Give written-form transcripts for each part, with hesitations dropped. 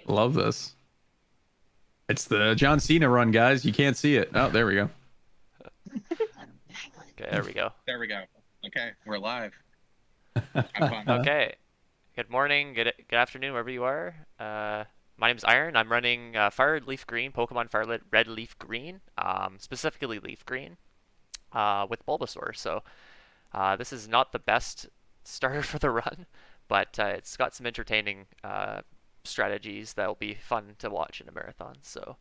Love this. It's the John Cena run, guys. You can't see it. Oh, there we go. Okay, there we go. There we go. Okay, we're live. Have fun. Okay. Good morning, good afternoon, wherever you are. My name is Iron. I'm running Fire Leaf Green, Pokemon Fire Red Leaf Green, specifically Leaf Green, with Bulbasaur. So this is not the best starter for the run, but it's got some entertaining strategies that will be fun to watch in a marathon. So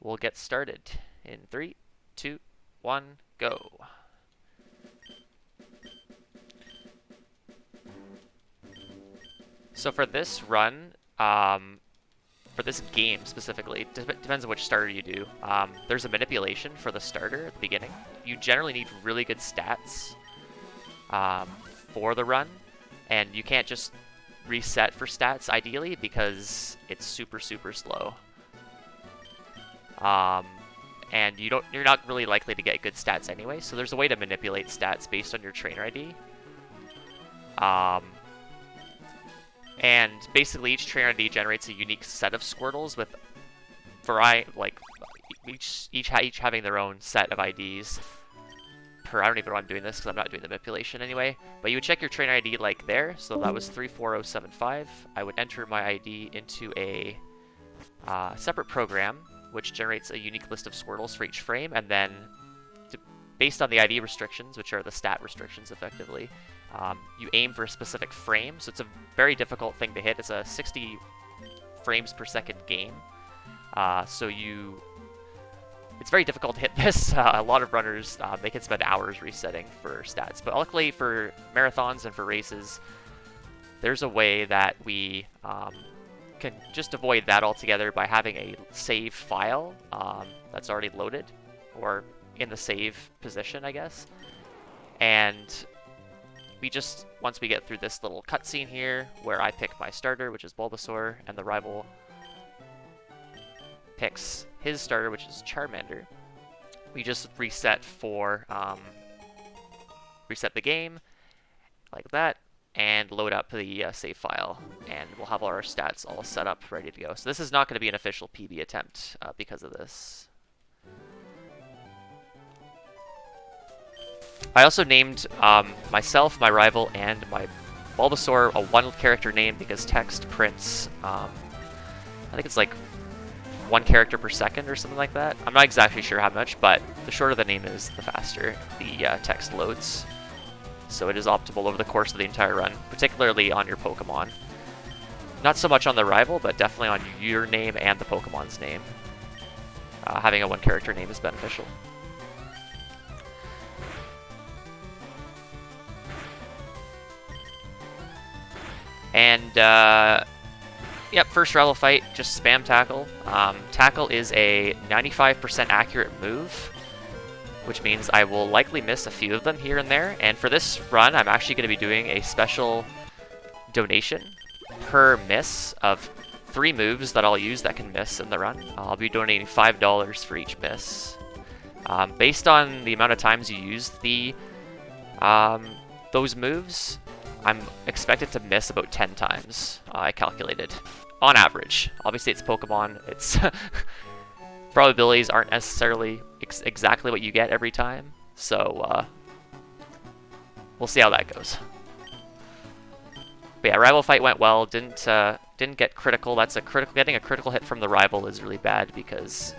we'll get started in 3, 2, 1, go. So for this run, for this game specifically, depends on which starter you do. There's a manipulation for the starter at the beginning. You generally need really good stats for the run, and you can't just reset for stats ideally because it's super slow. And you're not really likely to get good stats anyway. So there's a way to manipulate stats based on your trainer ID. And basically, each trainer ID generates a unique set of Squirtles with each having their own set of IDs. I don't even know why I'm doing this because I'm not doing the manipulation anyway. But you would check your trainer ID like there. So that was 34075. I would enter my ID into a separate program, which generates a unique list of Squirtles for each frame, and then based on the ID restrictions, which are the stat restrictions effectively, you aim for a specific frame. So it's a very difficult thing to hit. It's a 60 frames per second game. It's very difficult to hit this. A lot of runners, they can spend hours resetting for stats. But luckily for marathons and for races, there's a way that we can just avoid that altogether by having a save file that's already loaded, or in the save position, I guess. And we just, once we get through this little cutscene here, where I pick my starter, which is Bulbasaur, and the rival picks his starter, which is Charmander, we just reset the game, like that, and load up the save file, and we'll have all our stats all set up, ready to go. So this is not going to be an official PB attempt because of this. I also named myself, my rival, and my Bulbasaur a one-character name because text prints, I think it's like 1 character per second or something like that. I'm not exactly sure how much, but the shorter the name is, the faster the text loads. So it is optimal over the course of the entire run, particularly on your Pokemon. Not so much on the rival, but definitely on your name and the Pokemon's name. Having a 1-character name is beneficial. And, yep, first rival fight, just spam Tackle. Tackle is a 95% accurate move, which means I will likely miss a few of them here and there. And for this run, I'm actually going to be doing a special donation per miss of 3 moves that I'll use that can miss in the run. I'll be donating $5 for each miss. Based on the amount of times you use those moves, I'm expected to miss about 10 times, I calculated, on average. Obviously, it's Pokemon. It's probabilities aren't necessarily exactly what you get every time, so we'll see how that goes. But yeah, rival fight went well. Didn't get critical. Getting a critical hit from the rival is really bad because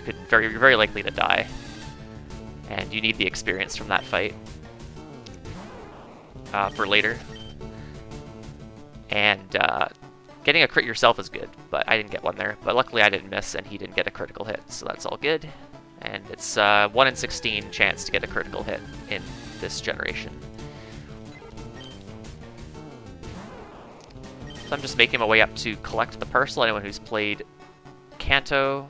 you're very likely to die, and you need the experience from that fight for later. And getting a crit yourself is good, but I didn't get one there. But luckily I didn't miss, and he didn't get a critical hit, so that's all good. And it's 1 in 16 chance to get a critical hit in this generation. So I'm just making my way up to collect the parcel. Anyone who's played Kanto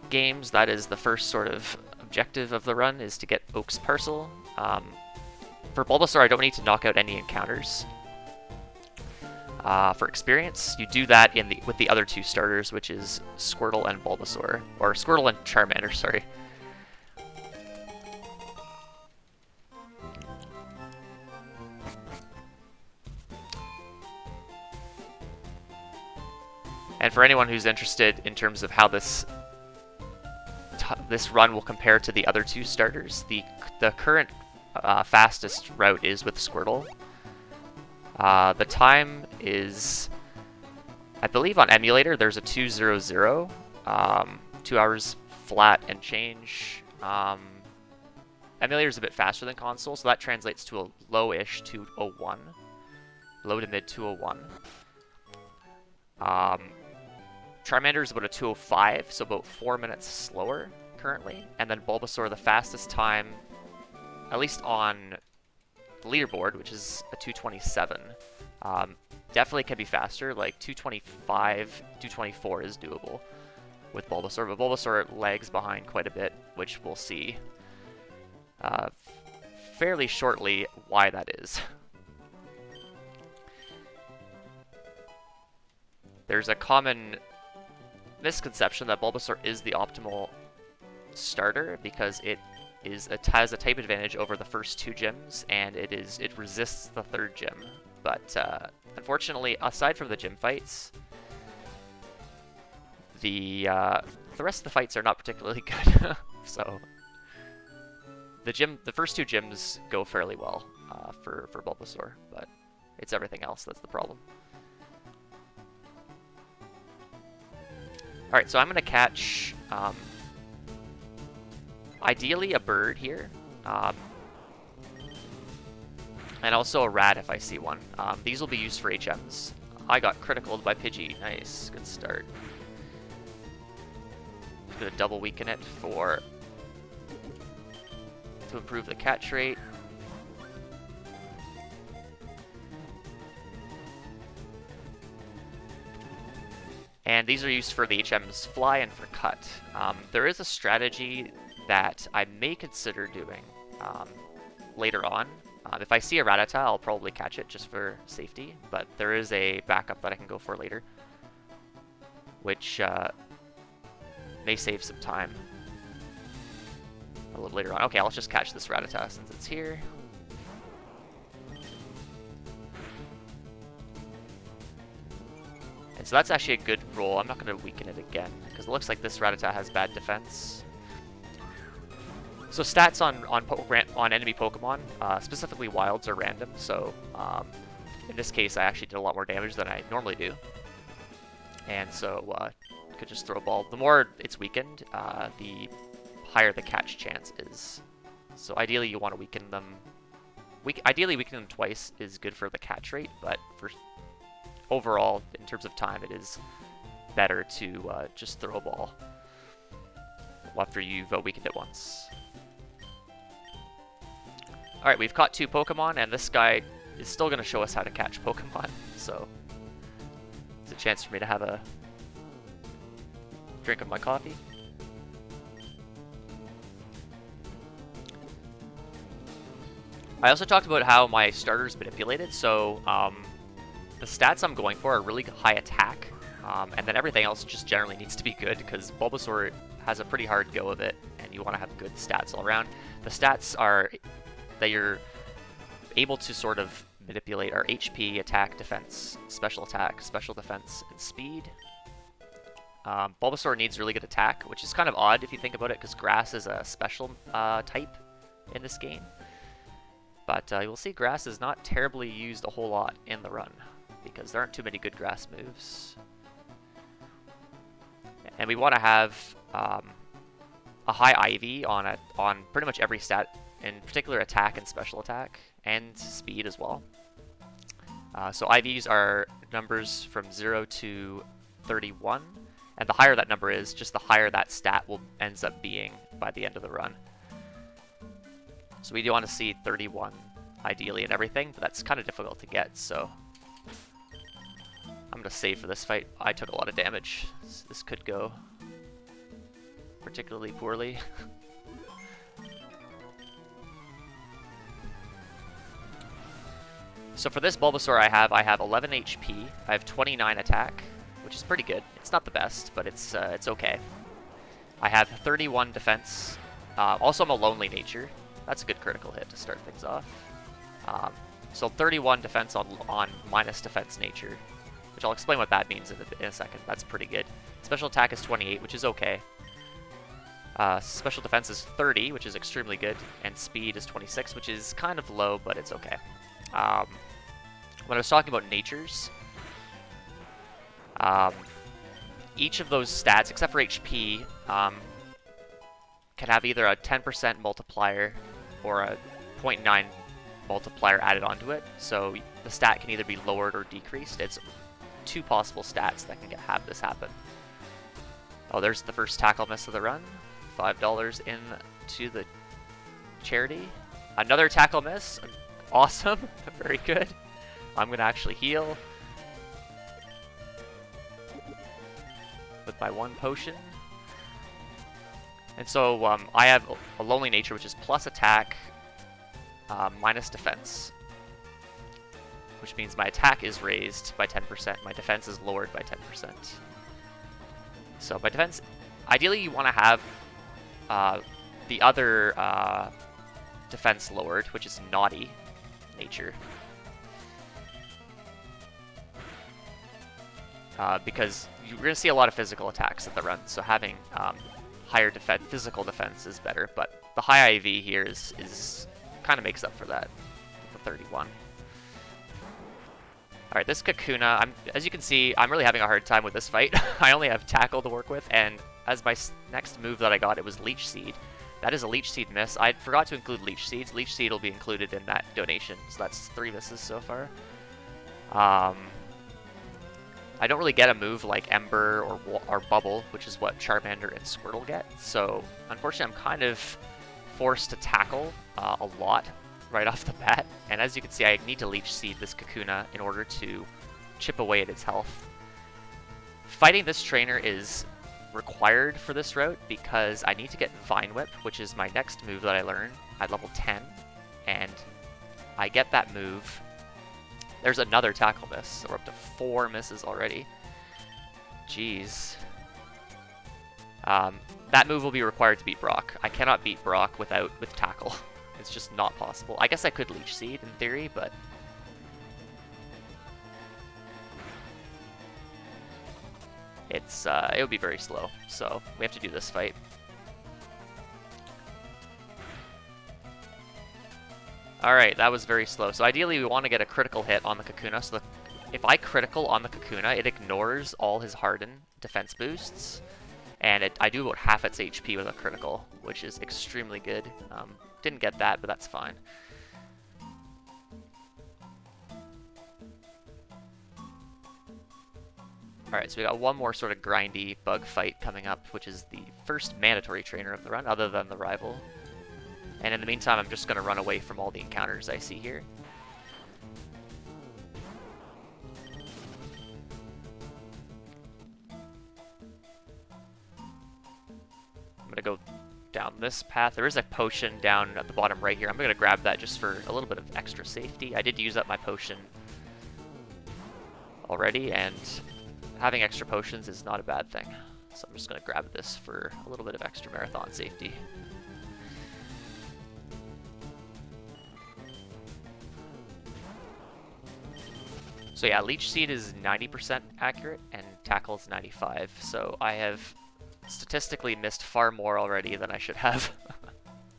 games, that is the first sort of objective of the run, is to get Oak's parcel. For Bulbasaur, I don't need to knock out any encounters. For experience, you do that with the other 2 starters, which is Squirtle and Bulbasaur, or Squirtle and Charmander, sorry. And for anyone who's interested in terms of how this run will compare to the other two starters, the current fastest route is with Squirtle. The time is, I believe on emulator, there's a 2:00, 2 hours flat and change. Emulator's a bit faster than console, so that translates to a low-ish 2:01, low to mid 2:01. Charmander is about a 2:05, so about 4 minutes slower currently. And then Bulbasaur, the fastest time, at least on the leaderboard, which is a 2:27. Definitely can be faster, like 2:25, 2:24 is doable with Bulbasaur, but Bulbasaur lags behind quite a bit, which we'll see fairly shortly why that is. There's a common misconception that Bulbasaur is the optimal starter because it has a type advantage over the first two gyms, and it resists the third gym. But unfortunately, aside from the gym fights, the rest of the fights are not particularly good. So the first two gyms go fairly well for Bulbasaur, but it's everything else that's the problem. Alright, so I'm going to catch, ideally a bird here, and also a rat if I see one. These will be used for HMs. I got criticaled by Pidgey. Nice, good start. Just going to double weaken it to improve the catch rate. And these are used for the HM's Fly and for Cut. There is a strategy that I may consider doing later on. If I see a Rattata, I'll probably catch it just for safety, but there is a backup that I can go for later, which may save some time a little later on. Okay, I'll just catch this Rattata since it's here. And so that's actually a good roll. I'm not going to weaken it again, because it looks like this Rattata has bad defense. So stats on enemy Pokemon, specifically wilds, are random. So in this case, I actually did a lot more damage than I normally do. And so could just throw a ball. The more it's weakened, the higher the catch chance is. So ideally, you want to weaken them. Ideally, weakening them twice is good for the catch rate, but for overall, in terms of time, it is better to just throw a ball after you've weakened it once. Alright, we've caught 2 Pokemon, and this guy is still going to show us how to catch Pokemon, so it's a chance for me to have a drink of my coffee. I also talked about how my starter's manipulated, so the stats I'm going for are really high attack, and then everything else just generally needs to be good, because Bulbasaur has a pretty hard go of it, and you want to have good stats all around. The stats are that you're able to sort of manipulate are HP, attack, defense, special defense, and speed. Bulbasaur needs really good attack, which is kind of odd if you think about it, because Grass is a special type in this game. But you'll see Grass is not terribly used a whole lot in the run, because there aren't too many good Grass moves. And we want to have a high IV on pretty much every stat, in particular attack and special attack, and speed as well. So IVs are numbers from 0 to 31, and the higher that number is, just the higher that stat ends up being by the end of the run. So we do want to see 31 ideally and everything, but that's kind of difficult to get, so I'm going to save for this fight. I took a lot of damage. This could go particularly poorly. So for this Bulbasaur I have 11 HP, I have 29 attack, which is pretty good. It's not the best, but it's okay. I have 31 defense. Also I'm a lonely nature. That's a good critical hit to start things off. So 31 defense on minus defense nature. which I'll explain what that means in a second. That's pretty good. Special attack is 28, which is okay. Special defense is 30, which is extremely good, and speed is 26, which is kind of low, but it's okay. When I was talking about natures, each of those stats, except for HP, can have either a 10% multiplier or a 0.9 multiplier added onto it. So the stat can either be lowered or decreased. It's 2 possible stats that can have this happen. Oh, there's the first tackle miss of the run. $5 into the charity. Another tackle miss. Awesome. Very good. I'm going to actually heal with my 1 potion. And so I have a lonely nature, which is plus attack, minus defense, which means my attack is raised by 10%, my defense is lowered by 10%. So my defense, ideally you want to have the other defense lowered, which is naughty nature. Because you're going to see a lot of physical attacks at the run, so having higher physical defense is better, but the high IV here is kind of makes up for that with the 31. Alright, this Kakuna, as you can see, I'm really having a hard time with this fight. I only have Tackle to work with, and as my next move that I got, it was Leech Seed. That is a Leech Seed miss. I forgot to include Leech Seeds. Leech Seed will be included in that donation, so that's 3 misses so far. I don't really get a move like Ember or Bubble, which is what Charmander and Squirtle get, so unfortunately I'm kind of forced to tackle a lot right off the bat, and as you can see I need to Leech Seed this Kakuna in order to chip away at its health. Fighting this trainer is required for this route because I need to get Vine Whip, which is my next move that I learn at level 10, and I get that move. There's another tackle miss, so we're up to 4 misses already. Jeez. That move will be required to beat Brock. I cannot beat Brock with tackle. It's just not possible. I guess I could Leech Seed in theory, but it would be very slow. So we have to do this fight. Alright, that was very slow. So ideally we want to get a critical hit on the Kakuna. So if I critical on the Kakuna, it ignores all his Harden defense boosts. And I do about half its HP with a critical, which is extremely good. Didn't get that, but that's fine. Alright, so we got one more sort of grindy bug fight coming up, which is the first mandatory trainer of the run, other than the rival. And in the meantime, I'm just going to run away from all the encounters I see here. I'm going to go down this path. There is a potion down at the bottom right here. I'm going to grab that just for a little bit of extra safety. I did use up my potion already, and having extra potions is not a bad thing. So I'm just going to grab this for a little bit of extra marathon safety. So yeah, Leech Seed is 90% accurate and Tackle is 95. So I have statistically missed far more already than I should have.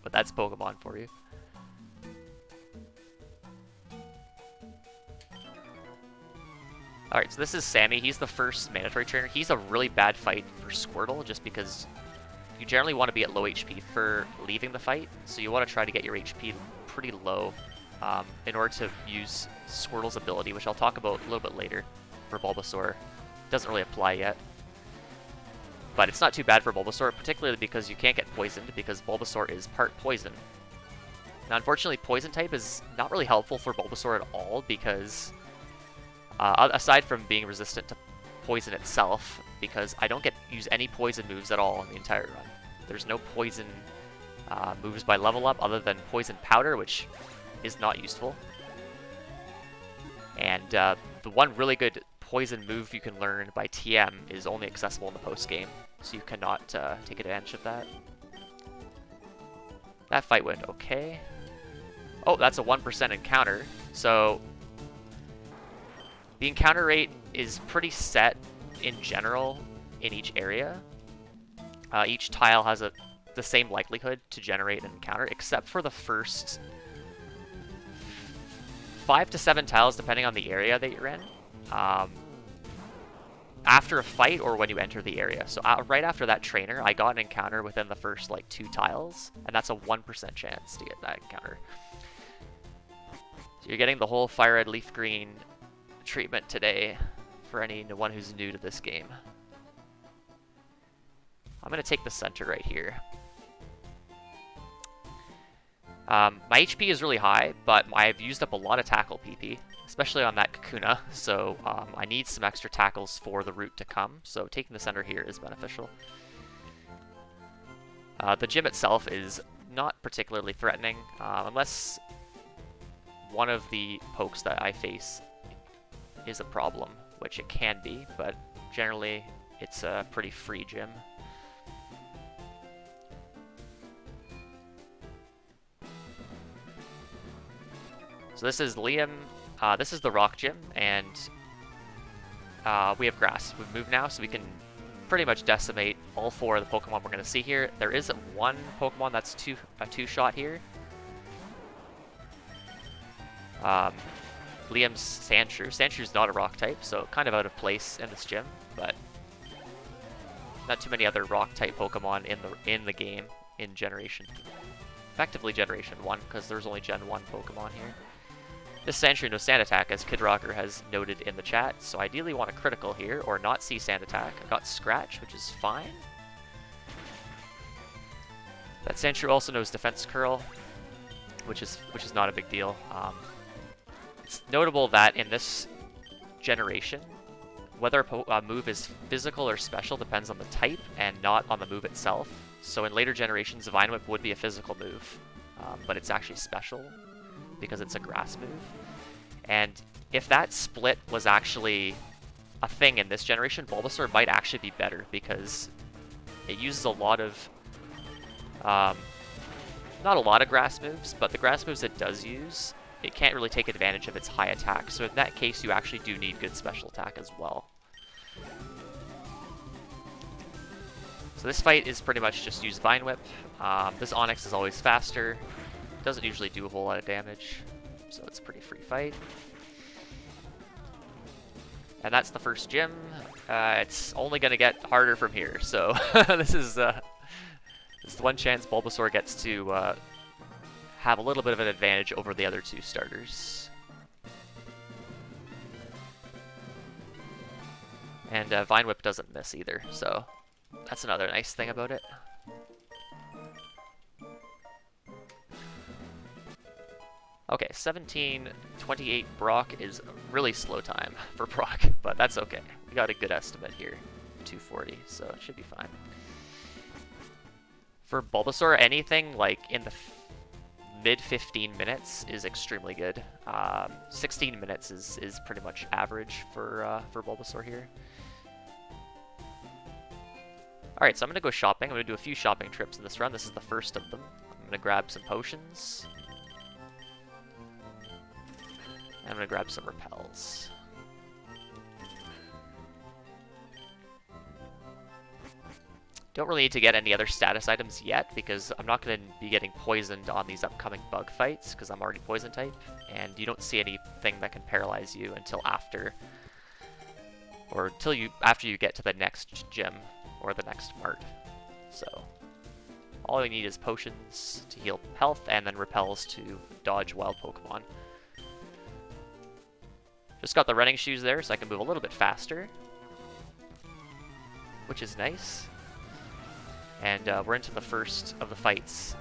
But that's Pokemon for you. Alright, so this is Sammy. He's the first mandatory trainer. He's a really bad fight for Squirtle just because you generally want to be at low HP for leaving the fight. So you want to try to get your HP pretty low in order to use Squirtle's ability, which I'll talk about a little bit later for Bulbasaur. Doesn't really apply yet. But it's not too bad for Bulbasaur, particularly because you can't get poisoned because Bulbasaur is part poison. Now, unfortunately, poison type is not really helpful for Bulbasaur at all because, aside from being resistant to poison itself, because I don't use any poison moves at all in the entire run. There's no poison moves by level up other than Poison Powder, which is not useful. And the one really good poison move you can learn by TM is only accessible in the post-game, so you cannot take advantage of that. That fight went okay. Oh, that's a 1% encounter, so the encounter rate is pretty set in general in each area. Each tile has the same likelihood to generate an encounter, except for the first 5 to 7 tiles, depending on the area that you're in. After a fight or when you enter the area. So right after that trainer, I got an encounter within the first like 2 tiles, and that's a 1% chance to get that encounter. So you're getting the whole Fire Red Leaf Green treatment today for anyone who's new to this game. I'm going to take the center right here. My HP is really high, but I've used up a lot of tackle PP, especially on that Kakuna, so I need some extra tackles for the route to come, so taking the center here is beneficial. The gym itself is not particularly threatening, unless one of the pokes that I face is a problem, which it can be, but generally it's a pretty free gym. So this is Liam, this is the rock gym, and we have grass. We've moved now, so we can pretty much decimate all 4 of the Pokemon we're going to see here. There is one Pokemon that's a two-shot here. Liam's Sandshrew. Sandshrew not a rock type, so kind of out of place in this gym, but not too many other rock type Pokemon in the game in effectively Generation 1, because there's only Gen 1 Pokemon here. This Sandshrew no Sand Attack, as Kid Rocker has noted in the chat, so ideally want a critical here, or not see Sand Attack. I got Scratch, which is fine. That Sandshrew also knows Defense Curl, which is not a big deal. It's notable that in this generation, whether a move is physical or special depends on the type and not on the move itself. So in later generations, Vine Whip would be a physical move, but it's actually special because it's a grass move. And if that split was actually a thing in this generation, Bulbasaur might actually be better because it uses a lot of, not a lot of grass moves, but the grass moves it does use, it can't really take advantage of its high attack. So in that case, you actually do need good special attack as well. So this fight is pretty much just use Vine Whip. This Onix is always faster. Doesn't usually do a whole lot of damage, so it's a pretty free fight. And that's the first gym. It's only going to get harder from here, so this is the one chance Bulbasaur gets to have a little bit of an advantage over the other 2 starters. And Vine Whip doesn't miss either, so that's another nice thing about it. Okay, 17:28 Brock is a really slow time for Brock, but that's okay. We got a good estimate here, 240, so it should be fine. For Bulbasaur, anything like in the mid 15 minutes is extremely good. 16 minutes is pretty much average for Bulbasaur here. Alright, so I'm going to go shopping. I'm going to do a few shopping trips in this run. This is the first of them. I'm going to grab some potions. I'm going to grab some repels. Don't really need to get any other status items yet because I'm not going to be getting poisoned on these upcoming bug fights because I'm already poison type, and you don't see anything that can paralyze you until after you get to the next gym or the next mart. So all you need is potions to heal health and then repels to dodge wild Pokemon. Just got the running shoes there so I can move a little bit faster, which is nice. And we're into the first of the fights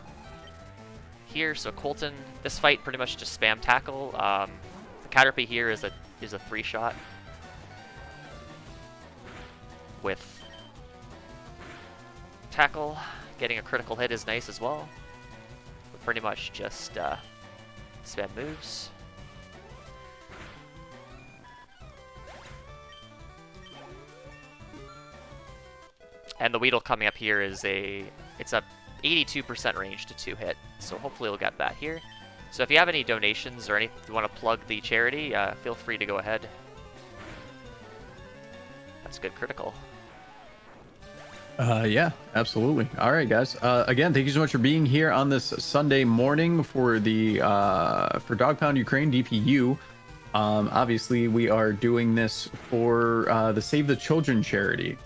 here. So Colton, this fight pretty much just spam tackle. The Caterpie here is a 3-shot with tackle. Getting a critical hit is nice as well. But pretty much just spam moves. And the Weedle coming up here is it's a 82% range to 2-hit, so hopefully we'll get that here. So if you have any donations or you want to plug the charity, feel free to go ahead. That's a good critical. Yeah, absolutely. All right, guys. Again, thank you so much for being here on this Sunday morning for the for Dog Pound Ukraine DPU. Obviously, we are doing this for the Save the Children charity.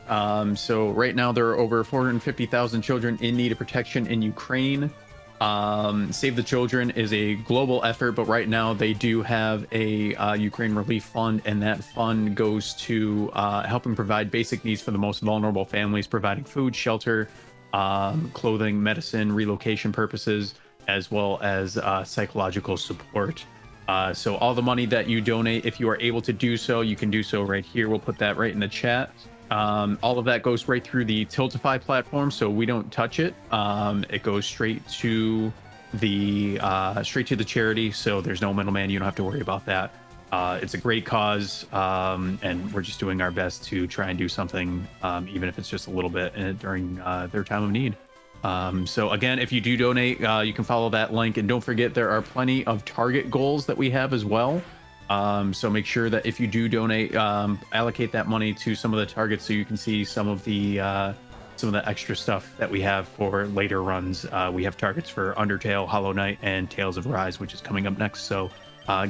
So right now there are over 450,000 children in need of protection in Ukraine. Save the Children is a global effort, but right now they do have a Ukraine relief fund, and that fund goes to helping provide basic needs for the most vulnerable families, providing food, shelter, clothing, medicine, relocation purposes, as well as psychological support. So all the money that you donate, if you are able to do so, you can do so right here. We'll put that right in the chat. All of that goes right through the Tiltify platform, so we don't touch it. It goes straight to the charity, so there's no middleman. You don't have to worry about that. It's a great cause, and we're just doing our best to try and do something, even if it's just a little bit during their time of need. So again, if you do donate, you can follow that link, and don't forget there are plenty of target goals that we have as well. So make sure that if you do donate, allocate that money to some of the targets so you can see some of the extra stuff that we have for later runs. We have targets for Undertale, Hollow Knight, and Tales of Rise, which is coming up next. So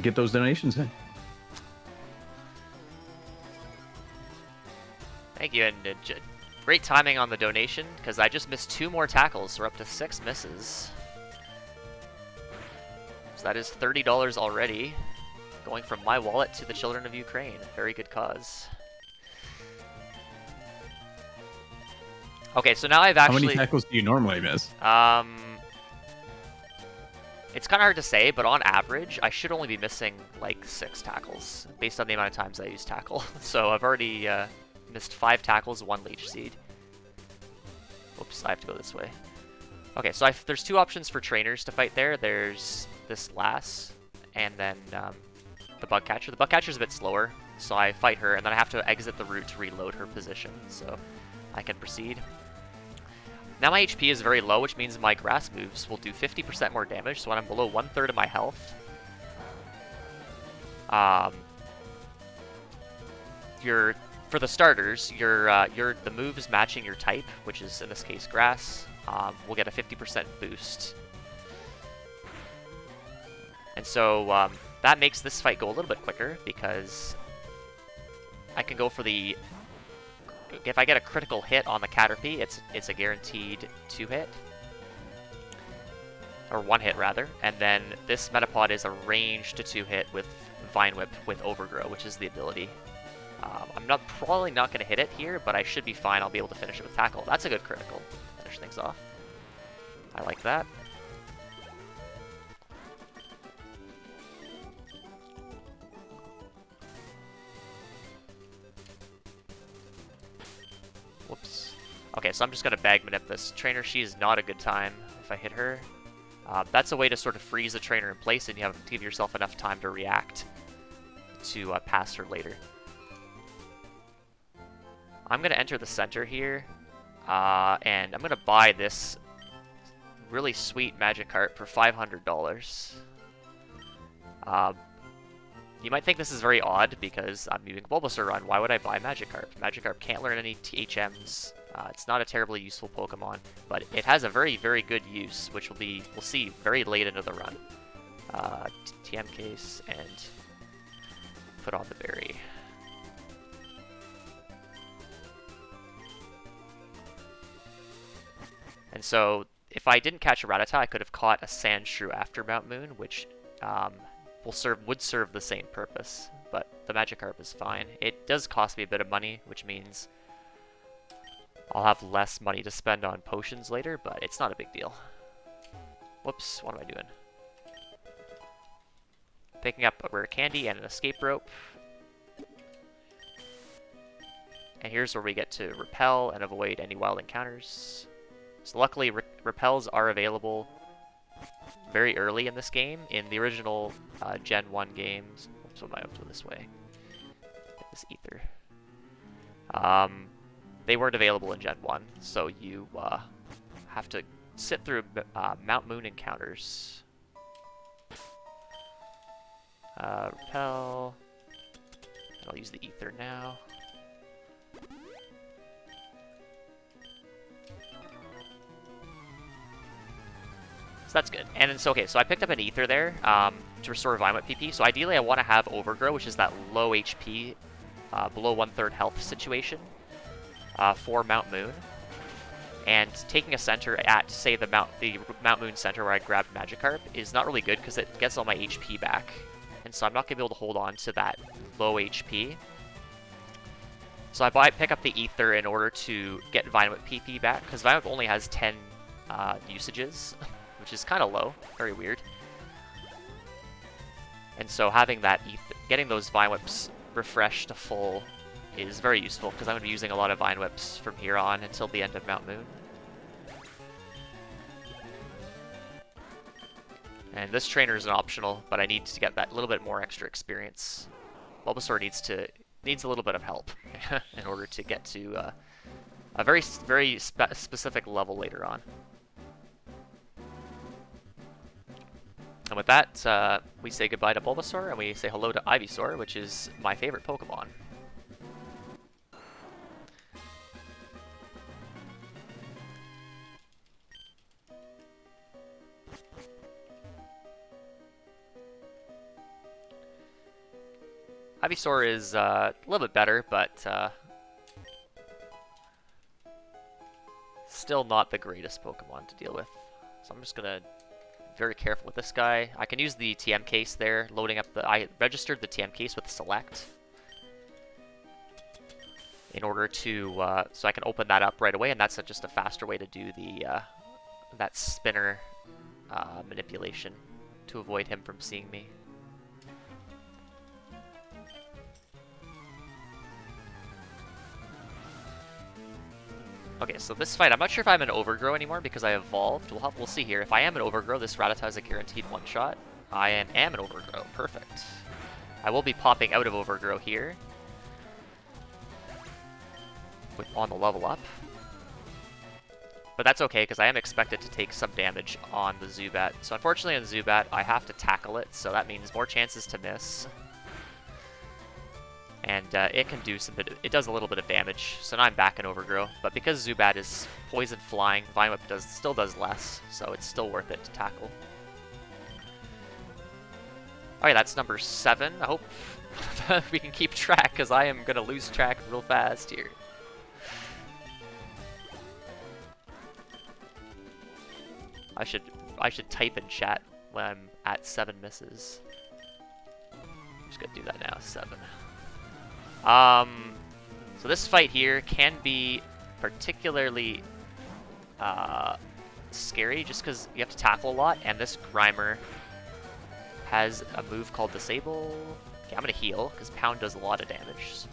get those donations in. Thank you, and great timing on the donation, because I just missed 2 more tackles, so we're up to 6 misses. So that is $30 already, going from my wallet to the children of Ukraine. Very good cause. Okay, so now I've actually... How many tackles do you normally miss? It's kind of hard to say, but on average, I should only be missing like 6 tackles, based on the amount of times I use tackle. So I've already missed 5 tackles, 1 leech seed. Oops, I have to go this way. Okay, so there's 2 options for trainers to fight there. There's this lass, and then the bug catcher. The bug catcher's a bit slower, so I fight her, and then I have to exit the route to reload her position, so I can proceed. Now my HP is very low, which means my grass moves will do 50% more damage, so when I'm below 1/3 of my health, for the starters, the moves matching your type, which is in this case grass, will get a 50% boost. And so that makes this fight go a little bit quicker, because I can go for the... If I get a critical hit on the Caterpie, it's a guaranteed 2-hit. Or 1-hit, rather. And then this Metapod is a ranged to 2-hit with Vine Whip with Overgrow, which is the ability. I'm probably not going to hit it here, but I should be fine. I'll be able to finish it with Tackle. That's a good critical. Finish things off. I like that. Whoops. Okay, so I'm just going to bag manip this trainer. She is not a good time if I hit her. That's a way to sort of freeze the trainer in place, and you have to give yourself enough time to react to pass her later. I'm going to enter the center here, and I'm going to buy this really sweet Magikarp for $500. You might think this is very odd because I'm using Bulbasaur run. Why would I buy Magikarp? Magikarp can't learn any THMs. It's not a terribly useful Pokemon, but it has a very, very good use, which we'll see very late into the run. TM case and put on the berry. And so, if I didn't catch a Rattata, I could have caught a Sandshrew after Mount Moon, which would serve the same purpose. But the Magikarp is fine. It does cost me a bit of money, which means I'll have less money to spend on potions later, but it's not a big deal. Whoops, what am I doing? Picking up a rare candy and an escape rope. And here's where we get to repel and avoid any wild encounters. So luckily, repels are available very early in this game. In the original Gen 1 games... Oops, what am I up to this way? Get this ether. They weren't available in Gen 1, so you have to sit through Mount Moon encounters. Repel. And I'll use the ether now. So that's good. And then, so okay, so I picked up an Ether there to restore Vine Whip PP. So ideally I want to have Overgrow, which is that low HP, below 1/3 health situation for Mount Moon. And taking a center at, say, the Mount Moon center where I grabbed Magikarp is not really good because it gets all my HP back. And so I'm not going to be able to hold on to that low HP. So I pick up the Ether in order to get Vine Whip PP back, because Vine Whip only has 10 usages, which is kind of low, very weird. And so having that getting those Vine Whips refreshed to full is very useful, because I'm going to be using a lot of Vine Whips from here on until the end of Mount Moon. And this trainer is an optional, but I need to get that little bit more extra experience. Bulbasaur needs a little bit of help in order to get to a very specific level later on. And with that, we say goodbye to Bulbasaur, and we say hello to Ivysaur, which is my favorite Pokemon. Ivysaur is a little bit better, but still not the greatest Pokemon to deal with. So I'm just going to be very careful with this guy. I can use the TM case there, loading up I registered the TM case with Select in order to, so I can open that up right away, and that's just a faster way to do the, that spinner manipulation to avoid him from seeing me. Okay, so this fight, I'm not sure if I'm an Overgrow anymore because I evolved. We'll see here. If I am an Overgrow, this Rattata is a guaranteed one-shot. I am an Overgrow. Perfect. I will be popping out of Overgrow here on the level up. But that's okay, because I am expected to take some damage on the Zubat. So unfortunately on Zubat, I have to tackle it, so that means more chances to miss. And it can do it does a little bit of damage, so now I'm back in Overgrow. But because Zubat is poison flying, Vine Whip still does less, so it's still worth it to tackle. Alright, that's number 7. I hope we can keep track, because I am going to lose track real fast here. I should type in chat when I'm at 7 misses. I'm just going to do that now, 7. So this fight here can be particularly scary just because you have to tackle a lot, and this Grimer has a move called Disable. Okay, I'm gonna heal because Pound does a lot of damage.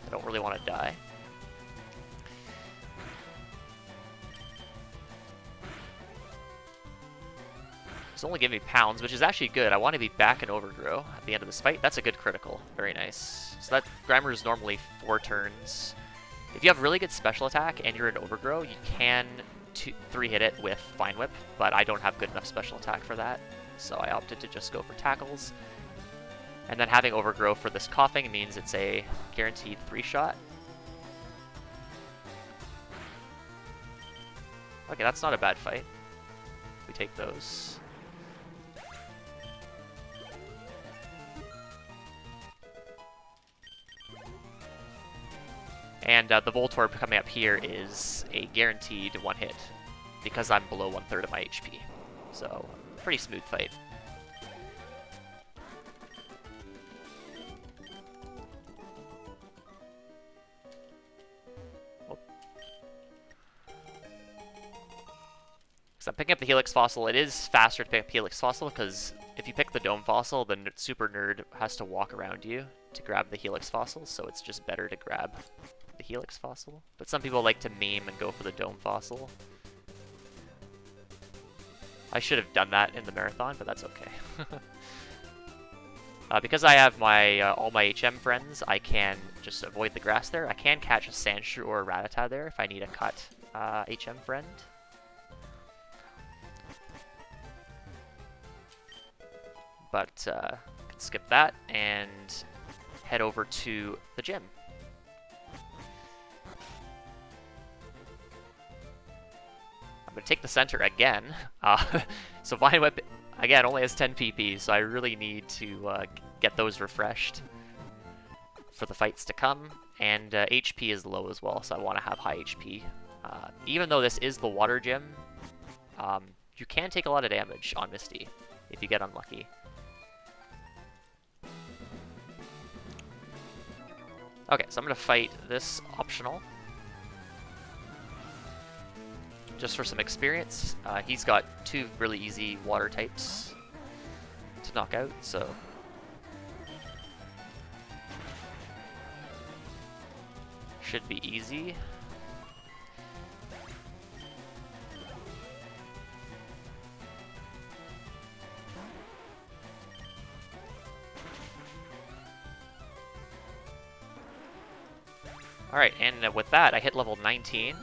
I don't really want to die. It's only giving me pounds, which is actually good. I want to be back in Overgrow at the end of this fight. That's a good critical. Very nice. So that Grimer is normally 4 turns. If you have really good special attack and you're in Overgrow, you can 3-hit it with Vine Whip, but I don't have good enough special attack for that, so I opted to just go for tackles. And then having Overgrow for this coughing means it's a guaranteed 3-shot. Okay, that's not a bad fight. We take those. And the Voltorb coming up here is a guaranteed 1-hit because I'm below 1/3 of my HP. So, pretty smooth fight. So I'm picking up the Helix Fossil. It is faster to pick up Helix Fossil because if you pick the Dome Fossil, the Super Nerd has to walk around you to grab the Helix Fossil, so it's just better to grab the Helix Fossil. But some people like to meme and go for the Dome Fossil. I should have done that in the marathon, but that's okay. Because I have my all my HM friends, I can just avoid the grass there. I can catch a Sandshrew or a Rattata there if I need a cut HM friend. But I can skip that and head over to the gym. I'm gonna take the center again. So Vine Whip, again, only has 10 PP, so I really need to get those refreshed for the fights to come. And HP is low as well, so I want to have high HP. Even though this is the water gym, you can take a lot of damage on Misty if you get unlucky. Okay, so I'm going to fight this optional. Just for some experience. He's got 2 really easy water types to knock out, so... should be easy. Alright, and with that, I hit level 19,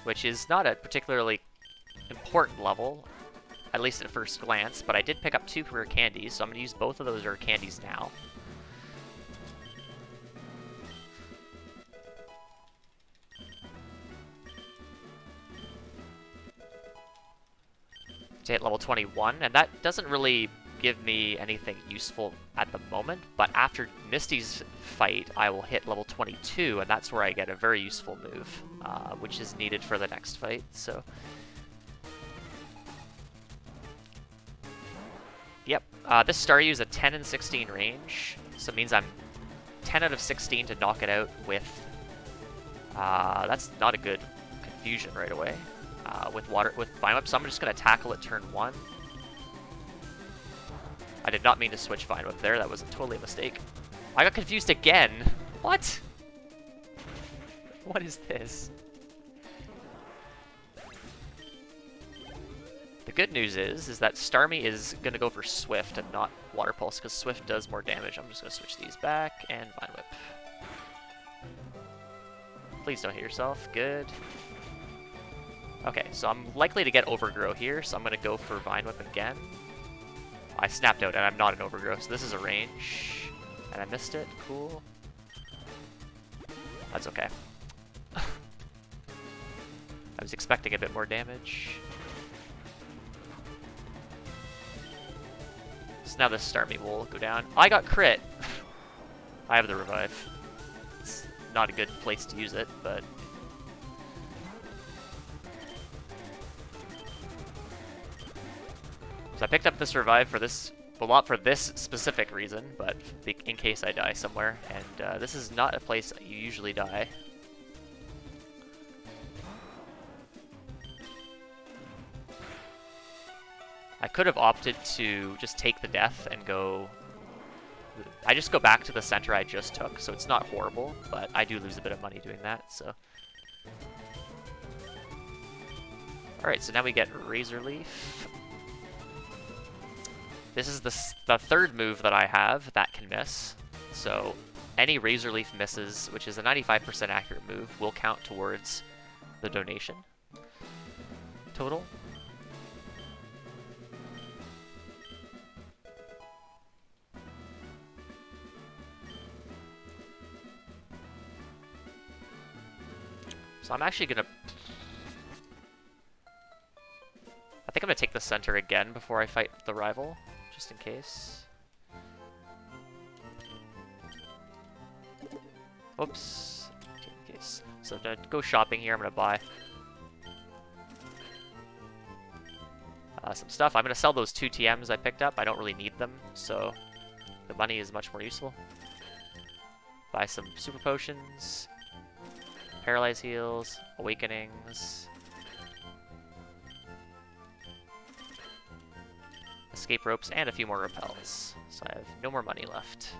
which is not a particularly important level, at least at first glance, but I did pick up 2 rare candies, so I'm going to use both of those rare candies now. To hit level 21, and that doesn't really give me anything useful at the moment, but after Misty's fight, I will hit level 22, and that's where I get a very useful move, which is needed for the next fight, so... Yep, this Staryu is a 10 and 16 range, so it means I'm 10 out of 16 to knock it out with... that's not a good confusion right away. With Vine Whip, so I'm just going to tackle it turn 1. I did not mean to switch Vine Whip there, that was totally a mistake. I got confused again! What? What is this? The good news is that Starmie is going to go for Swift and not Water Pulse, because Swift does more damage. I'm just going to switch these back, and Vine Whip. Please don't hit yourself, good. Okay, so I'm likely to get Overgrow here, so I'm going to go for Vine Whip again. I snapped out, and I'm not an Overgrow, so this is a range. And I missed it, cool. That's okay. I was expecting a bit more damage. So now this Starmie will go down. I got crit! I have the revive. It's not a good place to use it, but... So I picked up this revive for this, well, not for this specific reason, but in case I die somewhere. And this is not a place you usually die. I could have opted to just take the death and go... I just go back to the center I just took, so it's not horrible, but I do lose a bit of money doing that, so... Alright, so now we get Razor Leaf. This is the 3rd move that I have that can miss. So any Razor Leaf misses, which is a 95% accurate move, will count towards the donation total. So I'm actually going to... I think I'm going to take the center again before I fight the rival, just in case. Oops. In case. So to go shopping here, I'm going to buy some stuff. I'm going to sell those 2 TMs I picked up. I don't really need them, so the money is much more useful. Buy some super potions, paralyze heals, awakenings, escape ropes, and a few more repels. So I have no more money left.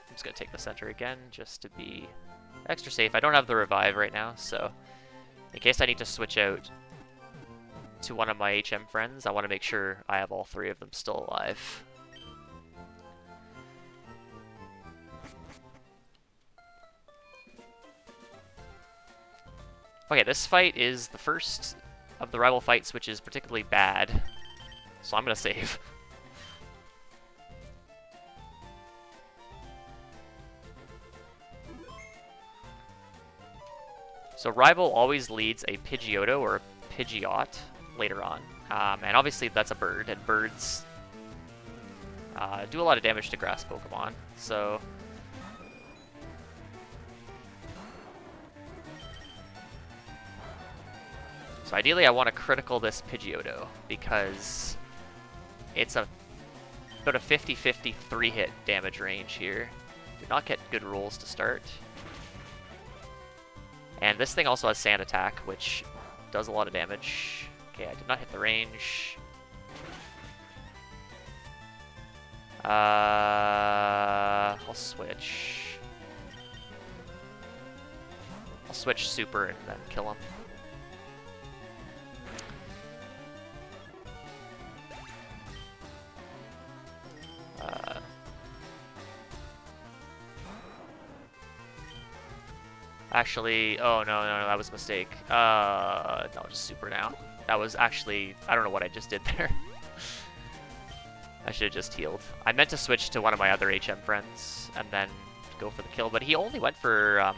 I'm just going to take the center again, just to be extra safe. I don't have the revive right now, so in case I need to switch out to one of my HM friends, I want to make sure I have all 3 of them still alive. Okay, this fight is the first of the rival fights which is particularly bad, so I'm going to save. So Rival always leads a Pidgeotto or a Pidgeot later on. And obviously that's a bird, and birds do a lot of damage to grass Pokemon. So ideally I want to critical this Pidgeotto because it's about a 50-50 3-hit damage range here. Do not get good rolls to start. And this thing also has Sand Attack, which does a lot of damage. Okay, I did not hit the range. I'll switch. I'll switch Super and then kill him. Actually, oh no, that was a mistake. No, just Super now. That was actually, I don't know what I just did there. I should have just healed. I meant to switch to one of my other HM friends and then go for the kill, but he only went for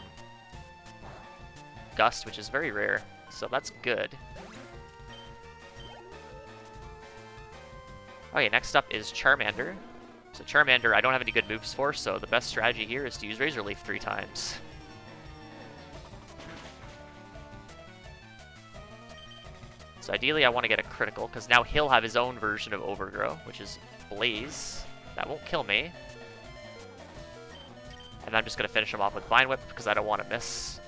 Gust, which is very rare, so that's good. Okay, next up is Charmander. So Charmander, I don't have any good moves for, so the best strategy here is to use Razor Leaf 3 times. So ideally I want to get a critical, because now he'll have his own version of Overgrow, which is Blaze. That won't kill me. And I'm just going to finish him off with Vine Whip, because I don't want to miss.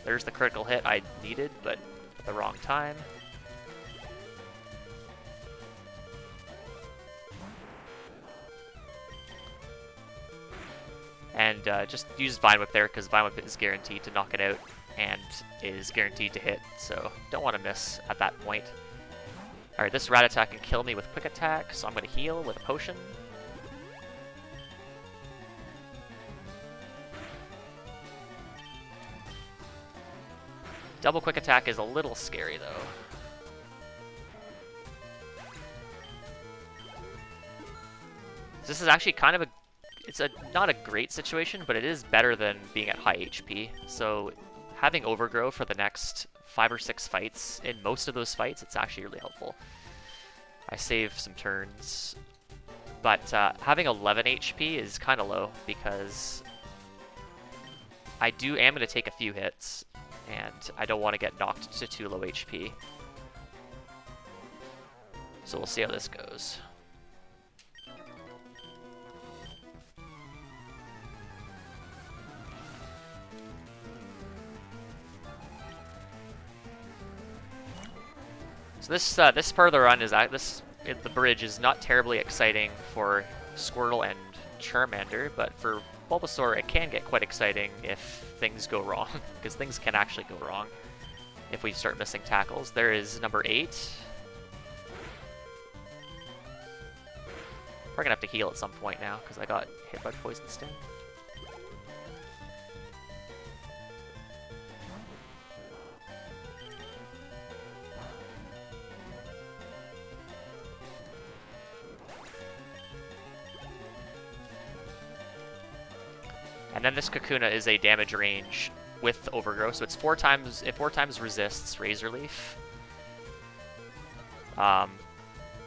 There's the critical hit I needed, but at the wrong time. And just use Vine Whip there, because Vine Whip is guaranteed to knock it out and is guaranteed to hit, so don't want to miss at that point. Alright, this Rat Attack can kill me with Quick Attack, so I'm going to heal with a potion. Double Quick Attack is a little scary, though. This is actually kind of a... It's not a great situation, but it is better than being at high HP. So having Overgrow for the next 5 or 6 fights, in most of those fights, it's actually really helpful. I save some turns. But having 11 HP is kind of low, because I am going to take a few hits, and I don't want to get knocked to too low HP. So we'll see how this goes. So this part of the run is the bridge is not terribly exciting for Squirtle and Charmander, but for Bulbasaur it can get quite exciting if things go wrong, because things can actually go wrong if we start missing tackles. There is number 8. We're gonna have to heal at some point now because I got hit by Poison Sting. And then this Kakuna is a damage range with Overgrow, so it's 4 times. It 4 times resists Razor Leaf. But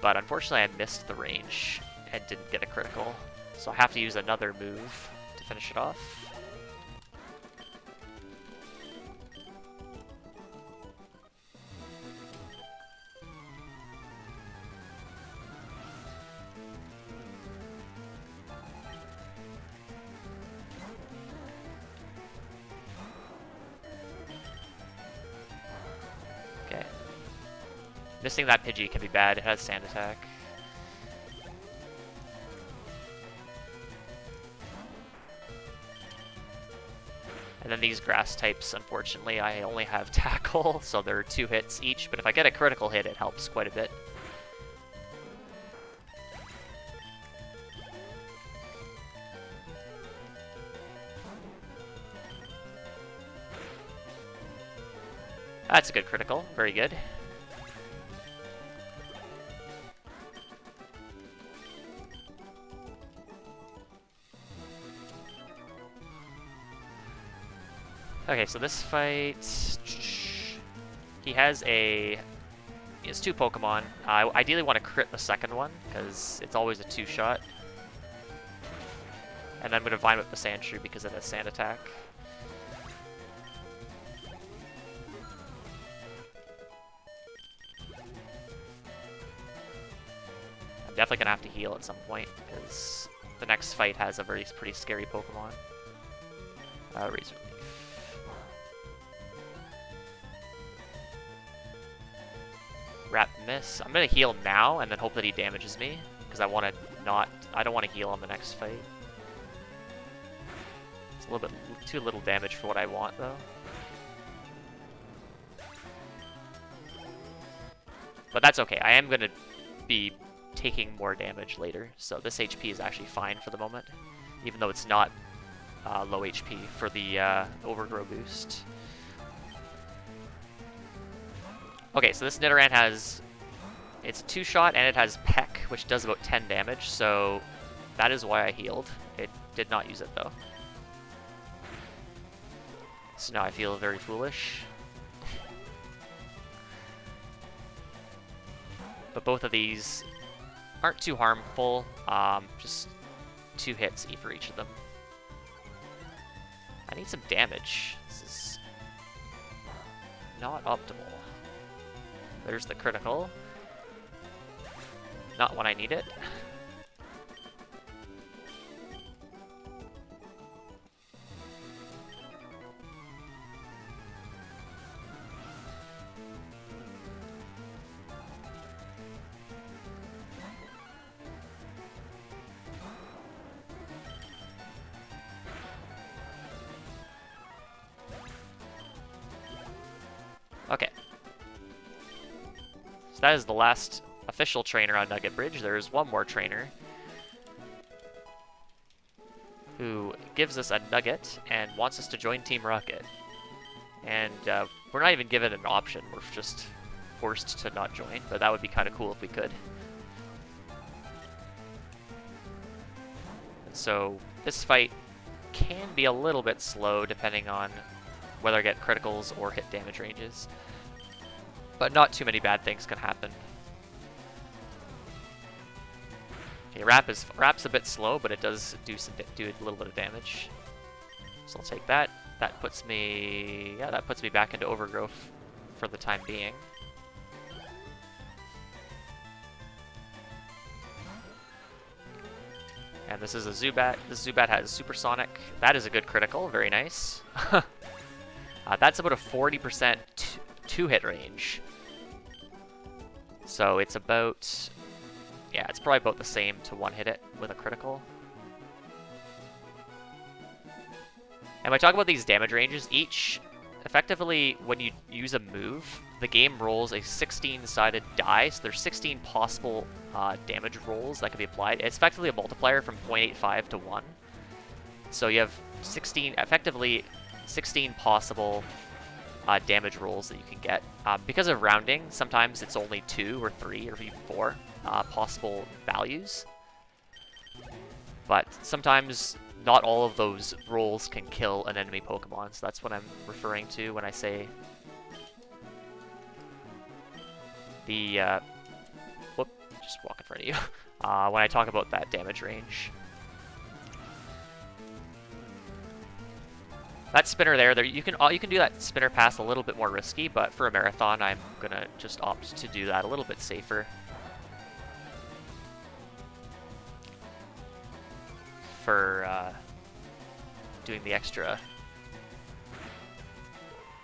unfortunately, I missed the range and didn't get a critical, so I have to use another move to finish it off. Missing that Pidgey can be bad. It has Sand Attack. And then these grass types, unfortunately, I only have Tackle, so there are 2 hits each, but if I get a critical hit, it helps quite a bit. That's a good critical. Very good. Okay, so this fight, he has two Pokemon. I ideally want to crit the second one because it's always a 2-shot. And I'm going to Vine Whip the Sandshrew because it has Sand Attack. I'm definitely going to have to heal at some point because the next fight has a pretty scary Pokemon. Razor Leaf. Wrap Miss. I'm going to heal now and then hope that he damages me because I don't want to heal on the next fight. It's a little bit too little damage for what I want, though. But that's okay. I am going to be taking more damage later, so this HP is actually fine for the moment, even though it's not low HP for the Overgrow boost. Okay, so this Nidoran it's a 2-shot and it has Peck, which does about 10 damage, so that is why I healed. It did not use it, though. So now I feel very foolish. But both of these aren't too harmful, just 2 hits for each of them. I need some damage. This is not optimal. There's the critical. Not when I need it. Okay. So that is the last official trainer on Nugget Bridge. There is one more trainer who gives us a nugget and wants us to join Team Rocket. And we're not even given an option. We're just forced to not join, but that would be kind of cool if we could. And so this fight can be a little bit slow depending on whether I get criticals or hit damage ranges. But not too many bad things can happen. Okay, Rap's a bit slow, but it does do a little bit of damage. So I'll take that. That puts me back into Overgrowth for the time being. And this is a Zubat. This Zubat has Supersonic. That is a good critical. Very nice. That's about a 40% 2-hit range. So it's about... yeah, it's probably about the same to 1-hit it with a critical. And when I talk about these damage ranges, effectively, when you use a move, the game rolls a 16-sided die, so there's 16 possible damage rolls that can be applied. It's effectively a multiplier from 0.85 to 1. So you have 16 possible damage rolls that you can get. Because of rounding, sometimes it's only 2 or 3 or even 4 possible values. But sometimes not all of those rolls can kill an enemy Pokemon, so that's what I'm referring to when I say the... whoop, just walk in front of you. When I talk about that damage range. That spinner there, you can do that spinner pass a little bit more risky, but for a marathon, I'm gonna just opt to do that a little bit safer. For doing the extra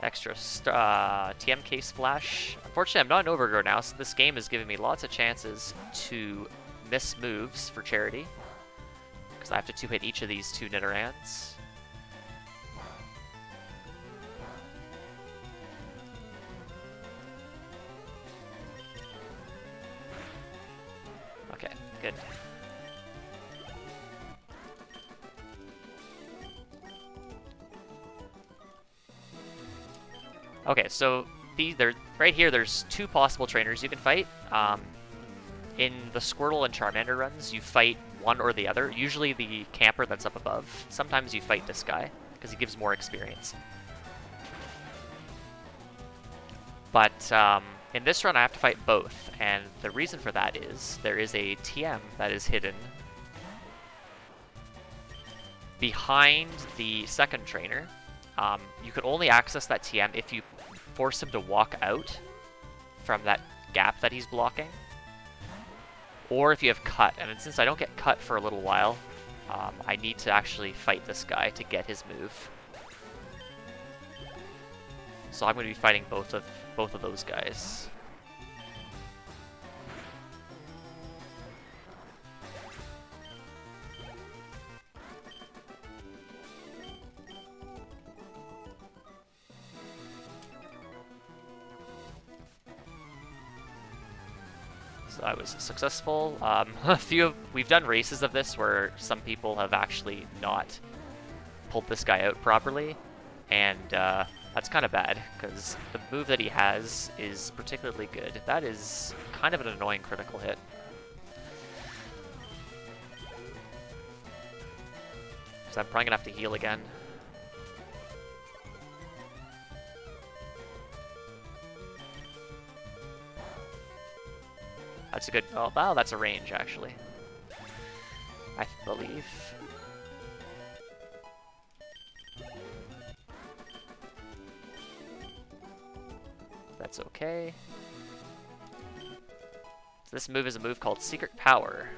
TMK splash. Unfortunately, I'm not an Overgrow now, so this game is giving me lots of chances to miss moves for charity, because I have to 2-hit each of these 2 Nidorans. Okay, good. Okay, so right here, there's 2 possible trainers you can fight. In the Squirtle and Charmander runs, you fight one or the other. Usually the camper that's up above. Sometimes you fight this guy, because he gives more experience. But in this run, I have to fight both, and the reason for that is there is a TM that is hidden behind the second trainer. You could only access that TM if you force him to walk out from that gap that he's blocking, or if you have cut. And since I don't get cut for a little while, I need to actually fight this guy to get his move. So I'm going to be fighting both of those guys. So I was successful. We've done races of this where some people have actually not pulled this guy out properly, and that's kind of bad, because the move that he has is particularly good. That is kind of an annoying critical hit. So I'm probably gonna have to heal again. That's a good, oh wow, that's a range actually, I believe. That's okay. So this move is a move called Secret Power.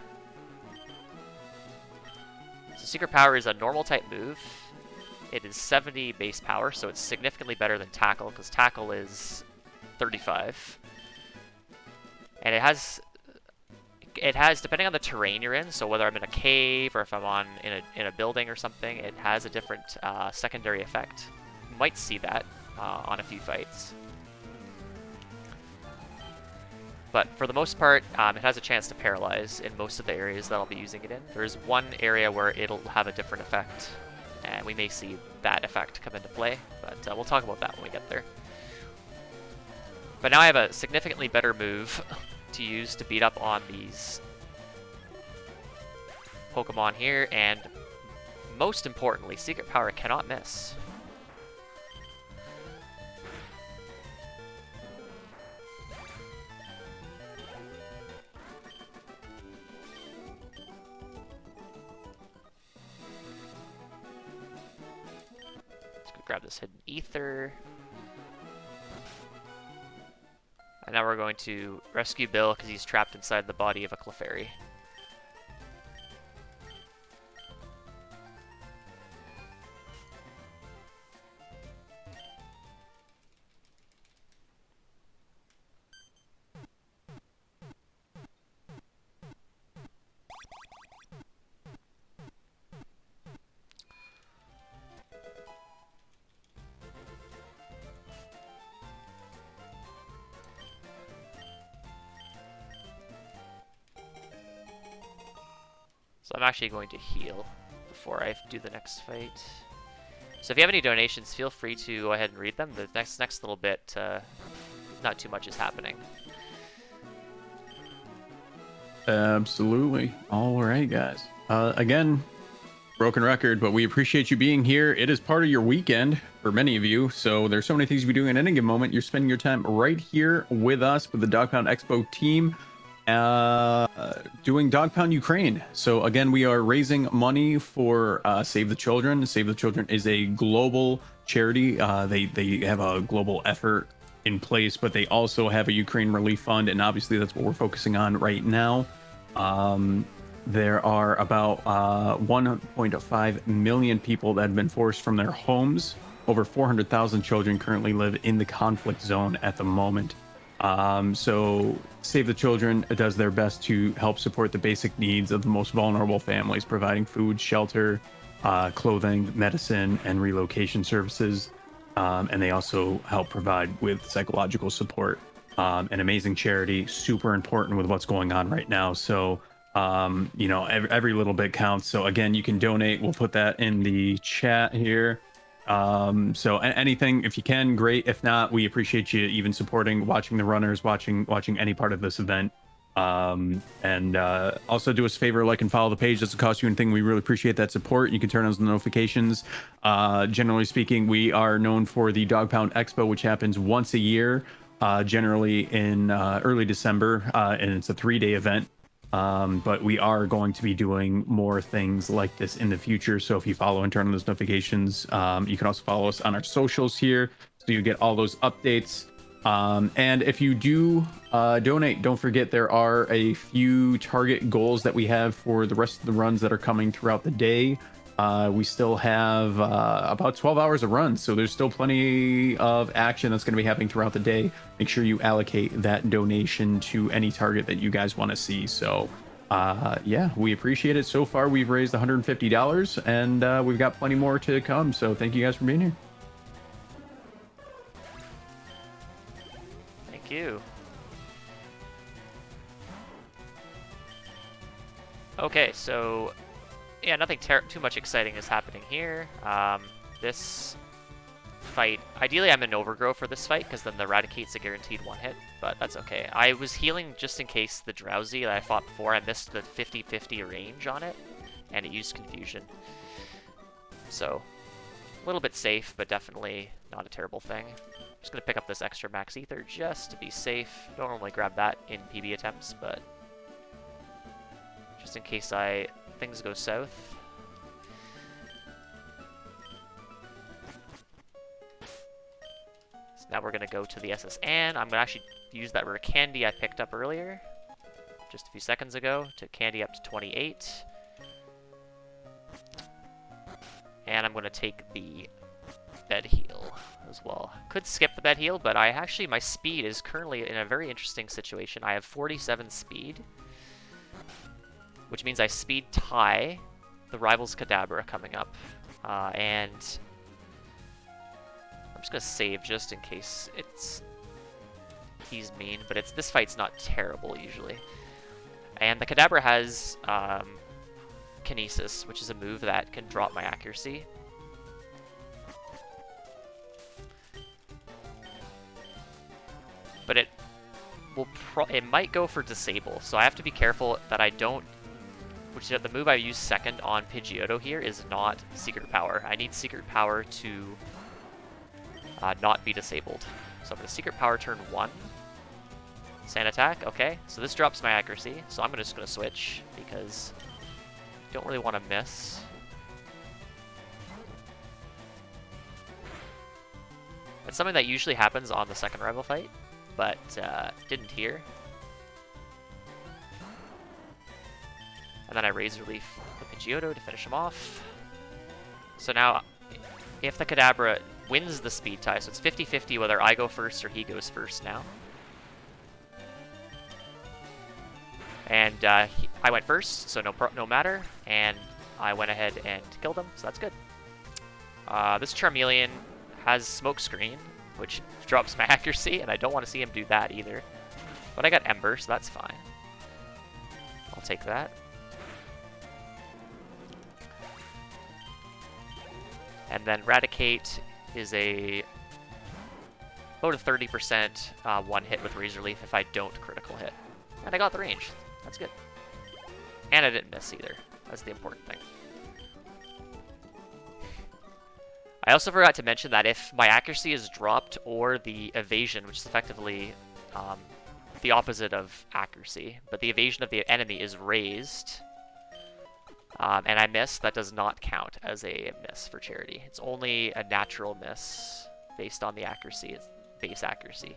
So Secret Power is a normal type move. It is 70 base power, so it's significantly better than Tackle, because Tackle is 35. And it has, depending on the terrain you're in, so whether I'm in a cave or if I'm in a building or something, it has a different secondary effect. You might see that on a few fights. But for the most part, it has a chance to paralyze in most of the areas that I'll be using it in. There's one area where it'll have a different effect, and we may see that effect come into play, but we'll talk about that when we get there. But now I have a significantly better move to use to beat up on these Pokemon here, and most importantly, Secret Power cannot miss. Grab this hidden ether. And now we're going to rescue Bill because he's trapped inside the body of a Clefairy. So I'm actually going to heal before I do the next fight. So if you have any donations, feel free to go ahead and read them. The next little bit, not too much is happening. Absolutely. All right, guys. Again, broken record, but we appreciate you being here. It is part of your weekend for many of you, so there's so many things you be doing at any given moment. You're spending your time right here with us, with the Dog Pound Expo team, doing Dog Pound Ukraine. So again, we are raising money for Save the Children. Save the Children is a global charity. They have a global effort in place, but they also have a Ukraine relief fund, and obviously that's what we're focusing on right now. There are about 1.5 million people that have been forced from their homes. Over 400,000 children currently live in the conflict zone at the moment. So Save the Children does their best to help support the basic needs of the most vulnerable families, providing food, shelter, clothing, medicine, and relocation services. And they also help provide with psychological support. An amazing charity, super important with what's going on right now. So, you know, every little bit counts. So again, you can donate. We'll put that in the chat here. So anything, if you can, great. If not, we appreciate you even supporting, watching the runners, watching any part of this event. And also do us a favor, like and follow the page. Doesn't cost you anything. We really appreciate that support. You can turn on the notifications. Generally speaking, we are known for the Dog Pound Expo, which happens once a year. generally in early December, and it's a 3-day event. But we are going to be doing more things like this in the future. So if you follow and turn on those notifications, you can also follow us on our socials here, so you get all those updates. And if you do donate, don't forget there are a few target goals that we have for the rest of the runs that are coming throughout the day. We still have about 12 hours of runs, so there's still plenty of action that's going to be happening throughout the day. Make sure you allocate that donation to any target that you guys want to see. So yeah, we appreciate it. So far, we've raised $150, and we've got plenty more to come. So thank you guys for being here. Thank you. Okay, so yeah, nothing too much exciting is happening here. This fight, ideally I'm in overgrow for this fight, because then the Eradicate's a guaranteed one hit, but that's okay. I was healing just in case the Drowsy that I fought before, I missed the 50-50 range on it, and it used Confusion. So, a little bit safe, but definitely not a terrible thing. I'm just going to pick up this extra Max Ether just to be safe. Don't normally grab that in PB attempts, but just in case things go south. So now we're going to go to the SSN. I'm going to actually use that rare candy I picked up earlier, just a few seconds ago, to candy up to 28. And I'm going to take the bed heal as well. Could skip the bed heal, but my speed is currently in a very interesting situation. I have 47 speed, which means I speed tie the Rival's Kadabra coming up. And I'm just going to save just in case he's mean, but this fight's not terrible usually. And the Kadabra has Kinesis, which is a move that can drop my accuracy. But it might go for Disable, so I have to be careful that I don't. Which the move I use second on Pidgeotto here is not Secret Power. I need Secret Power to not be disabled. So I'm going to Secret Power turn 1. Sand Attack, okay. So this drops my accuracy, so I'm just going to switch because I don't really want to miss. It's something that usually happens on the second rival fight, but didn't here. And then I Razor Leaf the Pidgeotto to finish him off. So now, if the Kadabra wins the speed tie, so it's 50-50 whether I go first or he goes first now. And I went first, so no matter. And I went ahead and killed him, so that's good. This Charmeleon has Smokescreen, which drops my accuracy, and I don't want to see him do that either. But I got Ember, so that's fine. I'll take that. And then Raticate is about a 30% one hit with Razor Leaf if I don't critical hit. And I got the range. That's good. And I didn't miss either. That's the important thing. I also forgot to mention that if my accuracy is dropped or the evasion, which is effectively the opposite of accuracy, but the evasion of the enemy is raised, and I miss, that does not count as a miss for charity. It's only a natural miss based on the accuracy, base accuracy.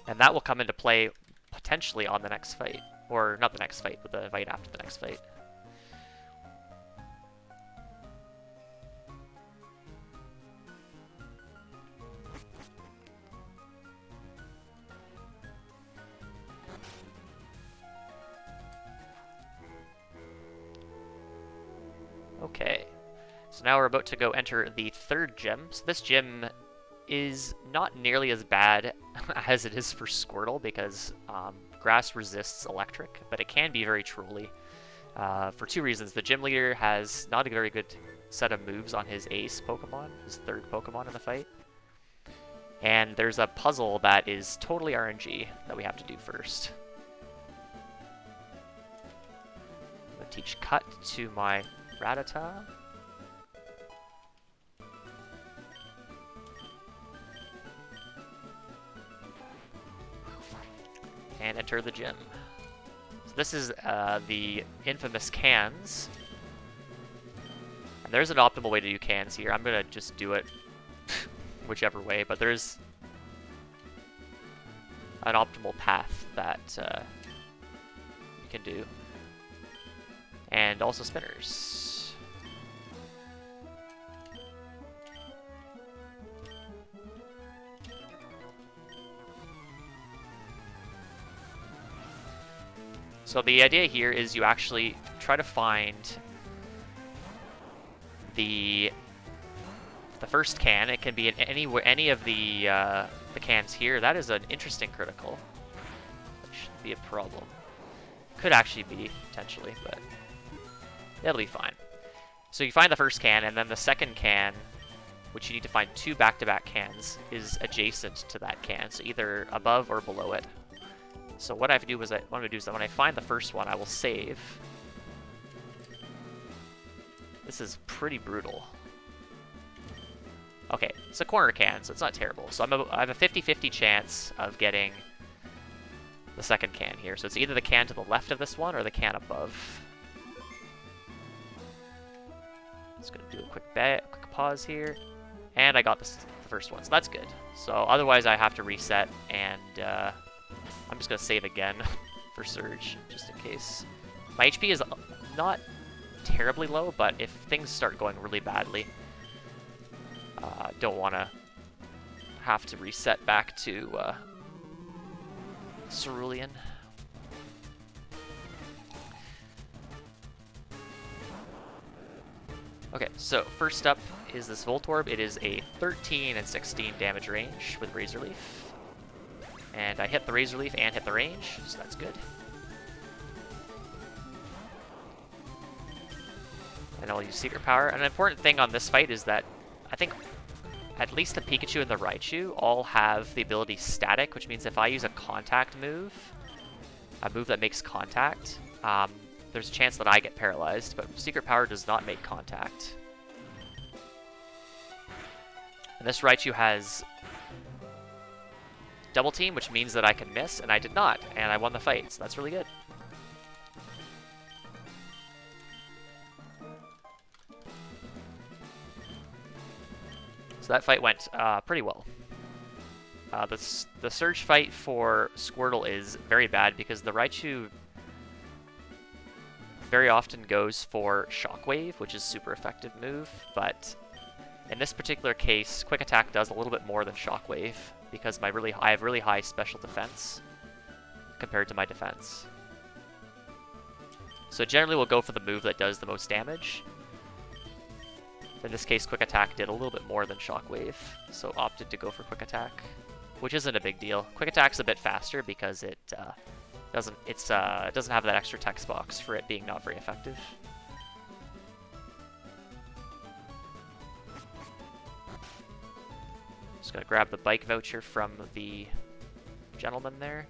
And that will come into play potentially on the next fight. Or not the next fight, but the fight after the next fight. Okay, so now we're about to go enter the third gym. So this gym is not nearly as bad as it is for Squirtle because grass resists electric, but it can be very trolly for two reasons. The gym leader has not a very good set of moves on his ace Pokemon, his third Pokemon in the fight. And there's a puzzle that is totally RNG that we have to do first. I'm going to teach Cut to my Rattata. and enter the gym. So this is the infamous cans. And there's an optimal way to do cans here. I'm going to just do it whichever way, but there's an optimal path that you can do. And also spinners. So the idea here is you actually try to find the first can. It can be in any of the cans here. That is an interesting critical. That shouldn't be a problem. Could actually be, potentially, but it'll be fine. So you find the first can, and then the second can, which you need to find 2 back-to-back cans, is adjacent to that can, so either above or below it. So what I have to do is that when I find the first one, I will save. This is pretty brutal. Okay, it's a corner can, so it's not terrible. So I have a 50-50 chance of getting the second can here. So it's either the can to the left of this one or the can above. Just gonna do a quick pause here, and I got the first one, so that's good. So otherwise, I have to reset, and I'm just gonna save again for Surge, just in case. My HP is not terribly low, but if things start going really badly, don't want to have to reset back to Cerulean. Okay, so first up is this Voltorb. It is a 13 and 16 damage range with Razor Leaf. And I hit the Razor Leaf and hit the range, so that's good. And I'll use Secret Power. And an important thing on this fight is that I think at least the Pikachu and the Raichu all have the ability Static, which means if I use a contact move, a move that makes contact, there's a chance that I get paralyzed, but Secret Power does not make contact. And this Raichu has Double Team, which means that I can miss, and I did not, and I won the fight, so that's really good. So that fight went pretty well. The Surge fight for Squirtle is very bad because the Raichu very often goes for Shockwave, which is a super effective move, but in this particular case, Quick Attack does a little bit more than Shockwave because I have really high special defense compared to my defense. So generally we'll go for the move that does the most damage. In this case, Quick Attack did a little bit more than Shockwave, so opted to go for Quick Attack, which isn't a big deal. Quick Attack's a bit faster because it doesn't have that extra text box for it being not very effective. Just gonna grab the bike voucher from the gentleman there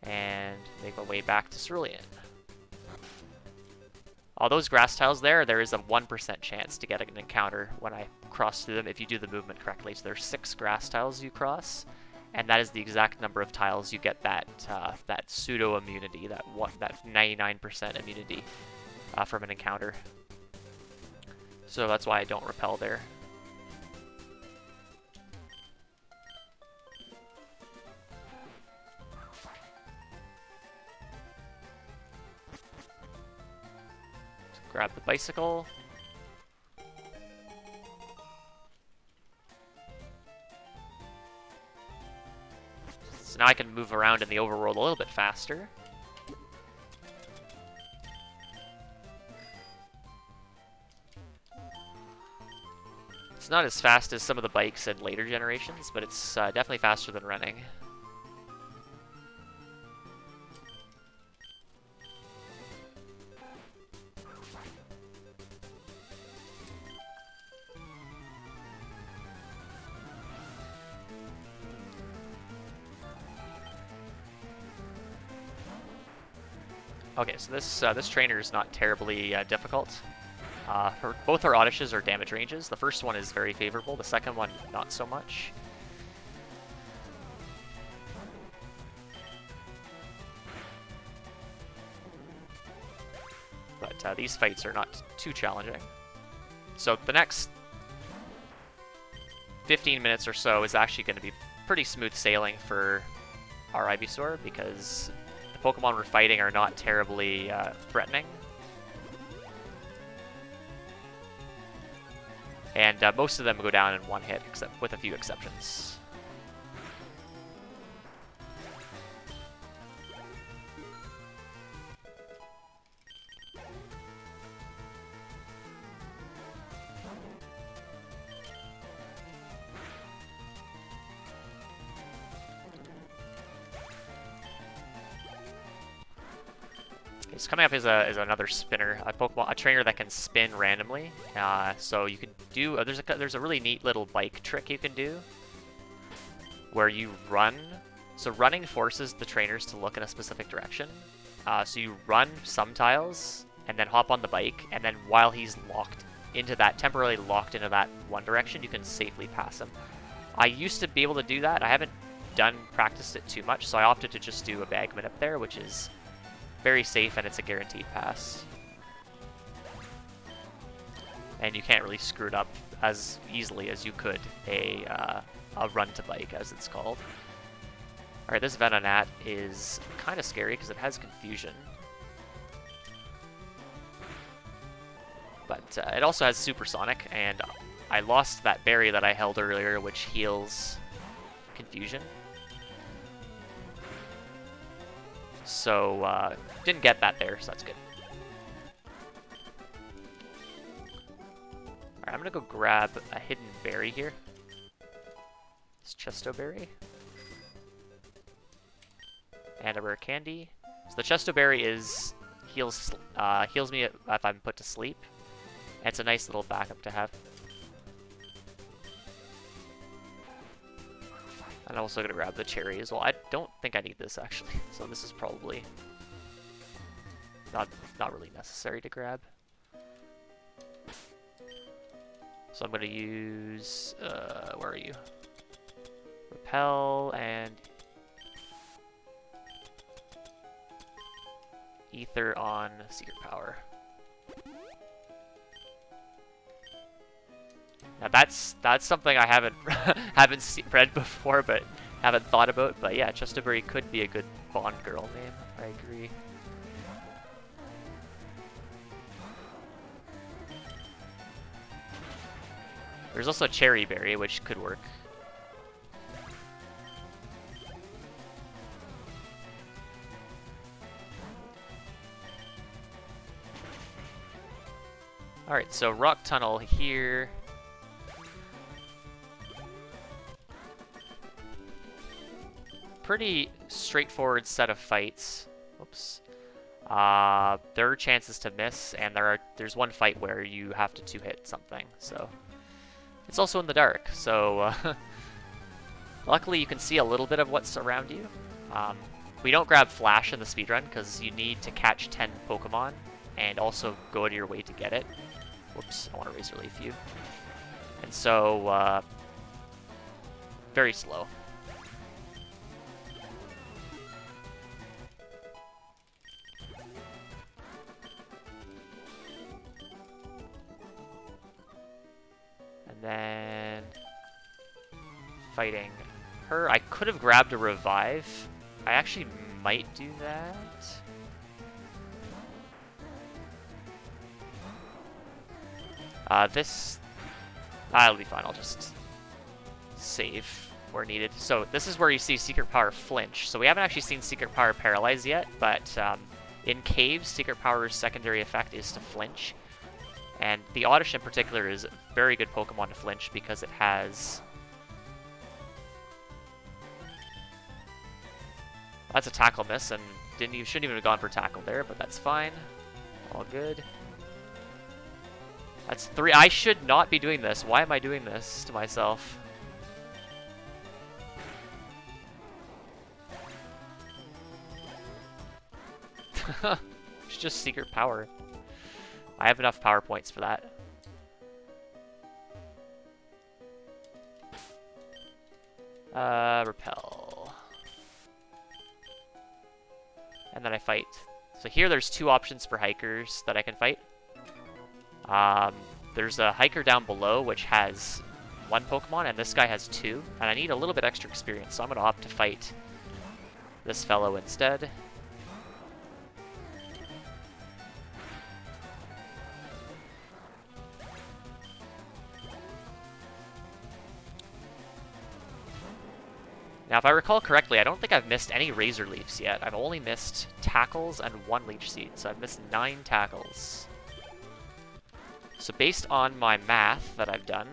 and make my way back to Cerulean. All those grass tiles there is a 1% chance to get an encounter when I cross through them if you do the movement correctly. So there's 6 grass tiles you cross, and that is the exact number of tiles you get that pseudo immunity, that 99% immunity from an encounter. So that's why I don't repel there. Grab the bicycle. So now I can move around in the overworld a little bit faster. It's not as fast as some of the bikes in later generations, but it's definitely faster than running. Okay, so this trainer is not terribly difficult. Both her Oddishes are damage ranges. The first one is very favorable, the second one not so much. these fights are not too challenging. So the next 15 minutes or so is actually going to be pretty smooth sailing for our Ivysaur because the Pokemon we're fighting are not terribly threatening. And most of them go down in one hit, except with a few exceptions. So coming up is another spinner, a trainer that can spin randomly. So you can do there's a really neat little bike trick you can do, where you run. So running forces the trainers to look in a specific direction. So you run some tiles and then hop on the bike, and then while he's temporarily locked into that one direction, you can safely pass him. I used to be able to do that. I haven't practiced it too much, so I opted to just do a Bagman up there, which is very safe, and it's a guaranteed pass. And you can't really screw it up as easily as you could a run to bike, as it's called. Alright, this Venonat is kind of scary because it has confusion. But it also has Supersonic, and I lost that berry that I held earlier, which heals confusion. So, didn't get that there, so that's good. Alright, I'm gonna go grab a hidden berry here. It's Chesto Berry. And a rare candy. So the Chesto Berry heals me if I'm put to sleep. And it's a nice little backup to have. I'm also gonna grab the cherry as well. I don't think I need this actually, so this is probably not really necessary to grab. So I'm gonna use where are you? Repel and Ether on Secret Power. Now that's something I haven't read before, but haven't thought about. But yeah, Chesterberry could be a good Bond girl name. I agree. There's also Cherry Berry, which could work. Alright, so Rock Tunnel here. Pretty straightforward set of fights. Oops. There are chances to miss, and there's one fight where you have to two-hit something, so... It's also in the dark, so... luckily you can see a little bit of what's around you. We don't grab Flash in the speedrun, because you need to catch 10 Pokemon, and also go out of your way to get it. Whoops, I want to Razor Leaf you. And so, very slow. And then fighting her. I could have grabbed a revive. I actually might do that. That'll be fine. I'll just save where needed. So this is where you see Secret Power flinch. So we haven't actually seen Secret Power paralyze yet, but in caves, Secret Power's secondary effect is to flinch. And the Oddish in particular is a very good Pokemon to flinch because it has... That's a tackle miss, and shouldn't even have gone for tackle there, but that's fine. All good. That's 3. I should not be doing this. Why am I doing this to myself? It's just Secret Power. I have enough power points for that. Repel. And then I fight So here there's 2 options for hikers that I can fight. There's a hiker down below which has 1 Pokemon, and this guy has 2. And I need a little bit extra experience, so I'm going to opt to fight this fellow instead. Now, if I recall correctly, I don't think I've missed any Razor Leafs yet. I've only missed Tackles and 1 Leech Seed, so I've missed 9 Tackles. So based on my math that I've done,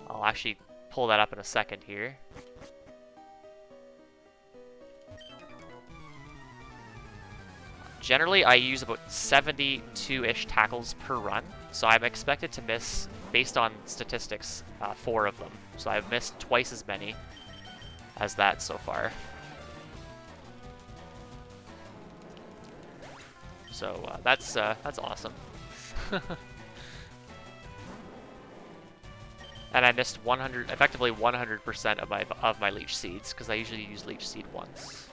I'll actually pull that up in a second here. Generally, I use about 72-ish tackles per run, so I'm expected to miss, based on statistics, 4 of them. So I've missed twice as many as that so far. So that's awesome. And I missed effectively 100% of my Leech Seeds, because I usually use Leech Seed once.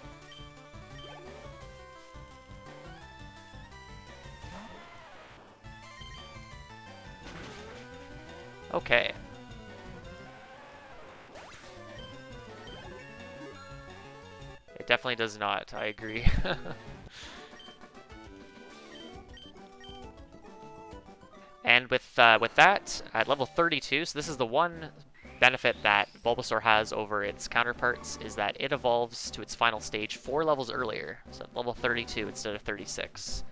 Okay. It definitely does not, I agree. And with that, at level 32, so this is the one benefit that Bulbasaur has over its counterparts, is that it evolves to its final stage 4 levels earlier, so at level 32 instead of 36.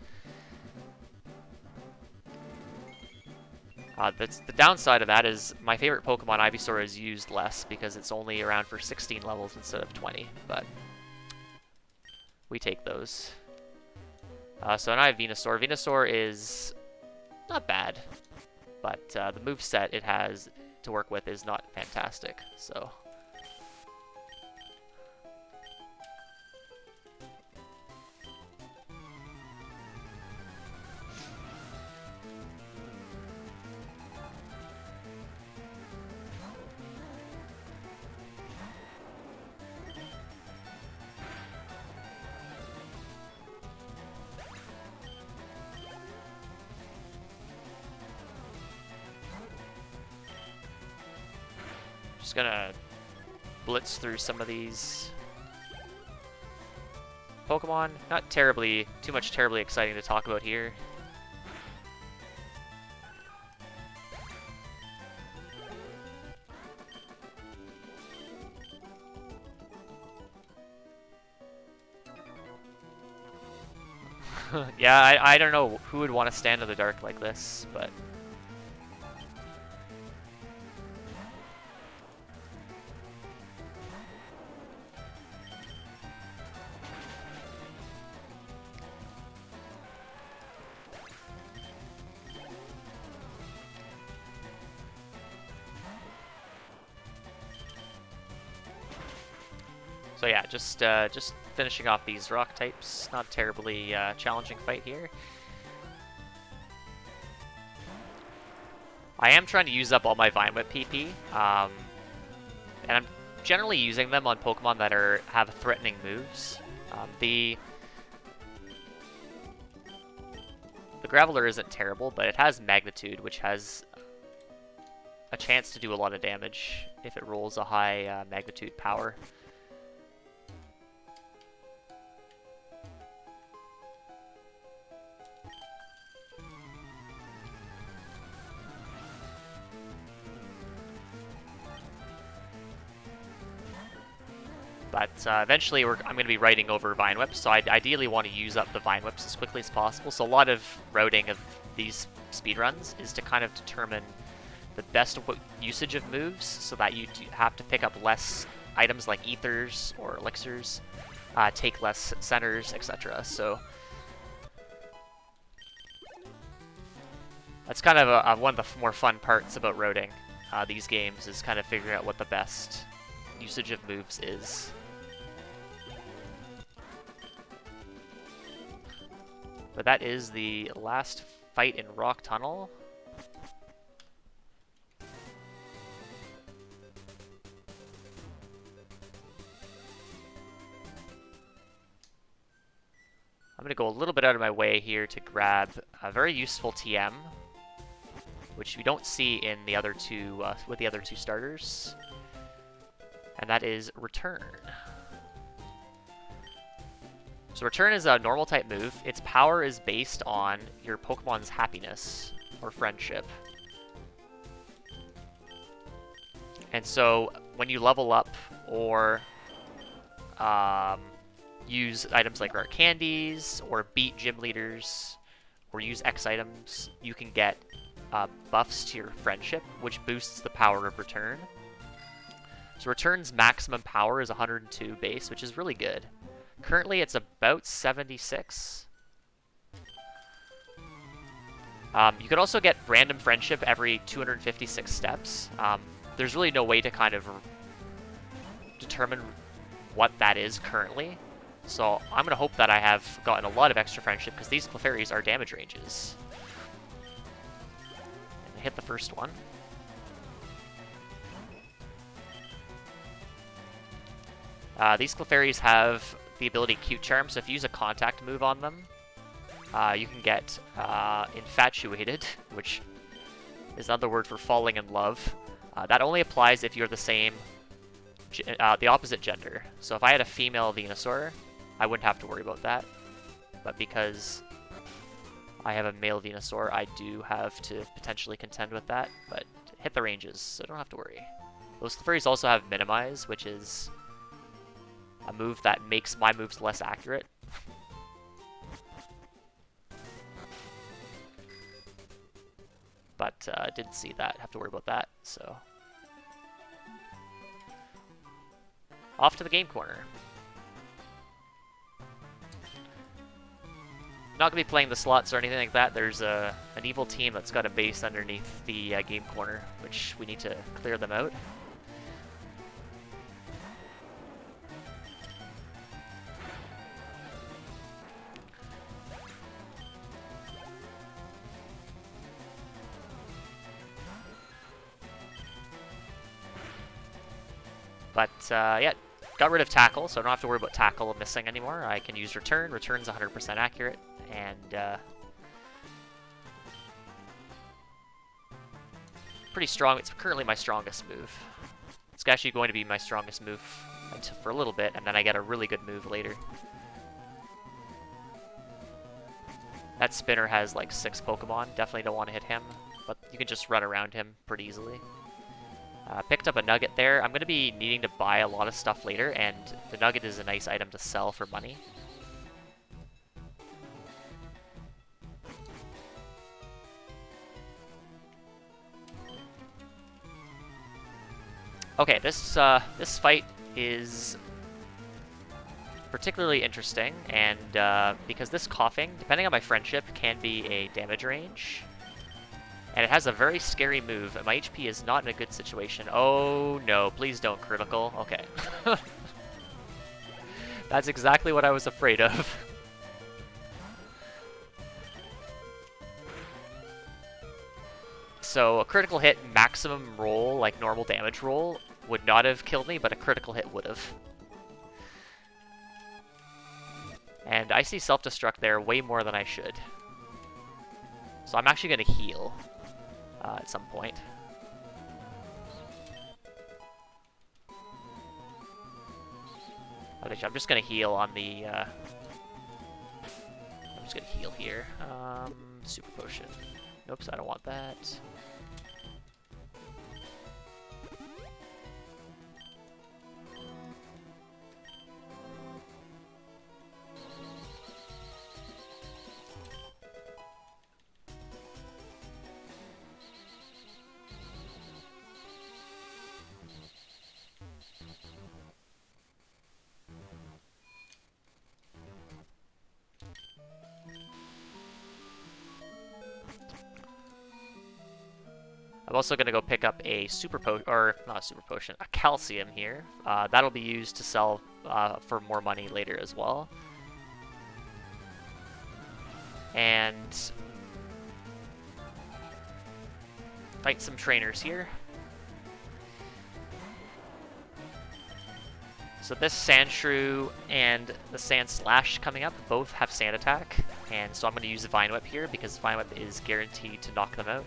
The downside of that is my favorite Pokemon, Ivysaur, is used less because it's only around for 16 levels instead of 20, but we take those. So now I have Venusaur. Venusaur is not bad, but the moveset it has to work with is not fantastic, so... Just gonna blitz through some of these Pokemon. Not too much terribly exciting to talk about here. Yeah, I don't know who would want to stand in the dark like this, but... So yeah, just finishing off these rock types. Not a terribly challenging fight here. I am trying to use up all my Vine Whip PP, and I'm generally using them on Pokemon that have threatening moves. The Graveler isn't terrible, but it has Magnitude, which has a chance to do a lot of damage if it rolls a high Magnitude power. But eventually I'm going to be writing over Vine Whips, so I ideally want to use up the Vine Whips as quickly as possible. So a lot of routing of these speedruns is to kind of determine the best usage of moves so that you have to pick up less items like Ethers or Elixirs, take less centers, etc. So that's kind of one of the more fun parts about routing these games, is kind of figuring out what the best usage of moves is. But that is the last fight in Rock Tunnel. I'm going to go a little bit out of my way here to grab a very useful TM, which we don't see in the other two, with the other two starters. And that is Return. So Return is a normal type move. Its power is based on your Pokemon's happiness or friendship. And so when you level up or use items like rare candies or beat gym leaders or use X items, you can get buffs to your friendship, which boosts the power of Return. So Return's maximum power is 102 base, which is really good. Currently, it's about 76. You could also get random friendship every 256 steps. There's really no way to kind of determine what that is currently. So I'm going to hope that I have gotten a lot of extra friendship, because these Clefairies are damage ranges. And hit the first one. These Clefairies have the ability Cute Charm, so if you use a contact move on them, you can get Infatuated, which is another word for falling in love. That only applies if you're the same, the opposite gender. So if I had a female Venusaur, I wouldn't have to worry about that. But because I have a male Venusaur, I do have to potentially contend with that. But hit the ranges, so don't have to worry. Those Clefairies also have Minimize, which is a move that makes my moves less accurate. But didn't see that, have to worry about that, so. Off to the game corner. Not going to be playing the slots or anything like that. There's an evil team that's got a base underneath the game corner, which we need to clear them out. But, yeah, got rid of Tackle, so I don't have to worry about Tackle missing anymore. I can use Return. Return's 100% accurate, and pretty strong. It's currently my strongest move. It's actually going to be my strongest move for a little bit, and then I get a really good move later. That Spinner has like 6 Pokemon. Definitely don't want to hit him, but you can just run around him pretty easily. Picked up a nugget there. I'm going to be needing to buy a lot of stuff later, and the nugget is a nice item to sell for money. Okay, this fight is particularly interesting, and because this coughing, depending on my friendship, can be a damage range. And it has a very scary move, and my HP is not in a good situation. Oh no, please don't critical. Okay. That's exactly what I was afraid of. So a critical hit maximum roll, like normal damage roll, would not have killed me, but a critical hit would have. And I see self-destruct there way more than I should. So I'm actually going to heal. At some point. I'm just gonna heal on the. I'm just gonna heal here. Super potion. Nope, I don't want that. I'm also going to go pick up a super potion, or not a super potion, a calcium here. That'll be used to sell for more money later as well. And fight some trainers here. So this Sandshrew and the Sand Slash coming up both have Sand Attack, and so I'm going to use Vine Whip here because Vine Whip is guaranteed to knock them out.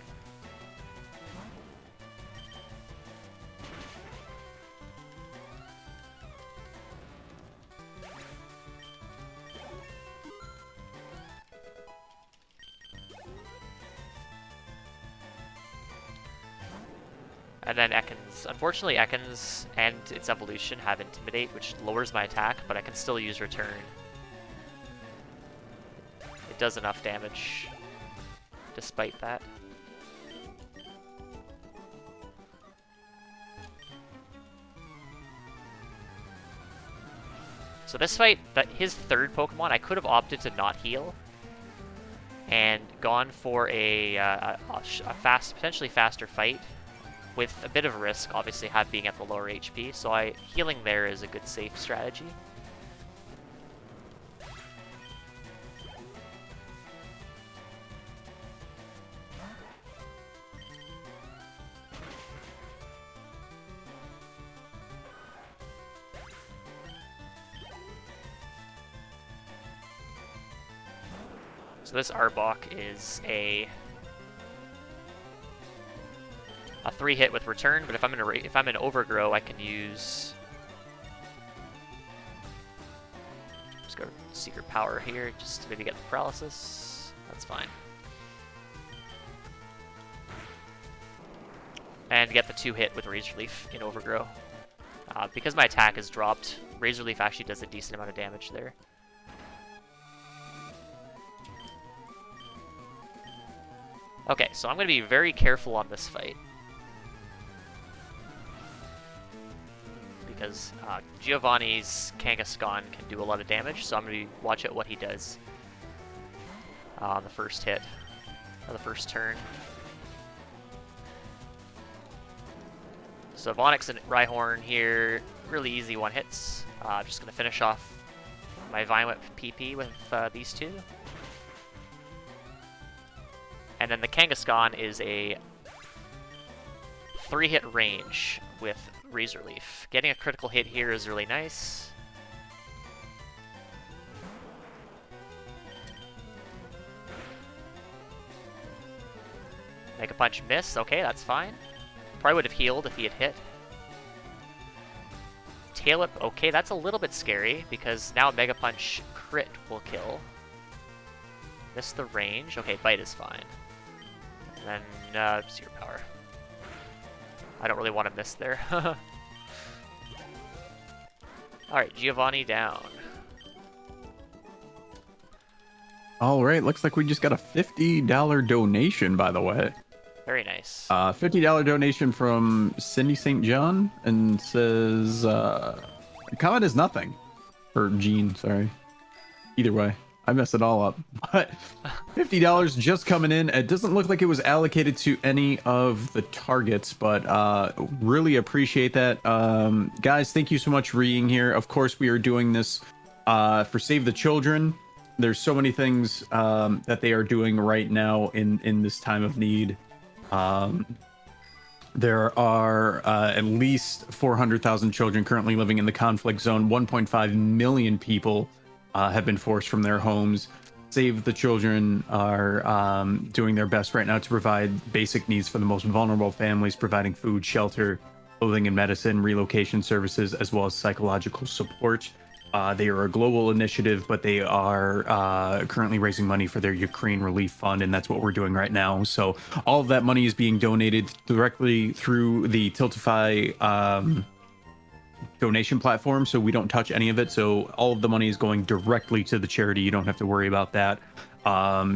And then Ekans. Unfortunately, Ekans and its evolution have Intimidate, which lowers my attack, but I can still use Return. It does enough damage, despite that. So this fight, his third Pokemon, I could have opted to not heal, and gone for a potentially faster fight, with a bit of risk, obviously, being at the lower HP, so healing there is a good safe strategy. So this Arbok is a 3-hit with Return, but if I'm in Overgrow, I can use. Just go Secret Power here, just to maybe get the Paralysis. That's fine. And get the 2-hit with Razor Leaf in Overgrow. Because my attack is dropped, Razor Leaf actually does a decent amount of damage there. Okay, so I'm going to be very careful on this fight. Because Giovanni's Kangaskhan can do a lot of damage, so I'm going to watch out what he does on the first hit, or the first turn. So Vonix and Rhyhorn here, really easy one-hits. I'm just going to finish off my Vine Whip PP with these two. And then the Kangaskhan is a 3-hit range with Razor Leaf. Getting a critical hit here is really nice. Mega Punch miss. Okay, that's fine. Probably would have healed if he had hit. Tail Whip. Okay, that's a little bit scary because now Mega Punch crit will kill. Miss the range. Okay, Bite is fine. And then Secret Power. I don't really want to miss there. Alright, Giovanni down. Alright, looks like we just got a $50 donation, by the way. Very nice. $50 donation from Cindy St. John, and says, comment is nothing. Or Gene, sorry. Either way. I messed it all up. But $50 just coming in. It doesn't look like it was allocated to any of the targets, but really appreciate that. Guys, thank you so much for being here. Of course, we are doing this for Save the Children. There's so many things that they are doing right now in this time of need. There are at least 400,000 children currently living in the conflict zone. 1.5 million people have been forced from their homes. Save the Children are doing their best right now to provide basic needs for the most vulnerable families, providing food, shelter, clothing and medicine, relocation services, as well as psychological support. They are a global initiative, but they are currently raising money for their Ukraine Relief Fund, and that's what we're doing right now. So all of that money is being donated directly through the Tiltify donation platform, so we don't touch any of it. So all of the money is going directly to the charity. You don't have to worry about that.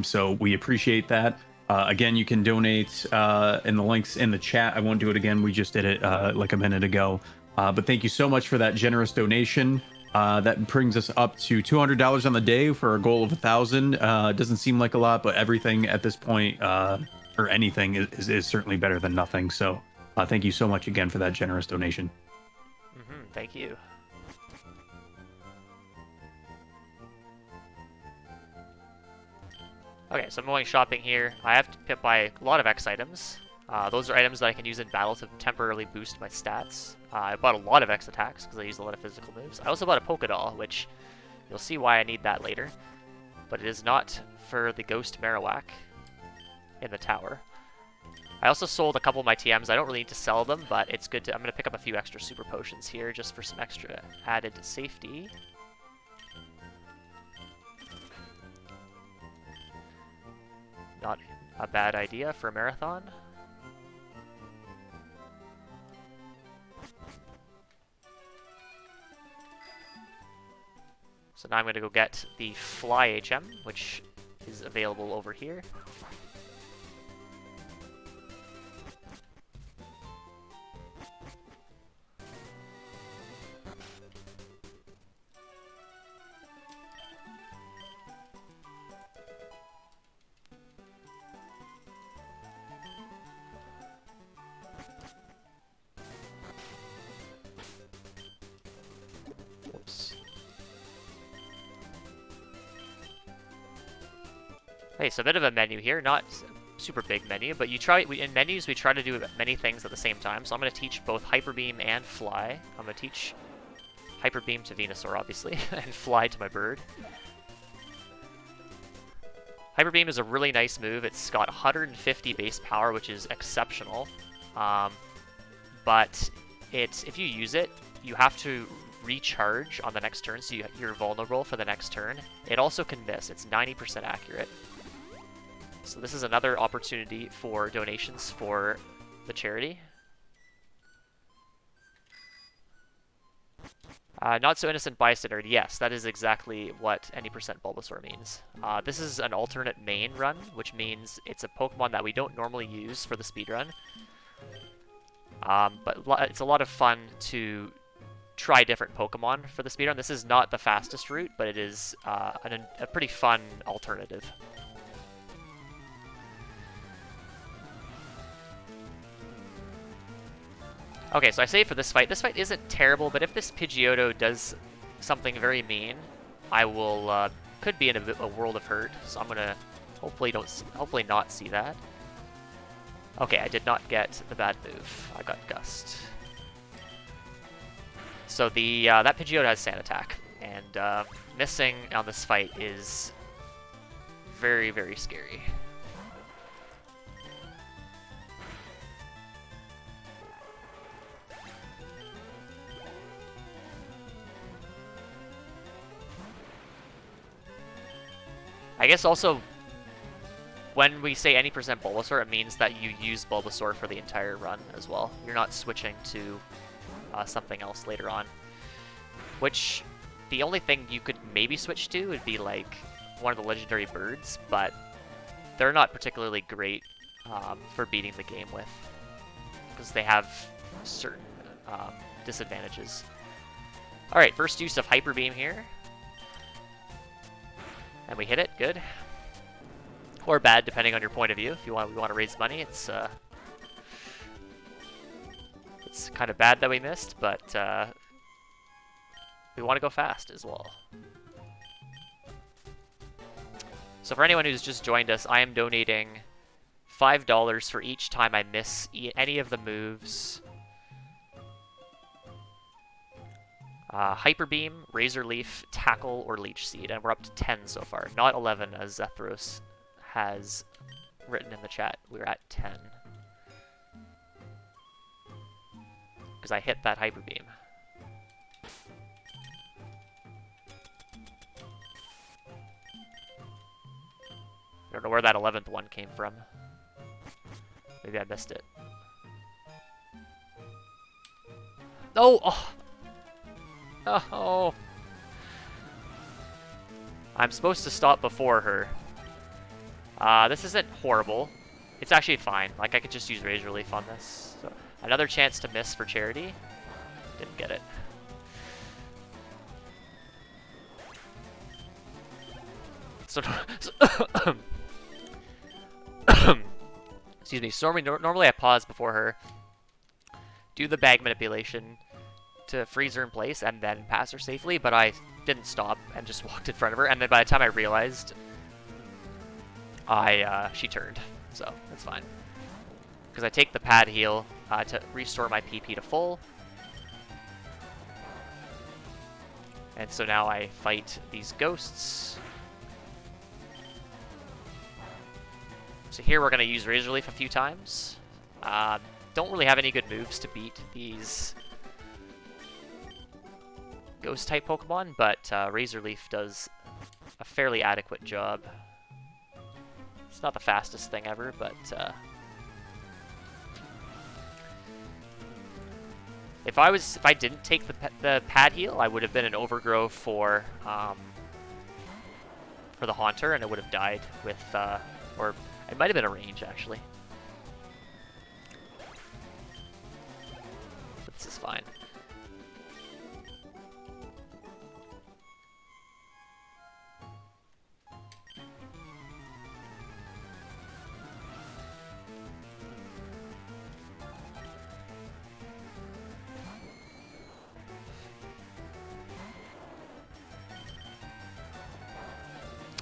So we appreciate that. Again, you can donate in the links in the chat. I won't do it again. We just did it like a minute ago. But thank you so much for that generous donation. That brings us up to $200 on the day for a goal of 1,000. It doesn't seem like a lot, but everything at this point, or anything, is certainly better than nothing. So thank you so much again for that generous donation. Thank you. Okay, so I'm going shopping here. I have to buy a lot of X items. Those are items that I can use in battle to temporarily boost my stats. I bought a lot of X attacks because I use a lot of physical moves. I also bought a Polka Doll, which you'll see why I need that later. But it is not for the Ghost Marowak in the tower. I also sold a couple of my TMs. I don't really need to sell them, but it's good to... I'm going to pick up a few extra super potions here just for some extra added safety. Not a bad idea for a marathon. So now I'm going to go get the Fly HM, which is available over here. Okay, so a bit of a menu here, not super big menu, but in menus we try to do many things at the same time. So I'm going to teach both Hyper Beam and Fly. I'm going to teach Hyper Beam to Venusaur, obviously, and Fly to my bird. Hyper Beam is a really nice move. It's got 150 base power, which is exceptional. But if you use it, you have to recharge on the next turn, so you're vulnerable for the next turn. It also can miss. It's 90% accurate. So this is another opportunity for donations for the charity. Not so innocent bystander. Yes, that is exactly what any percent Bulbasaur means. This is an alternate main run, which means it's a Pokemon that we don't normally use for the speedrun. But it's a lot of fun to try different Pokemon for the speedrun. This is not the fastest route, but it is a pretty fun alternative. Okay, so I say for this fight isn't terrible, but if this Pidgeotto does something very mean, I will could be in a world of hurt. So I'm gonna hopefully not see that. Okay, I did not get the bad move. I got Gust. So the that Pidgeotto has Sand Attack, and missing on this fight is very, very scary. I guess also, when we say any percent Bulbasaur, it means that you use Bulbasaur for the entire run as well. You're not switching to something else later on. Which, the only thing you could maybe switch to would be like one of the legendary birds, but they're not particularly great for beating the game with, because they have certain disadvantages. Alright, first use of Hyper Beam here. And we hit it, good. Or bad, depending on your point of view. If we want to raise money, it's kind of bad that we missed, but we want to go fast as well. So for anyone who's just joined us, I am donating $5 for each time I miss any of the moves. Hyper Beam, Razor Leaf, Tackle, or Leech Seed, and we're up to 10 so far. Not 11 as Zethros has written in the chat. We're at 10. Because I hit that Hyper Beam. I don't know where that 11th one came from. Maybe I missed it. Oh! Oh! Oh! I'm supposed to stop before her. This isn't horrible. It's actually fine. Like, I could just use Razor Leaf on this. So, another chance to miss for charity. Didn't get it. So excuse me. So normally I pause before her, do the bag manipulation to freeze her in place, and then pass her safely, but I didn't stop and just walked in front of her, and then by the time I realized, she turned, so that's fine. because I take the pad heal to restore my PP to full. And so now I fight these ghosts. So here we're going to use Razor Leaf a few times. Don't really have any good moves to beat these ghost-type Pokemon, but Razor Leaf does a fairly adequate job. It's not the fastest thing ever, but if I didn't take the pad heal, I would have been an overgrow for the Haunter, and it would have died with, or it might have been a range actually. But this is fine.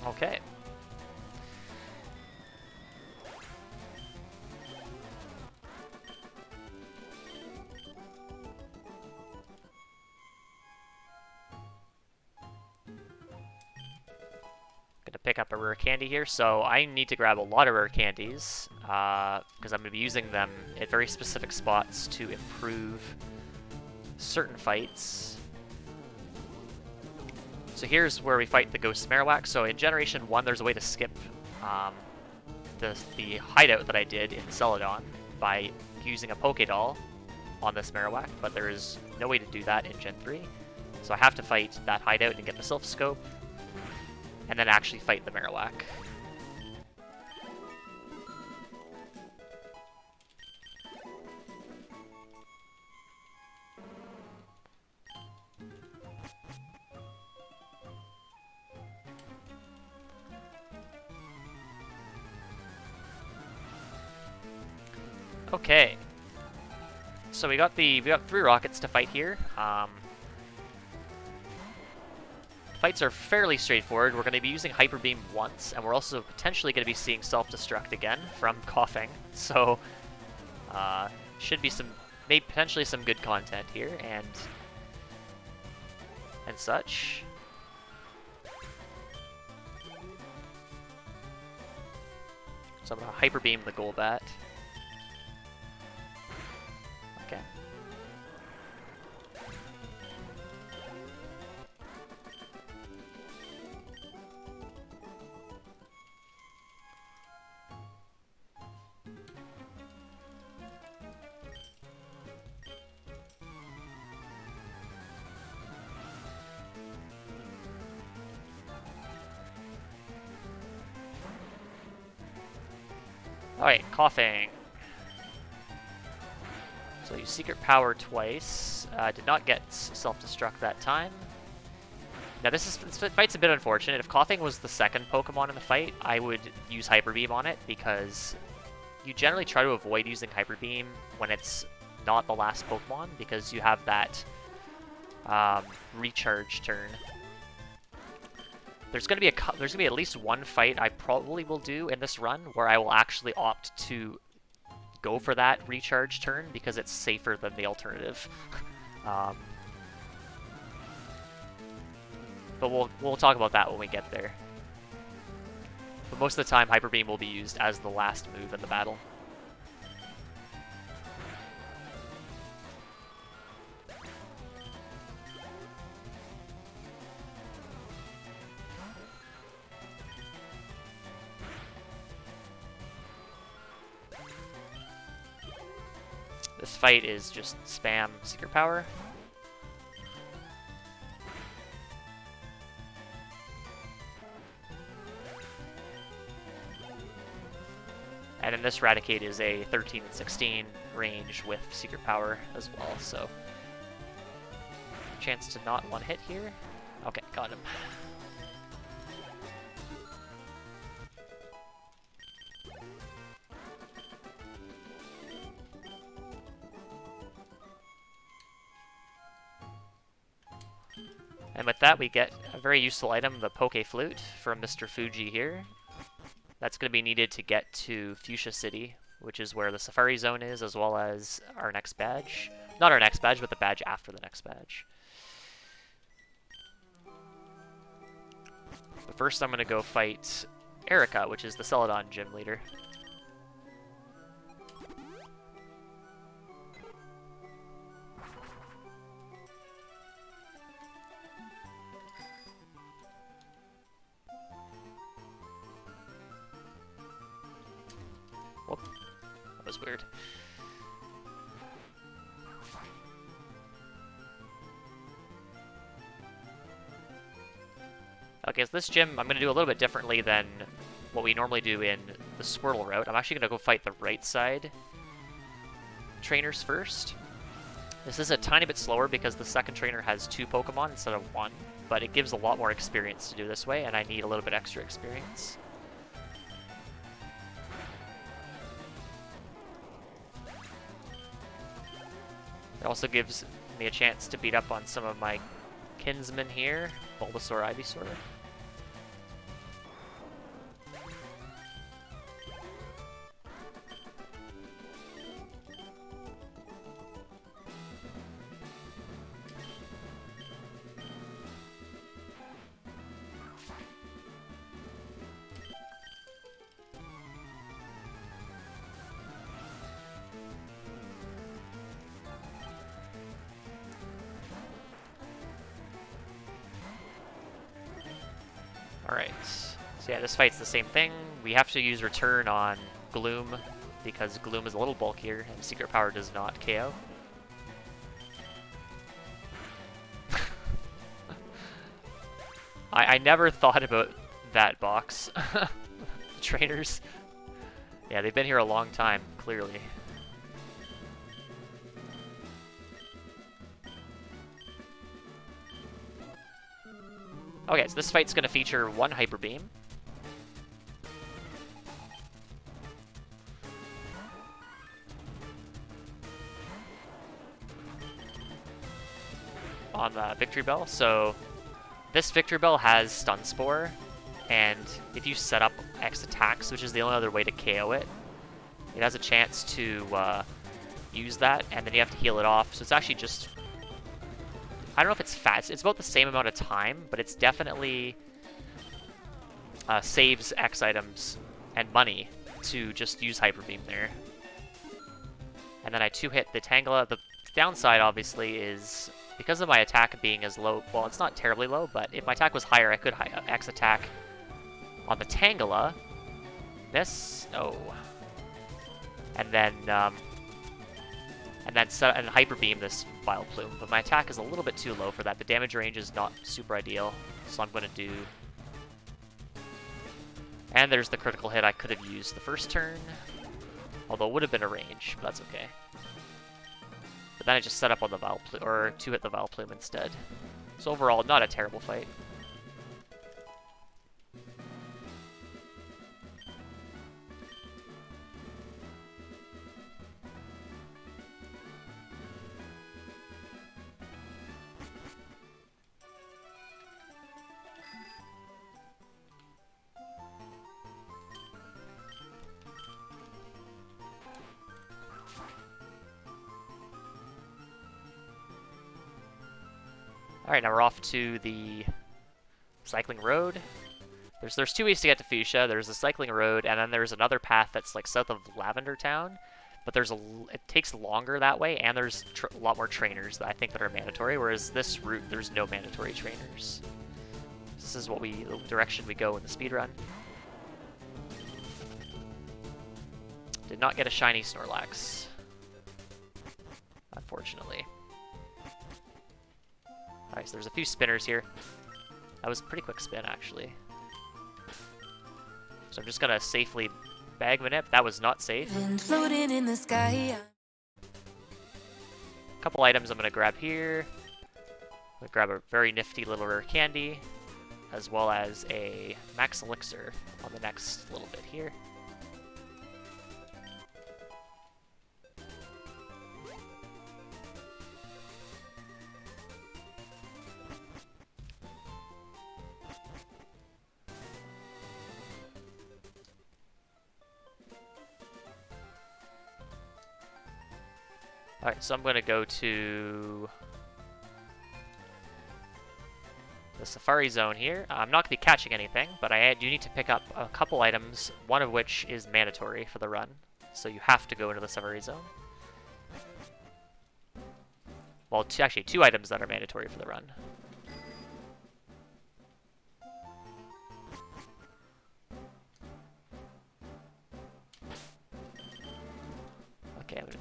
Okay. Gonna pick up a rare candy here, so I need to grab a lot of rare candies because I'm gonna be using them at very specific spots to improve certain fights. So here's where we fight the Ghost Marowak. So in Generation 1, there's a way to skip the hideout that I did in Celadon by using a Pokédoll on this Marowak, but there is no way to do that in Gen 3. So I have to fight that hideout and get the Silph Scope, and then actually fight the Marowak. Okay, so we got 3 rockets to fight here. Fights are fairly straightforward. We're going to be using Hyper Beam once, and we're also potentially going to be seeing Self-Destruct again from coughing. So should be maybe potentially some good content here and such. So I'm going to Hyper Beam the Golbat. Okay. Alright, coughing. So you Secret Power twice. Did not get Self-Destruct that time. Now this fight's a bit unfortunate. If Coughing was the second Pokemon in the fight, I would use Hyper Beam on it, because you generally try to avoid using Hyper Beam when it's not the last Pokemon, because you have that recharge turn. There's gonna be at least one fight I probably will do in this run where I will actually opt to go for that recharge turn because it's safer than the alternative. But we'll talk about that when we get there. But most of the time, Hyper Beam will be used as the last move in the battle. This fight is just spam Secret Power. And then this Raticate is a 13 and 16 range with Secret Power as well, so chance to not one hit here. Okay, got him. And with that, we get a very useful item, the Poke Flute from Mr. Fuji here. That's going to be needed to get to Fuchsia City which is where the Safari Zone is, as well as our next badge. Not our next badge, but the badge after the next badge. But first I'm going to go fight Erica, which is the Celadon gym leader. Whoop. That was weird. Okay, so this gym I'm going to do a little bit differently than what we normally do in the Squirtle route. I'm actually going to go fight the right side trainers first. This is a tiny bit slower because the second trainer has 2 Pokemon instead of 1, but it gives a lot more experience to do this way, and I need a little bit extra experience. It also gives me a chance to beat up on some of my kinsmen here, Bulbasaur, Ivysaur. Alright, so yeah, this fight's the same thing. We have to use Return on Gloom, because Gloom is a little bulkier, and Secret Power does not KO. I never thought about that box. Trainers. Yeah, they've been here a long time, clearly. Okay, so this fight's going to feature 1 Hyper Beam. On the Victory Bell. So this Victory Bell has Stun Spore, and if you set up X attacks, which is the only other way to KO it, it has a chance to use that, and then you have to heal it off. So it's actually just... I don't know if it's fast. It's about the same amount of time, but it's definitely saves X items and money to just use Hyper Beam there. And then I 2-hit the Tangela. The downside, obviously, is because of my attack being as low. Well, it's not terribly low, but if my attack was higher, I could X attack on the Tangela. Miss. Oh. And then Hyper Beam this Vile Plume, but my attack is a little bit too low for that. The damage range is not super ideal, so I'm going to do... And there's the critical hit I could have used the first turn, although it would have been a range, but that's okay. But then I just set up on the Vile Plume, or 2-hit the Vile Plume instead. So overall, not a terrible fight. Alright, now we're off to the cycling road. There's 2 ways to get to Fuchsia. There's the cycling road, and then there's another path that's like south of Lavender Town. But it takes longer that way, and there's a lot more trainers that I think that are mandatory, whereas this route, there's no mandatory trainers. This is the direction we go in the speedrun. Did not get a shiny Snorlax, unfortunately. Alright, so there's a few spinners here. That was a pretty quick spin, actually. So I'm just gonna safely bag Manip. That was not safe. Floating in the sky. A couple items I'm gonna grab here. I'm gonna grab a very nifty little rare candy, as well as a max elixir on the next little bit here. Alright, so I'm going to go to the Safari Zone here. I'm not going to be catching anything, but I do need to pick up a couple items, one of which is mandatory for the run. So you have to go into the Safari Zone. Well, actually, 2 items that are mandatory for the run. Okay, I'm going to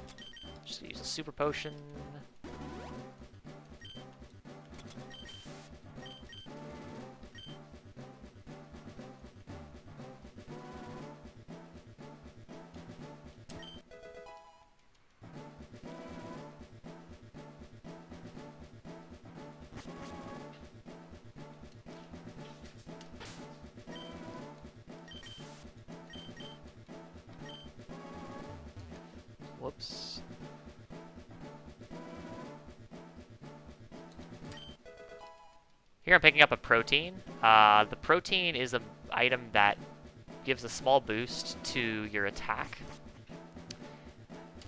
just use a Super Potion. Whoops. Here I'm picking up a protein. The protein is an item that gives a small boost to your attack.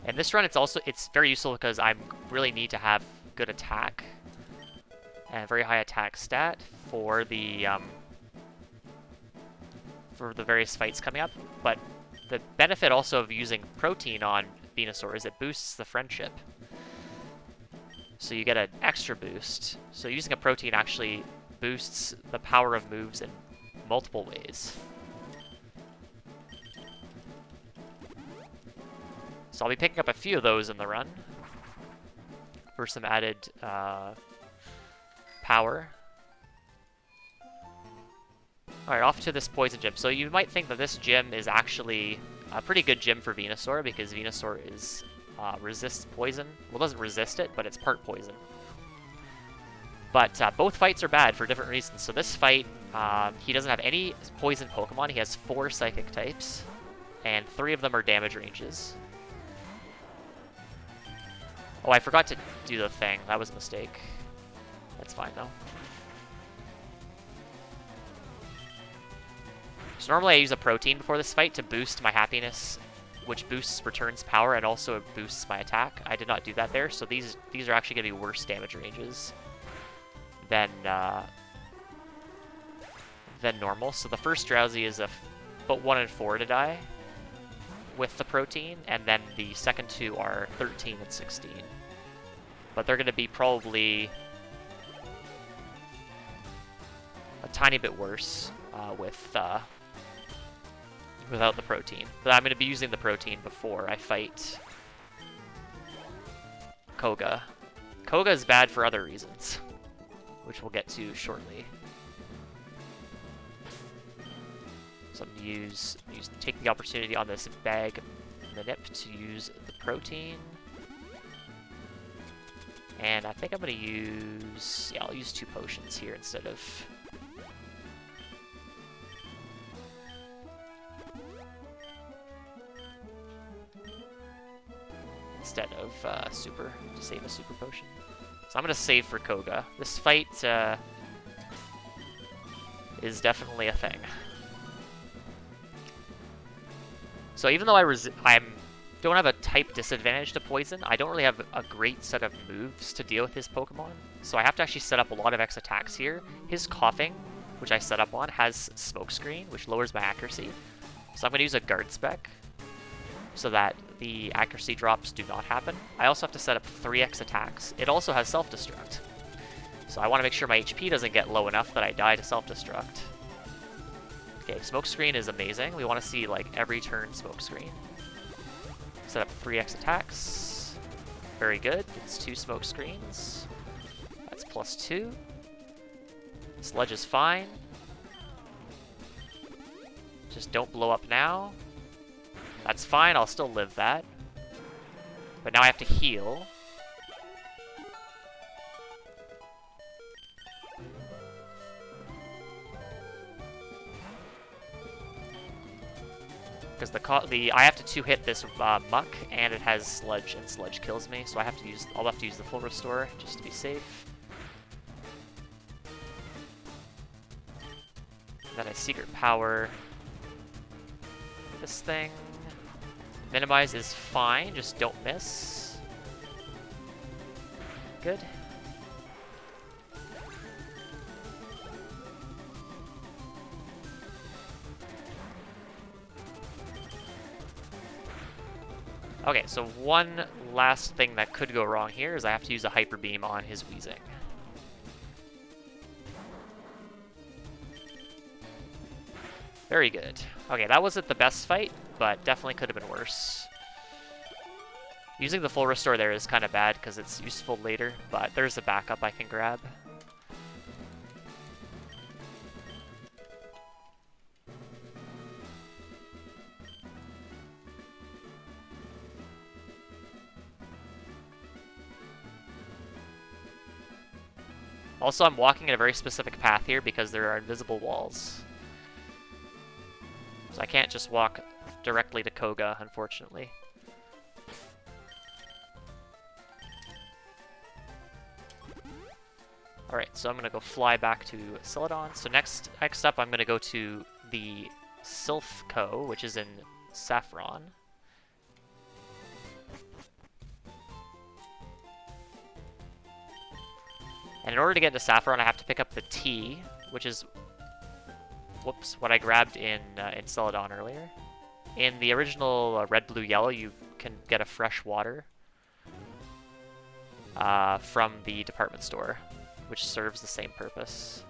And this run, it's very useful because I really need to have good attack and very high attack stat for the various fights coming up. But the benefit also of using protein on Venusaur is it boosts the friendship. So you get an extra boost. So using a protein actually boosts the power of moves in multiple ways. So I'll be picking up a few of those in the run for some added power. Alright, off to this poison gym. So you might think that this gym is actually a pretty good gym for Venusaur because Venusaur is resists poison. Well, it doesn't resist it, but it's part poison. But both fights are bad for different reasons. So this fight, he doesn't have any poison Pokemon. He has 4 Psychic types, and 3 of them are damage ranges. Oh, I forgot to do the thing. That was a mistake. That's fine, though. So normally I use a protein before this fight to boost my happiness, which boosts returns power and also boosts my attack. I did not do that there, so these are actually going to be worse damage ranges than normal. So the first Drowsy is about 1 in 4 to die with the protein, and then the second 2 are 13 and 16. But they're going to be probably a tiny bit worse without the protein. But I'm going to be using the protein before I fight Koga. Koga is bad for other reasons, which we'll get to shortly. So I'm going to take the opportunity on this bag Manip to use the protein. And I think I'm going to use... yeah, I'll use 2 potions here instead of... super, to save a super potion. So I'm going to save for Koga. This fight is definitely a thing. So even though I don't have a type disadvantage to poison, I don't really have a great set of moves to deal with his Pokemon. So I have to actually set up a lot of X attacks here. His Coughing, which I set up on, has Smokescreen, which lowers my accuracy. So I'm going to use a Guard Spec so that the accuracy drops do not happen. I also have to set up 3x attacks. It also has Self-Destruct. So I want to make sure my HP doesn't get low enough that I die to Self-Destruct. Okay, Smokescreen is amazing. We want to see, like, every turn Smokescreen. Set up 3x attacks. Very good. It's 2 Smokescreens. That's +2. Sludge is fine. Just don't blow up now. That's fine, I'll still live that. But now I have to heal. Because I have to 2-hit this Muck, and it has Sludge, and Sludge kills me, so I'll have to use the full restore just to be safe. And then I Secret Power this thing. Minimize is fine, just don't miss. good. Okay, so one last thing that could go wrong here is I have to use a Hyper Beam on his Weezing. Very good. Okay, that wasn't the best fight, but definitely could have been worse. Using the full restore there is kind of bad because it's useful later, but there's a backup I can grab. Also, I'm walking in a very specific path here because there are invisible walls. So I can't just walk directly to Koga, unfortunately. Alright, so I'm going to go fly back to Celadon. So next up, I'm going to go to the Sylph Co., which is in Saffron. And in order to get into Saffron, I have to pick up the T, which is, whoops, what I grabbed in Celadon earlier. In the original red, blue, yellow, you can get a fresh water from the department store, which serves the same purpose.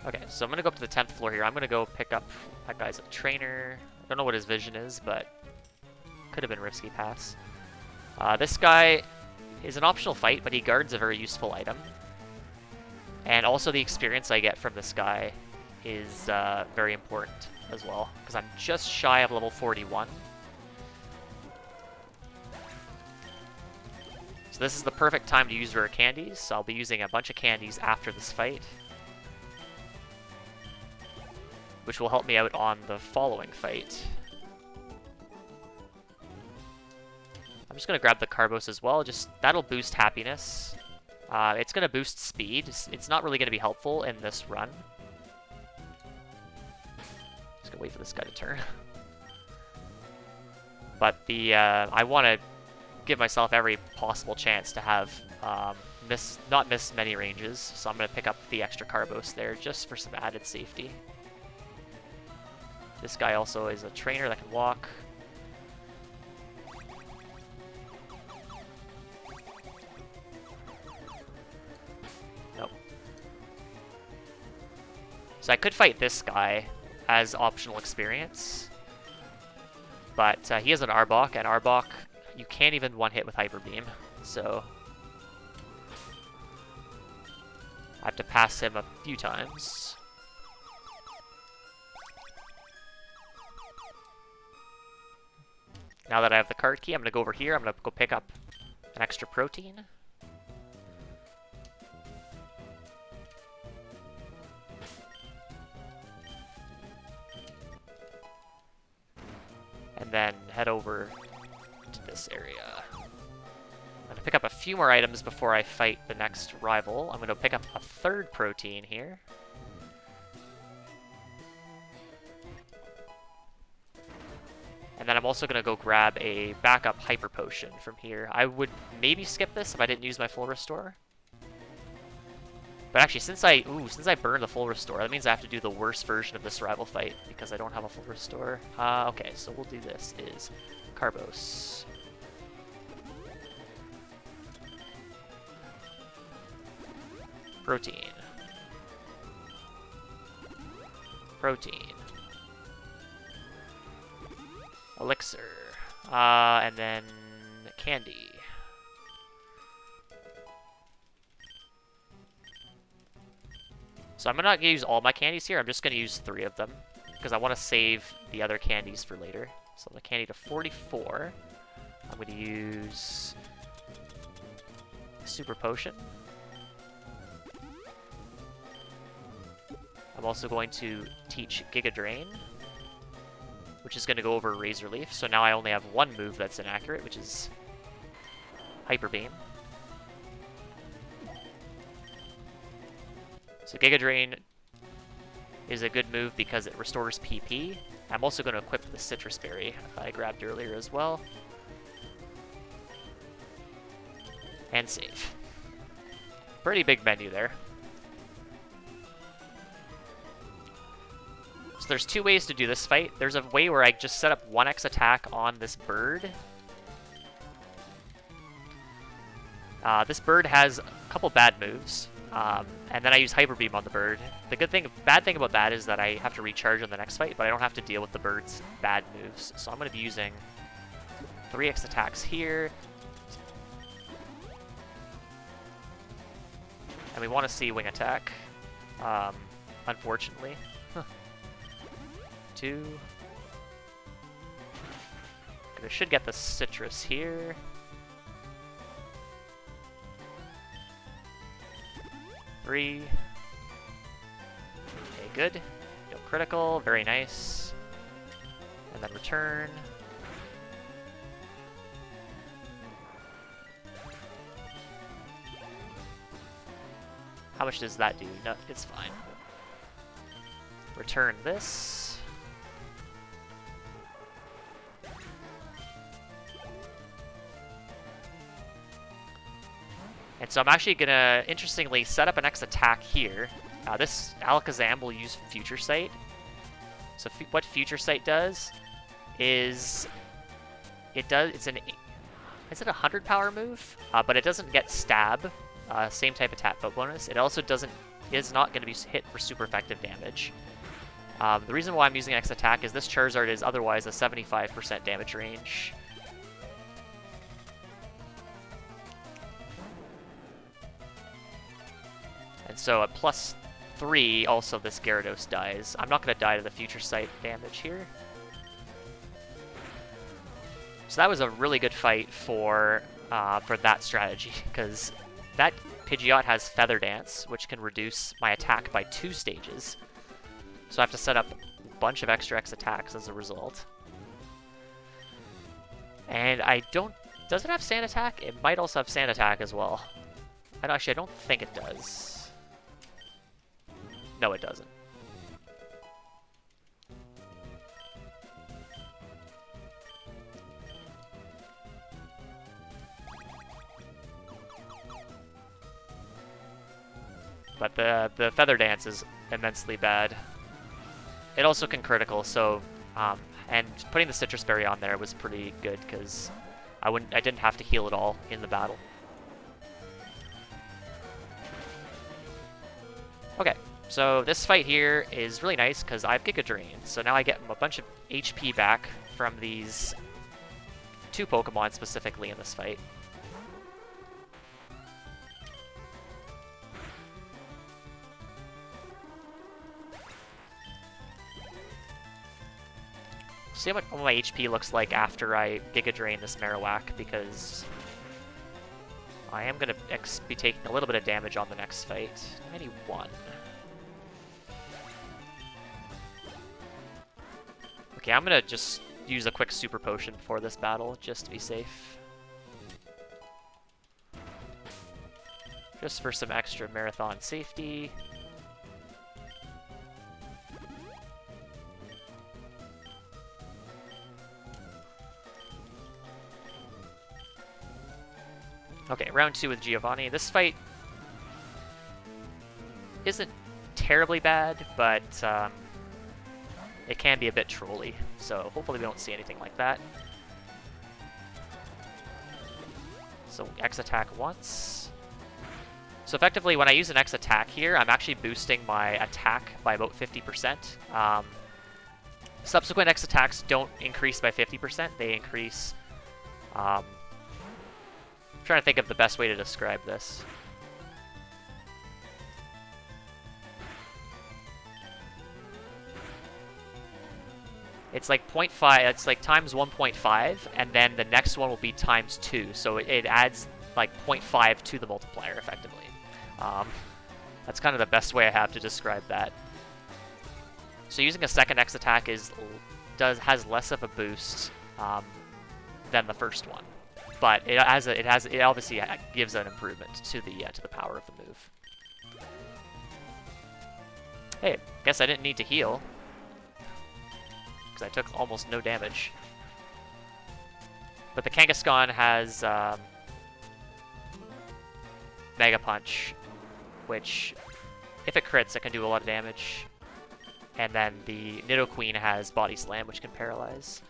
Okay, so I'm going to go up to the 10th floor here. I'm going to go pick up that guy's a trainer. I don't know what his vision is, but could have been risky pass. This guy is an optional fight, but he guards a very useful item. And also the experience I get from this guy is very important as well, because I'm just shy of level 41. So this is the perfect time to use rare candies, so I'll be using a bunch of candies after this fight, which will help me out on the following fight. I'm just going to grab the Carbos as well, that'll boost happiness. It's going to boost speed. It's not really going to be helpful in this run. Just going to wait for this guy to turn. But I want to give myself every possible chance to have not miss many ranges, so I'm going to pick up the extra Carbos there just for some added safety. This guy also is a trainer that can walk. Nope. So I could fight this guy as optional experience, but he has an Arbok, and Arbok, you can't even one-hit with Hyper Beam, so I have to pass him a few times. Now that I have the card key, I'm going to go over here. I'm going to go pick up an extra protein. And then head over to this area. I'm going to pick up a few more items before I fight the next rival. I'm going to pick up a third protein here. And then I'm also going to go grab a backup Hyper Potion from here. I would maybe skip this if I didn't use my full restore. But actually, since I burned the full restore, that means I have to do the worst version of this rival fight because I don't have a full restore. Okay, so we'll do this is Carbos. Protein. Protein. Elixir, and then candy. So I'm not going to use all my candies here, I'm just going to use 3 of them, because I want to save the other candies for later. So the candy to 44. I'm going to use Super Potion. I'm also going to teach Giga Drain, which is going to go over Razor Leaf. So now I only have one move that's inaccurate, which is Hyper Beam. So Giga Drain is a good move because it restores PP. I'm also going to equip the Citrus Berry I grabbed earlier as well. And save. Pretty big menu there. So there's two ways to do this fight. There's a way where I just set up 1x attack on this bird. This bird has a couple bad moves, and then I use Hyper Beam on the bird. Bad thing about that is that I have to recharge on the next fight, but I don't have to deal with the bird's bad moves. So I'm going to be using 3x attacks here. And we want to see wing attack, unfortunately. 2. I should get the citrus here. 3. Okay, good. Go critical, very nice. And then return. How much does that do? No, it's fine. Return this. And so I'm actually going to, interestingly, set up an X attack here. This Alakazam will use Future Sight. So what Future Sight does is, it's a 100 power move? But it doesn't get Stab, same type of tap bonus. It also is not going to be hit for super effective damage. The reason why I'm using X attack is this Charizard is otherwise a 75% damage range. And so at +3, also this Gyarados dies. I'm not going to die to the Future Sight damage here. So that was a really good fight for that strategy, because that Pidgeot has Feather Dance, which can reduce my attack by 2 stages. So I have to set up a bunch of extra X attacks as a result. And does it have Sand Attack? It might also have Sand Attack as well. Actually, I don't think it does. No, it doesn't. But the Feather Dance is immensely bad. It also can critical, so and putting the Citrus Berry on there was pretty good because I didn't have to heal at all in the battle. Okay, so this fight here is really nice because I have Giga Drain, so now I get a bunch of HP back from these 2 Pokemon specifically in this fight. See what my HP looks like after I Giga Drain this Marowak, because I am going to be taking a little bit of damage on the next fight. 91. Okay, I'm going to just use a quick Super Potion for this battle, just to be safe. Just for some extra Marathon safety. Okay, round 2 with Giovanni. This fight isn't terribly bad, but it can be a bit trolly, so hopefully we don't see anything like that. So X attack once. So effectively, when I use an X attack here, I'm actually boosting my attack by about 50%. Subsequent X attacks don't increase by 50%, they increase... I'm trying to think of the best way to describe this. It's like 0.5, it's like times 1.5, and then the next one will be times 2, so it adds like 0.5 to the multiplier, effectively. That's kind of the best way I have to describe that. So using a second X attack has less of a boost than the first one. But it obviously gives an improvement to the power of the move. Hey, guess I didn't need to heal. Because I took almost no damage. But the Kangaskhan has Mega Punch, which, if it crits, it can do a lot of damage. And then the Nidoqueen has Body Slam, which can paralyze.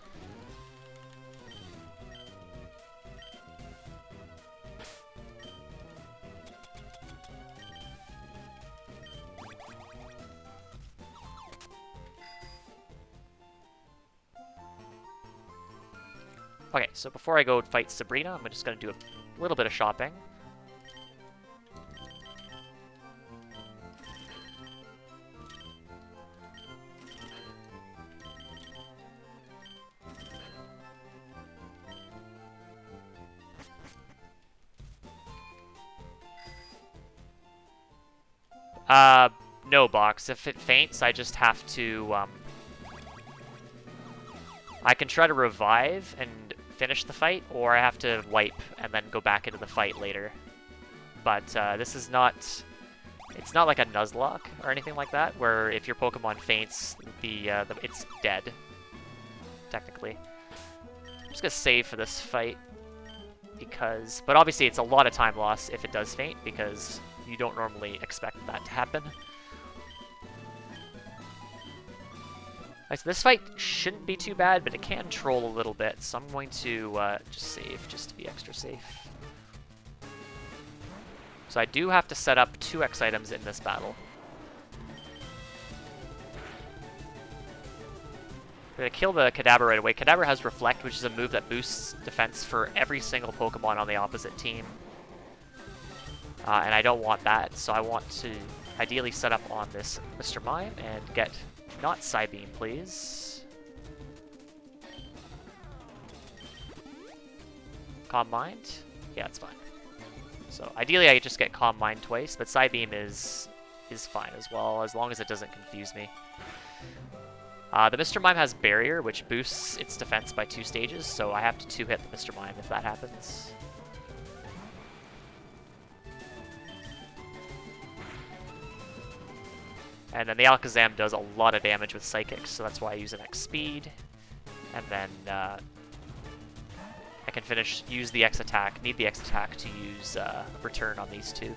Okay, so before I go fight Sabrina, I'm just going to do a little bit of shopping. No box. If it faints, I just have to, I can try to revive and finish the fight, or I have to wipe and then go back into the fight later. But this is not, it's not like a Nuzlocke or anything like that, where if your Pokemon faints, it's dead, technically. I'm just gonna save for this fight, because, but obviously it's a lot of time loss if it does faint, because you don't normally expect that to happen. So this fight shouldn't be too bad, but it can troll a little bit, so I'm going to just save, just to be extra safe. So I do have to set up 2 X items in this battle. We're going to kill the Kadabra right away. Kadabra has Reflect, which is a move that boosts defense for every single Pokemon on the opposite team. And I don't want that, so I want to ideally set up on this Mr. Mime and get... not Psybeam, please. Calm Mind? Yeah, it's fine. So ideally I just get Calm Mind twice, but Psybeam is fine as well, as long as it doesn't confuse me. The Mr. Mime has Barrier, which boosts its defense by 2 stages, so I have to 2-hit the Mr. Mime if that happens. And then the Alakazam does a lot of damage with Psychic, so that's why I use an X Speed. And then I can use the X attack, need the X attack to use Return on these 2.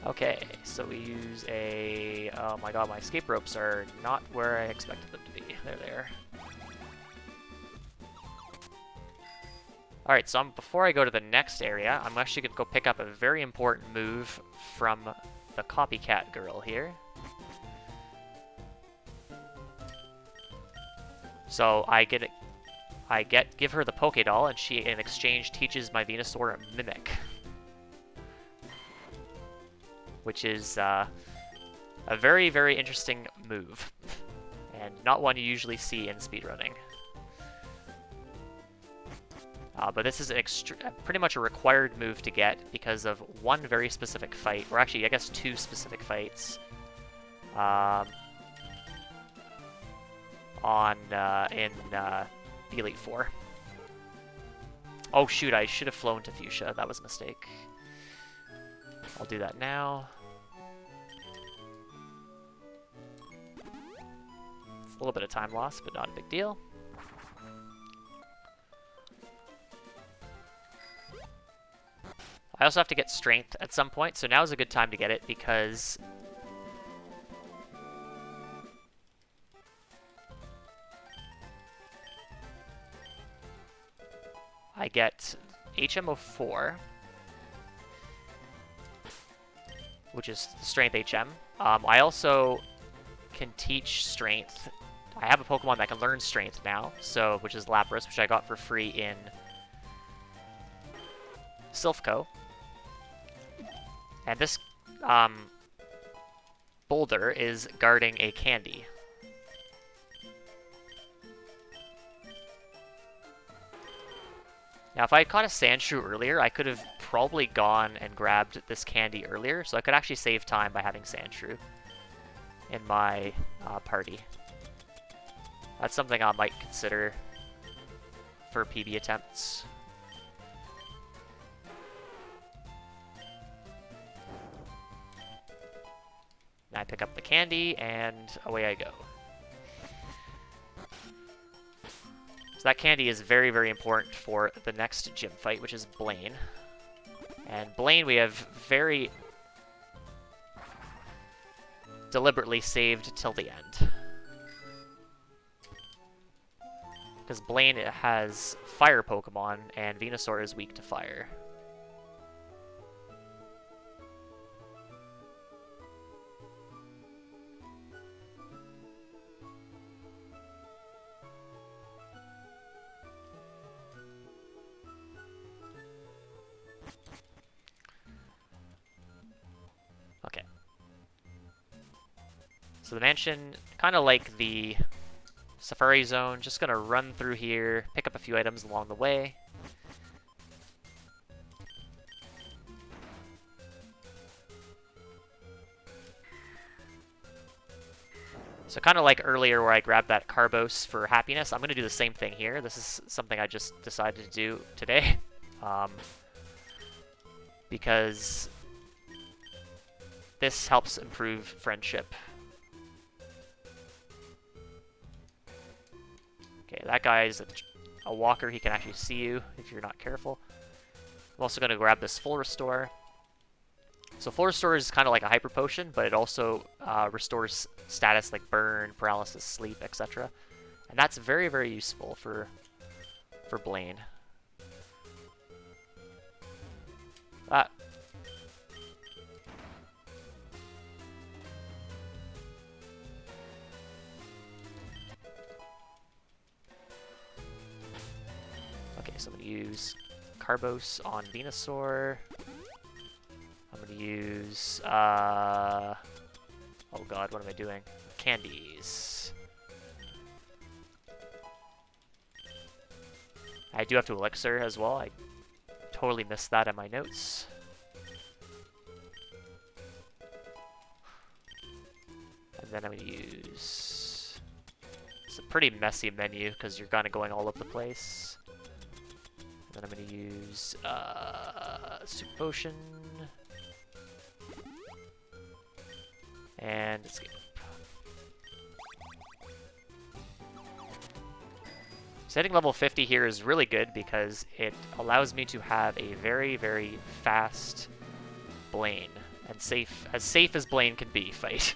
Okay, so we use a... oh my god, my escape ropes are not where I expected them to be. They're there. Alright, so before I go to the next area, I'm actually going to go pick up a very important move from the copycat girl here. So give her the Pokédoll, and she, in exchange, teaches my Venusaur a Mimic. Which is a very, very interesting move, and not one you usually see in speedrunning. But this is pretty much a required move to get because of one very specific fight, or actually, I guess 2 specific fights, in the Elite Four. Oh shoot, I should have flown to Fuchsia. That was a mistake. I'll do that now. It's a little bit of time loss, but not a big deal. I also have to get Strength at some point, so now is a good time to get it because I get HM04, which is Strength HM. I also can teach Strength. I have a Pokemon that can learn Strength now, so which is Lapras, which I got for free in Silphco. And this boulder is guarding a candy. Now, if I had caught a Sandshrew earlier, I could have probably gone and grabbed this candy earlier, so I could actually save time by having Sandshrew in my party. That's something I might consider for PB attempts. Now I pick up the candy, and away I go. So that candy is very, very important for the next gym fight, which is Blaine. And Blaine we have very deliberately saved till the end. Because Blaine has fire Pokemon, and Venusaur is weak to fire. Okay. So the mansion, kind of like the Safari Zone, just gonna run through here, pick up a few items along the way. So kind of like earlier where I grabbed that Carbos for happiness, I'm gonna do the same thing here. This is something I just decided to do today. Because this helps improve friendship. Okay, that guy's a walker. He can actually see you if you're not careful. I'm also going to grab this full restore. So full restore is kind of like a hyper potion, but it also restores status like burn, paralysis, sleep, etc. And that's very, very useful for Blaine. Okay, so I'm going to use Carbos on Venusaur. I'm going to use, oh god, what am I doing? Candies. I do have to Elixir as well. I totally missed that in my notes. And then I'm going to use... It's a pretty messy menu because you're kind of going all over the place. And then I'm going to use Super Potion. And escape. Setting level 50 here is really good because it allows me to have a very, very fast Blaine. And as safe as Blaine can be fight.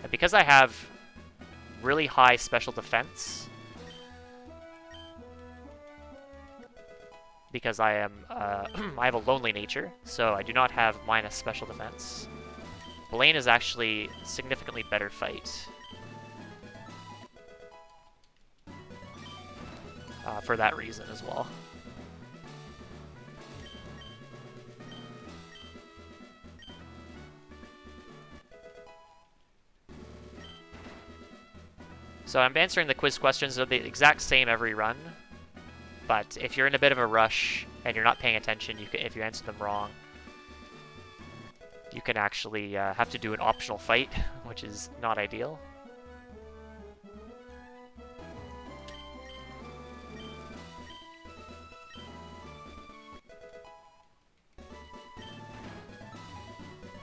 And because I have really high special defense, because I am I have a lonely nature, so I do not have minus special defense. Blaine is actually a significantly better fight for that reason as well. So I'm answering the quiz questions. They're the exact same every run. But if you're in a bit of a rush and you're not paying attention, you can, if you answer them wrong, you can actually have to do an optional fight, which is not ideal.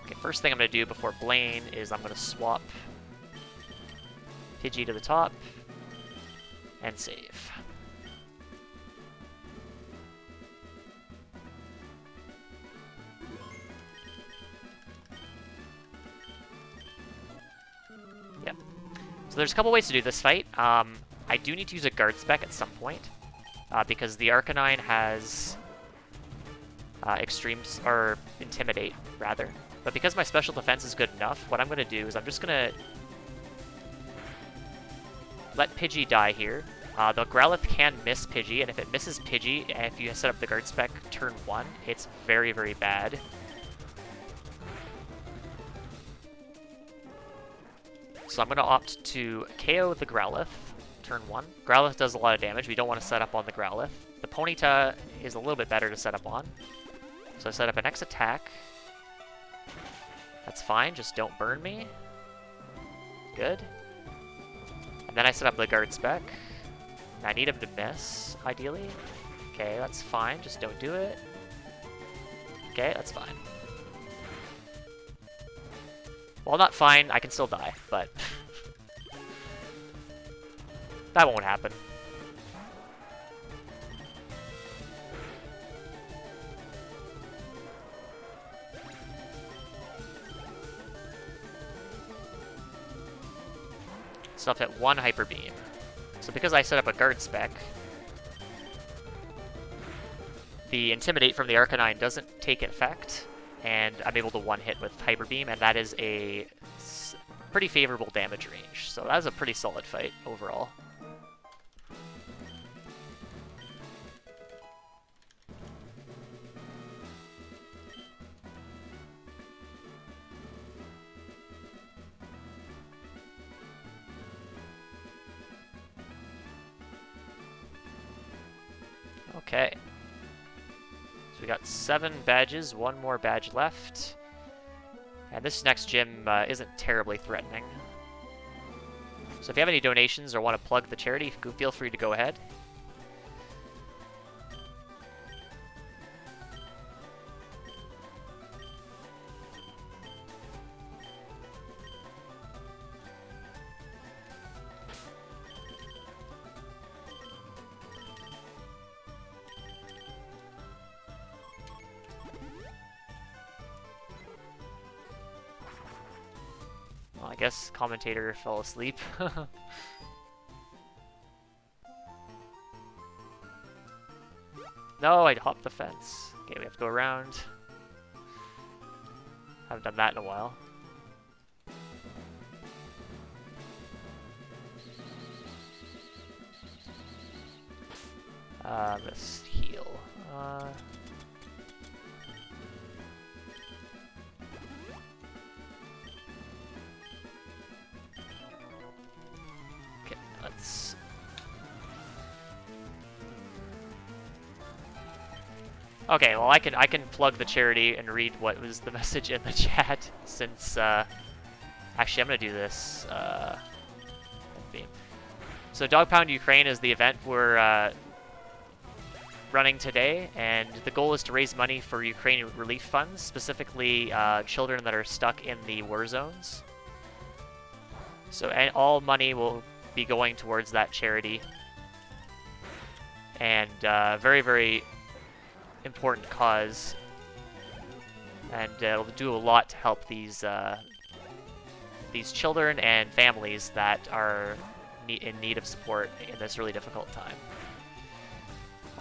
Okay, first thing I'm going to do before Blaine is I'm going to swap Pidgey to the top and save. So there's a couple ways to do this fight. I do need to use a guard spec at some point, because the Arcanine has extremes, or intimidate rather. But because my special defense is good enough, what I'm going to do is I'm just going to let Pidgey die here. The Growlithe can miss Pidgey, and if it misses Pidgey, and if you set up the guard spec turn 1, it's very, very bad. So I'm going to opt to KO the Growlithe, turn 1. Growlithe does a lot of damage. We don't want to set up on the Growlithe. The Ponyta is a little bit better to set up on. So I set up an X attack. That's fine, just don't burn me. Good. And then I set up the guard spec. I need him to miss, ideally. Okay, that's fine, just don't do it. Okay, that's fine. Well, not fine, I can still die, but that won't happen. Still have to hit 1 Hyper Beam. So because I set up a guard spec, the Intimidate from the Arcanine doesn't take effect, and I'm able to one-hit with Hyper Beam, and that is a pretty favorable damage range. So that was a pretty solid fight overall. Okay. So we got 7 badges, 1 more badge left. And this next gym isn't terribly threatening. So if you have any donations or want to plug the charity, feel free to go ahead. Well, I guess commentator fell asleep. No, I hopped the fence. Okay, we have to go around. Haven't done that in a while. Let's heal. Okay, let's... Okay, well I can plug the charity and read what was the message in the chat since actually I'm gonna do this theme. So DogPoundUkraine is the event we're running today, and the goal is to raise money for Ukraine relief funds, specifically children that are stuck in the war zones. So all money will be going towards that charity, and very, very important cause, and it'll do a lot to help these children and families that are in need of support in this really difficult time.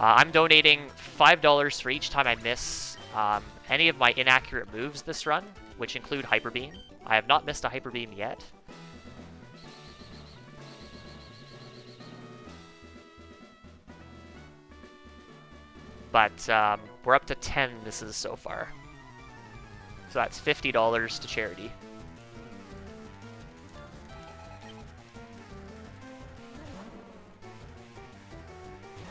I'm donating $5 for each time I miss any of my inaccurate moves this run, which include Hyper Beam. I have not missed a Hyper Beam yet. But we're up to 10 misses so far. So that's $50 to charity.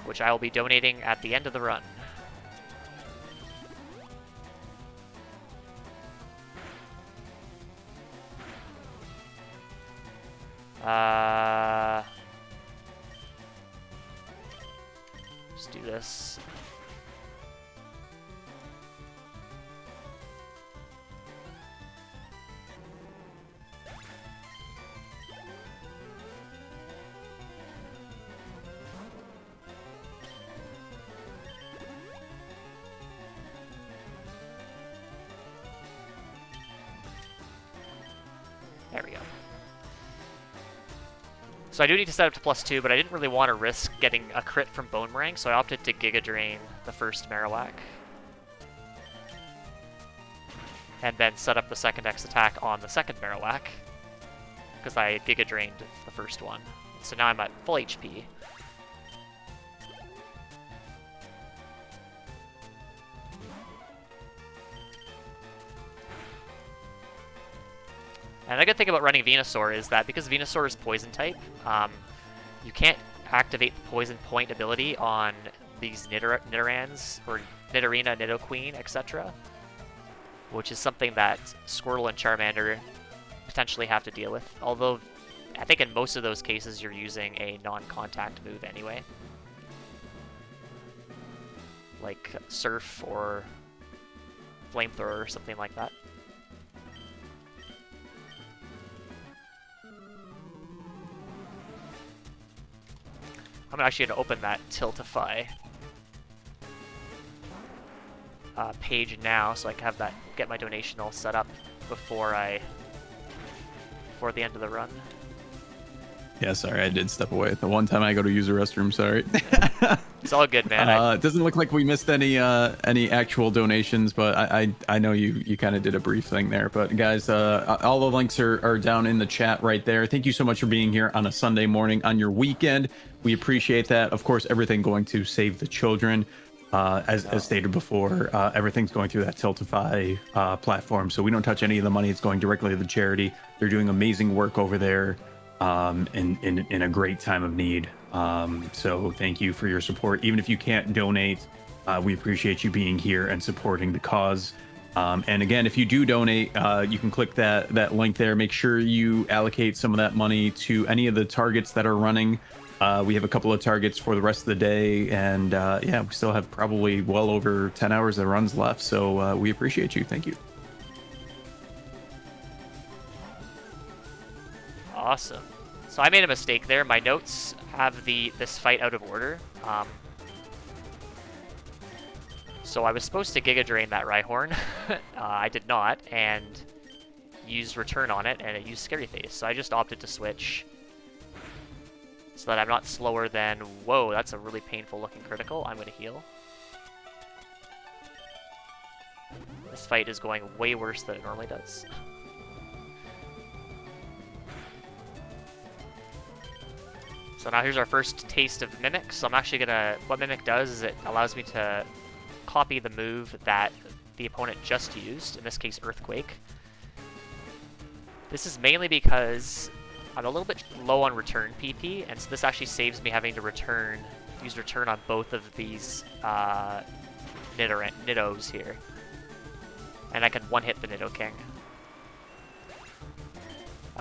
Which I will be donating at the end of the run. Let's do this. There we go. So I do need to set up to +2, but I didn't really want to risk getting a crit from Boomerang, so I opted to Giga Drain the first Marowak. And then set up the second X attack on the second Marowak, because I Giga Drained the first one. So now I'm at full HP. And the good thing about running Venusaur is that because Venusaur is poison type, you can't activate the poison point ability on these Nidorans or Nidorina, Nidoqueen, etc. Which is something that Squirtle and Charmander potentially have to deal with. Although, I think in most of those cases you're using a non-contact move anyway. Like Surf or Flamethrower or something like that. I'm actually going to open that Tiltify page now, so I can have that, get my donation all set up before the end of the run. Yeah, sorry, I did step away. The one time I go to use the restroom, sorry. It's all good, man. It doesn't look like we missed any actual donations, but I know you kind of did a brief thing there. But guys, all the links are down in the chat right there. Thank you so much for being here on a Sunday morning on your weekend. We appreciate that. Of course, everything going to save the children. As stated before, everything's going through that Tiltify platform, so we don't touch any of the money. It's going directly to the charity. They're doing amazing work over there in a great time of need. So thank you for your support. Even if you can't donate, we appreciate you being here and supporting the cause. And again, if you do donate, you can click that link there. Make sure you allocate some of that money to any of the targets that are running. We have a couple of targets for the rest of the day, and yeah, we still have probably well over 10 hours of runs left, so we appreciate you. Thank you. Awesome. So I made a mistake there. My notes have this fight out of order. So I was supposed to Giga Drain that Rhyhorn. I did not, and used Return on it, and it used Scary Face. So I just opted to switch so that I'm not slower than... Whoa, that's a really painful looking critical. I'm going to heal. This fight is going way worse than it normally does. So now here's our first taste of Mimic. So I'm actually gonna... What Mimic does is it allows me to copy the move that the opponent just used, in this case Earthquake. This is mainly because I'm a little bit low on return PP, and so this actually saves me having to use return on both of these Nidos here. And I can one-hit the Nidoking.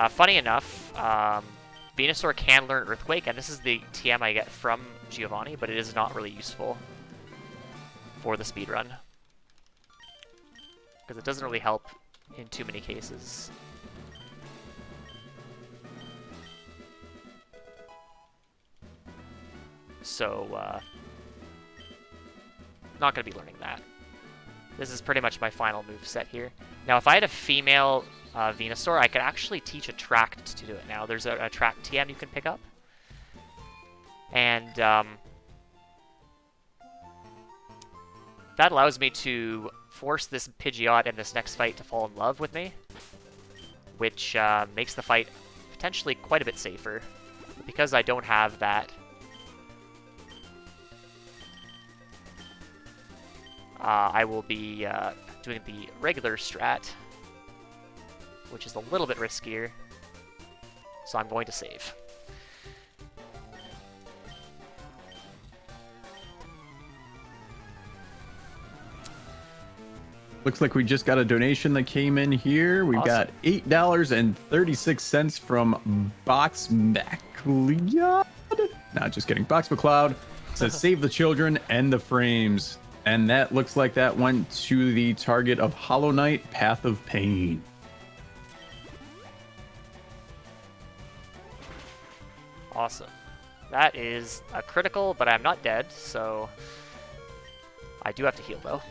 Funny enough, Venusaur can learn Earthquake, and this is the TM I get from Giovanni, but it is not really useful for the speedrun, because it doesn't really help in too many cases. So, not going to be learning that. This is pretty much my final move set here. Now, if I had a female Venusaur, I could actually teach Attract to do it now. There's a Attract TM you can pick up. And that allows me to force this Pidgeot in this next fight to fall in love with me, which makes the fight potentially quite a bit safer. But because I don't have that, I will be doing the regular strat, which is a little bit riskier, so I'm going to save. Looks like we just got a donation that came in here. We got $8.36 from Box McLeod. Not just kidding. Box McLeod says save the children and the frames. And that looks like that went to the target of Hollow Knight, Path of Pain. Awesome. That is a critical, but I'm not dead, so I do have to heal, though,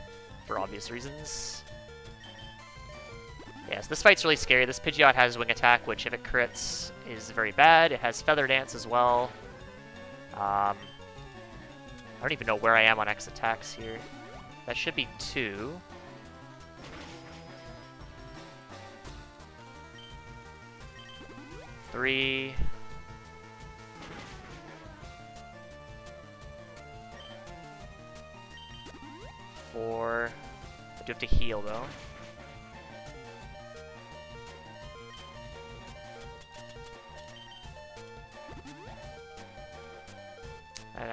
for obvious reasons. Yes, this fight's really scary. This Pidgeot has Wing Attack, which if it crits is very bad. It has Feather Dance as well. I don't even know where I am on X attacks here. That should be 2. Three. 4. I do have to heal though.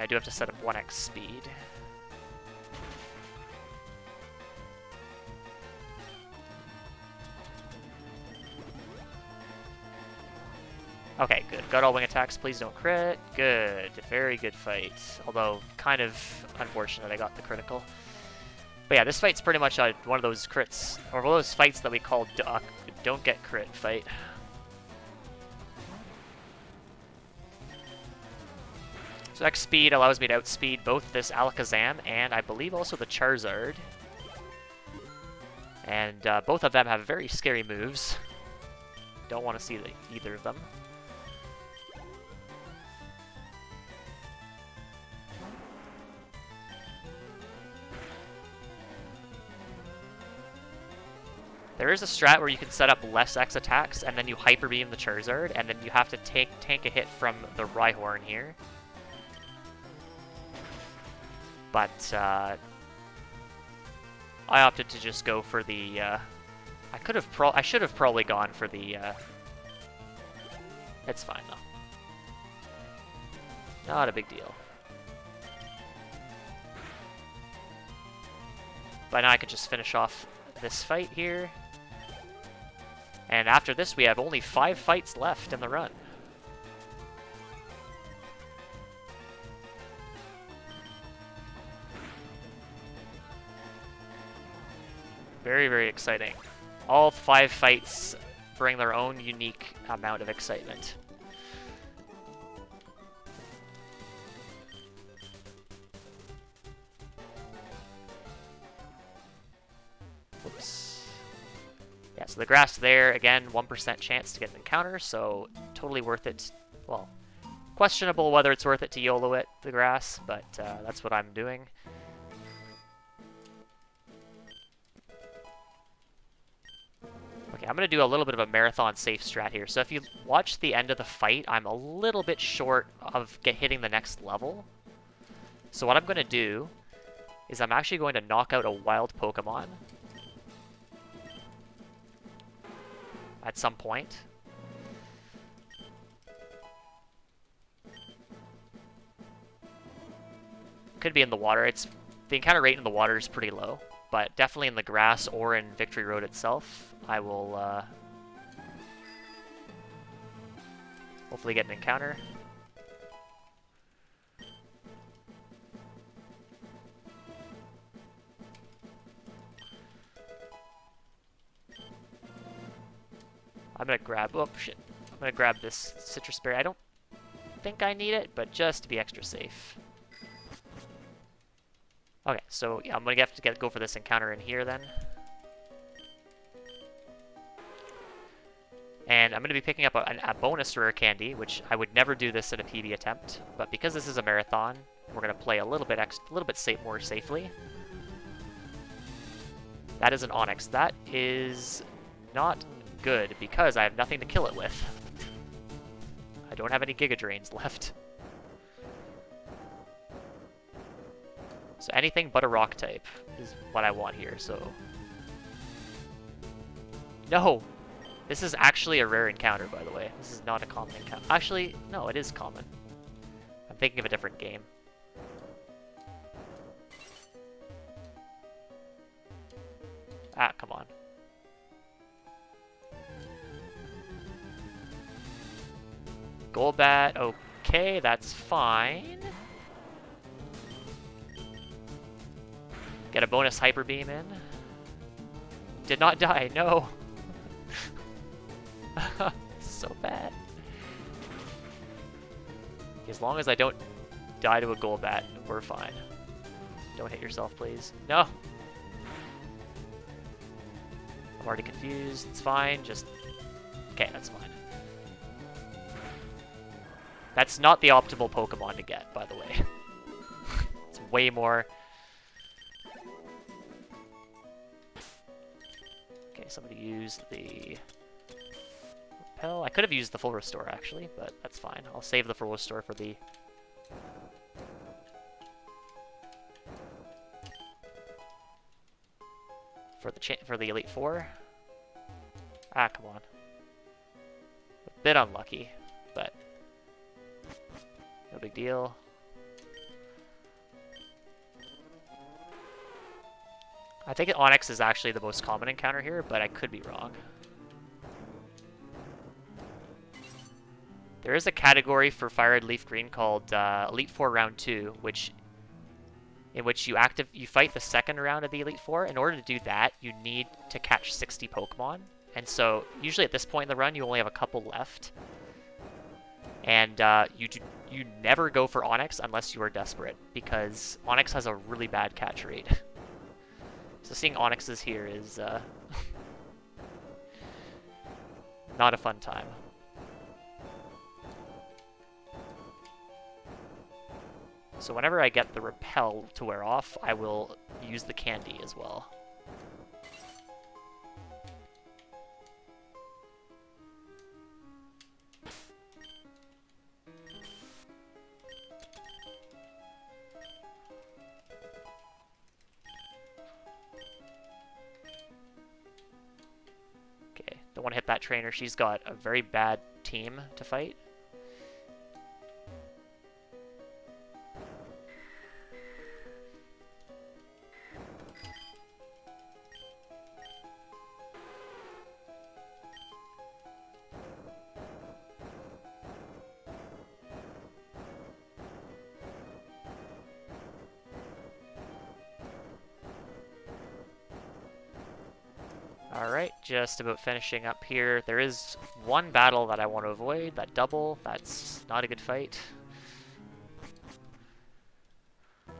I do have to set up 1x speed. Okay, good. Got all wing attacks. Please don't crit. Good. Very good fight. Although, kind of unfortunate I got the critical. But yeah, this fight's pretty much one of those crits, or one of those fights that we call don't get crit fight. So X speed allows me to outspeed both this Alakazam and I believe also the Charizard. And both of them have very scary moves. Don't want to see either of them. There is a strat where you can set up less X attacks, and then you Hyper Beam the Charizard, and then you have to tank a hit from the Rhyhorn here. But, I opted to just go for the, I should have probably gone for the, it's fine though. Not a big deal. But now I could just finish off this fight here. And after this, we have only 5 fights left in the run. Very, very exciting. All 5 fights bring their own unique amount of excitement. Whoops. Yeah, so the grass there, again, 1% chance to get an encounter, so totally worth it. Well, questionable whether it's worth it to YOLO it, the grass, but that's what I'm doing. Okay, I'm going to do a little bit of a marathon safe strat here. So if you watch the end of the fight, I'm a little bit short of hitting the next level. So what I'm going to do is I'm actually going to knock out a wild Pokemon at some point. Could be in the water. The encounter rate in the water is pretty low, but definitely in the grass or in Victory Road itself, I will hopefully get an encounter. I'm gonna grab, oh shit, I'm gonna grab this Citrus Berry. I don't think I need it, but just to be extra safe. Okay, so yeah, I'm gonna have to go for this encounter in here then. And I'm gonna be picking up a bonus rare candy, which I would never do this in a PB attempt, but because this is a marathon, we're gonna play a little bit more safely. That is an Onyx. That is not good because I have nothing to kill it with. I don't have any Giga Drains left. So anything but a rock type is what I want here, so... No! This is actually a rare encounter, by the way. This is not a common encounter. Actually, no, it is common. I'm thinking of a different game. Ah, come on. Golbat, okay, that's fine. Get a bonus Hyper Beam in. Did not die, no. So bad. As long as I don't die to a Golbat, we're fine. Don't hit yourself, please. No! I'm already confused. It's fine, just... Okay, that's fine. That's not the optimal Pokemon to get, by the way. It's way more... Okay, somebody used the... Repel. I could have used the full restore, actually, but that's fine. I'll save the full restore for the... For the Elite Four. Ah, come on. A bit unlucky, but... No big deal. I think Onyx is actually the most common encounter here, but I could be wrong. There is a category for Fire Red Leaf Green called Elite Four Round 2, in which you fight the second round of the Elite Four. In order to do that, you need to catch 60 Pokemon. And so, usually at this point in the run, you only have a couple left. And you never go for Onyx unless you are desperate, because Onyx has a really bad catch rate. So seeing Onyxes here is not a fun time. So whenever I get the Repel to wear off, I will use the Candy as well. Okay, don't want to hit that trainer. She's got a very bad team to fight. Alright, just about finishing up here. There is one battle that I want to avoid, that double. That's not a good fight. I'm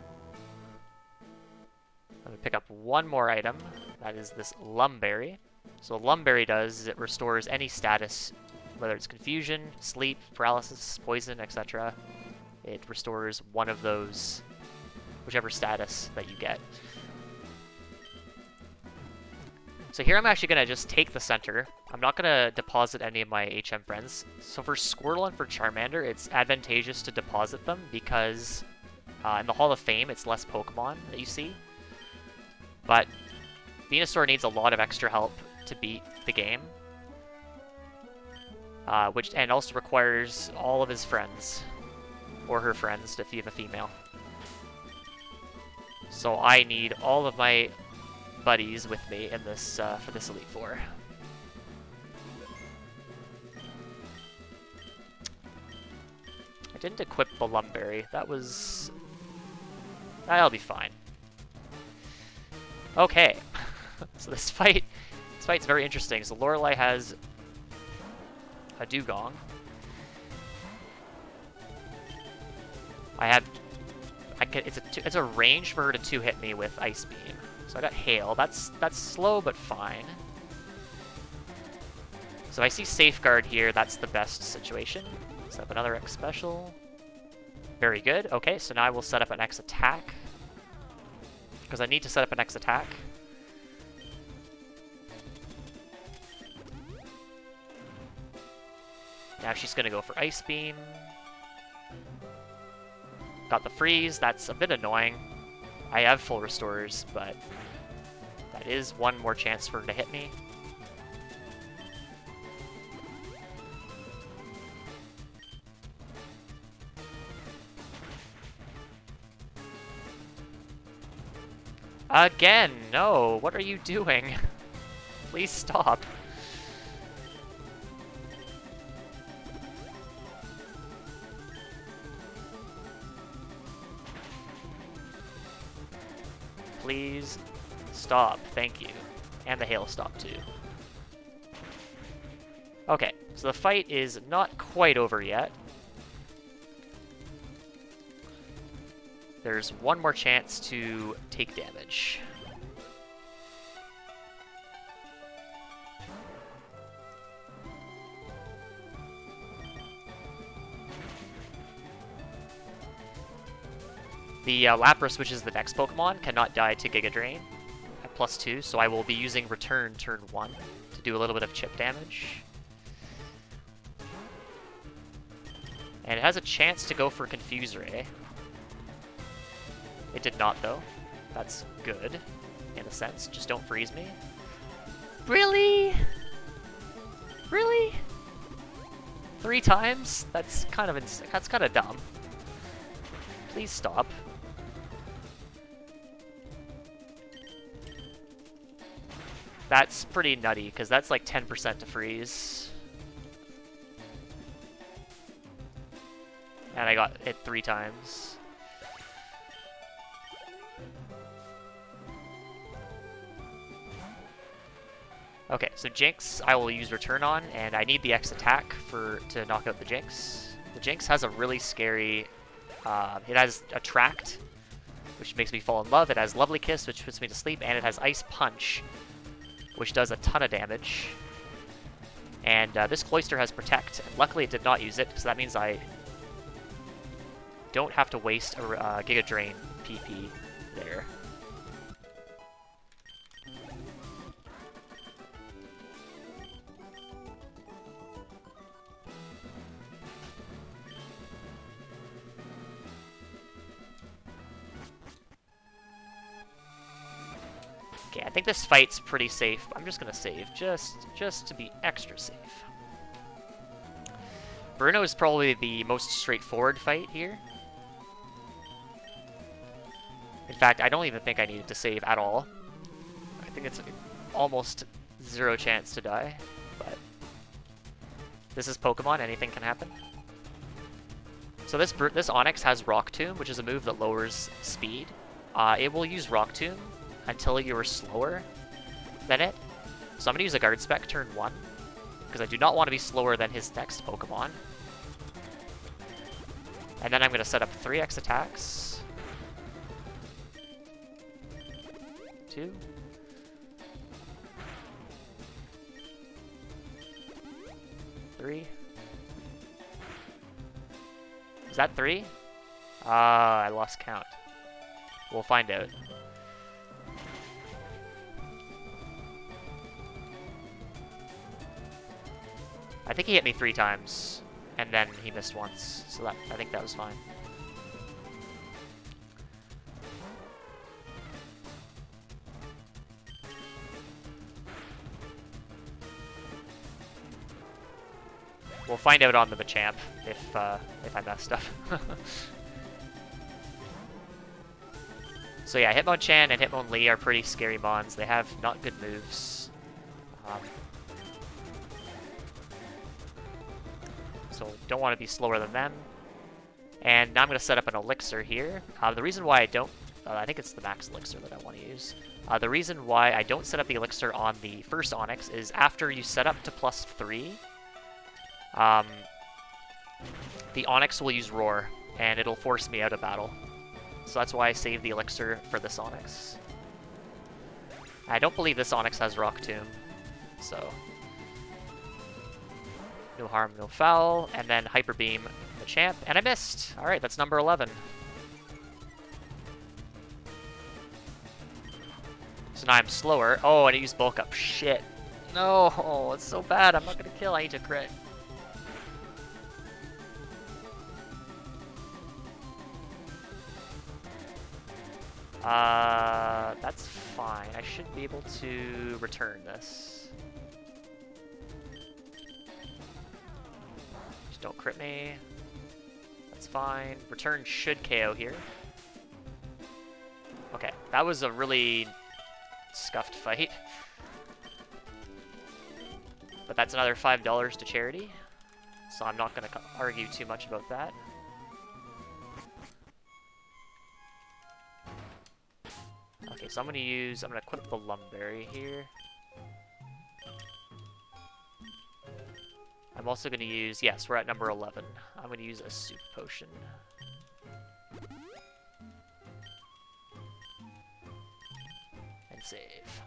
going to pick up one more item. That is this Lumberry. So what Lumberry does is it restores any status, whether it's confusion, sleep, paralysis, poison, etc. It restores one of those, whichever status that you get. So here I'm actually going to just take the center. I'm not going to deposit any of my HM friends. So for Squirtle and for Charmander, it's advantageous to deposit them because in the Hall of Fame, it's less Pokemon that you see. But Venusaur needs a lot of extra help to beat the game. And also requires all of his friends, or her friends if you have a female. So I need all of my buddies with me in this for this Elite Four. I didn't equip the Lumberry. That'll be fine. Okay, so this fight's very interesting. So Lorelei has a Dugong. It's a range for her to 2-hit me with Ice Beam. So I got Hail. That's slow but fine. So if I see Safeguard here, that's the best situation. Set up another X special. Very good. Okay, so now I will set up an X attack. Because I need to set up an X attack. Now she's going to go for Ice Beam. Got the freeze. That's a bit annoying. I have full restores, but that is one more chance for her to hit me. Again, no! What are you doing? Please stop. Please stop. Thank you. And the hail stop too. Okay, so the fight is not quite over yet. There's one more chance to take damage. The Lapras, which is the next Pokemon, cannot die to Giga Drain at +2, so I will be using Return turn 1 to do a little bit of chip damage. And it has a chance to go for Confuse Ray. It did not, though. That's good, in a sense. Just don't freeze me. Really? Really? 3 times? That's kind of dumb. Please stop. That's pretty nutty, because that's like 10% to freeze. And I got hit 3 times. Okay, so Jinx I will use Return on, and I need the X attack to knock out the Jinx. The Jinx has a really scary... it has Attract, which makes me fall in love. It has Lovely Kiss, which puts me to sleep, and it has Ice Punch, which does a ton of damage. And this Cloyster has Protect. And luckily it did not use it, because that means I don't have to waste a Giga Drain PP there. Okay, I think this fight's pretty safe. I'm just gonna save, just to be extra safe. Bruno is probably the most straightforward fight here. In fact, I don't even think I needed to save at all. I think it's almost 0 chance to die, but this is Pokemon, anything can happen. So this Onix has Rock Tomb, which is a move that lowers speed. It will use Rock Tomb until you're slower than it. So I'm going to use a Guard Spec turn 1, because I do not want to be slower than his next Pokemon. And then I'm going to set up 3 X attacks. 2. 3. Is that 3? I lost count. We'll find out. I think he hit me 3 times, and then he missed once, so I think that was fine. We'll find out on the Machamp if I messed up. So yeah, Hitmonchan and Hitmonlee are pretty scary mons. They have not good moves. So don't want to be slower than them. And now I'm going to set up an Elixir here. The reason why I don't... I think it's the Max Elixir that I want to use. The reason why I don't set up the Elixir on the first Onix is after you set up to +3, the Onix will use Roar, and it'll force me out of battle. So that's why I saved the Elixir for this Onix. I don't believe this Onix has Rock Tomb, so... No harm, no foul, and then Hyper Beam the champ, and I missed! Alright, that's number 11. So now I'm slower. Oh, and I used Bulk Up. Shit. No, oh, it's so bad. I'm not gonna kill. I need to crit. That's fine. I should be able to return this. Just don't crit me. That's fine. Return should KO here. Okay, that was a really scuffed fight. But that's another $5 to charity, so I'm not going to argue too much about that. Okay, so I'm going to equip the Lumberry here. I'm also going to use, yes, we're at number 11. I'm going to use a Soup Potion. And save.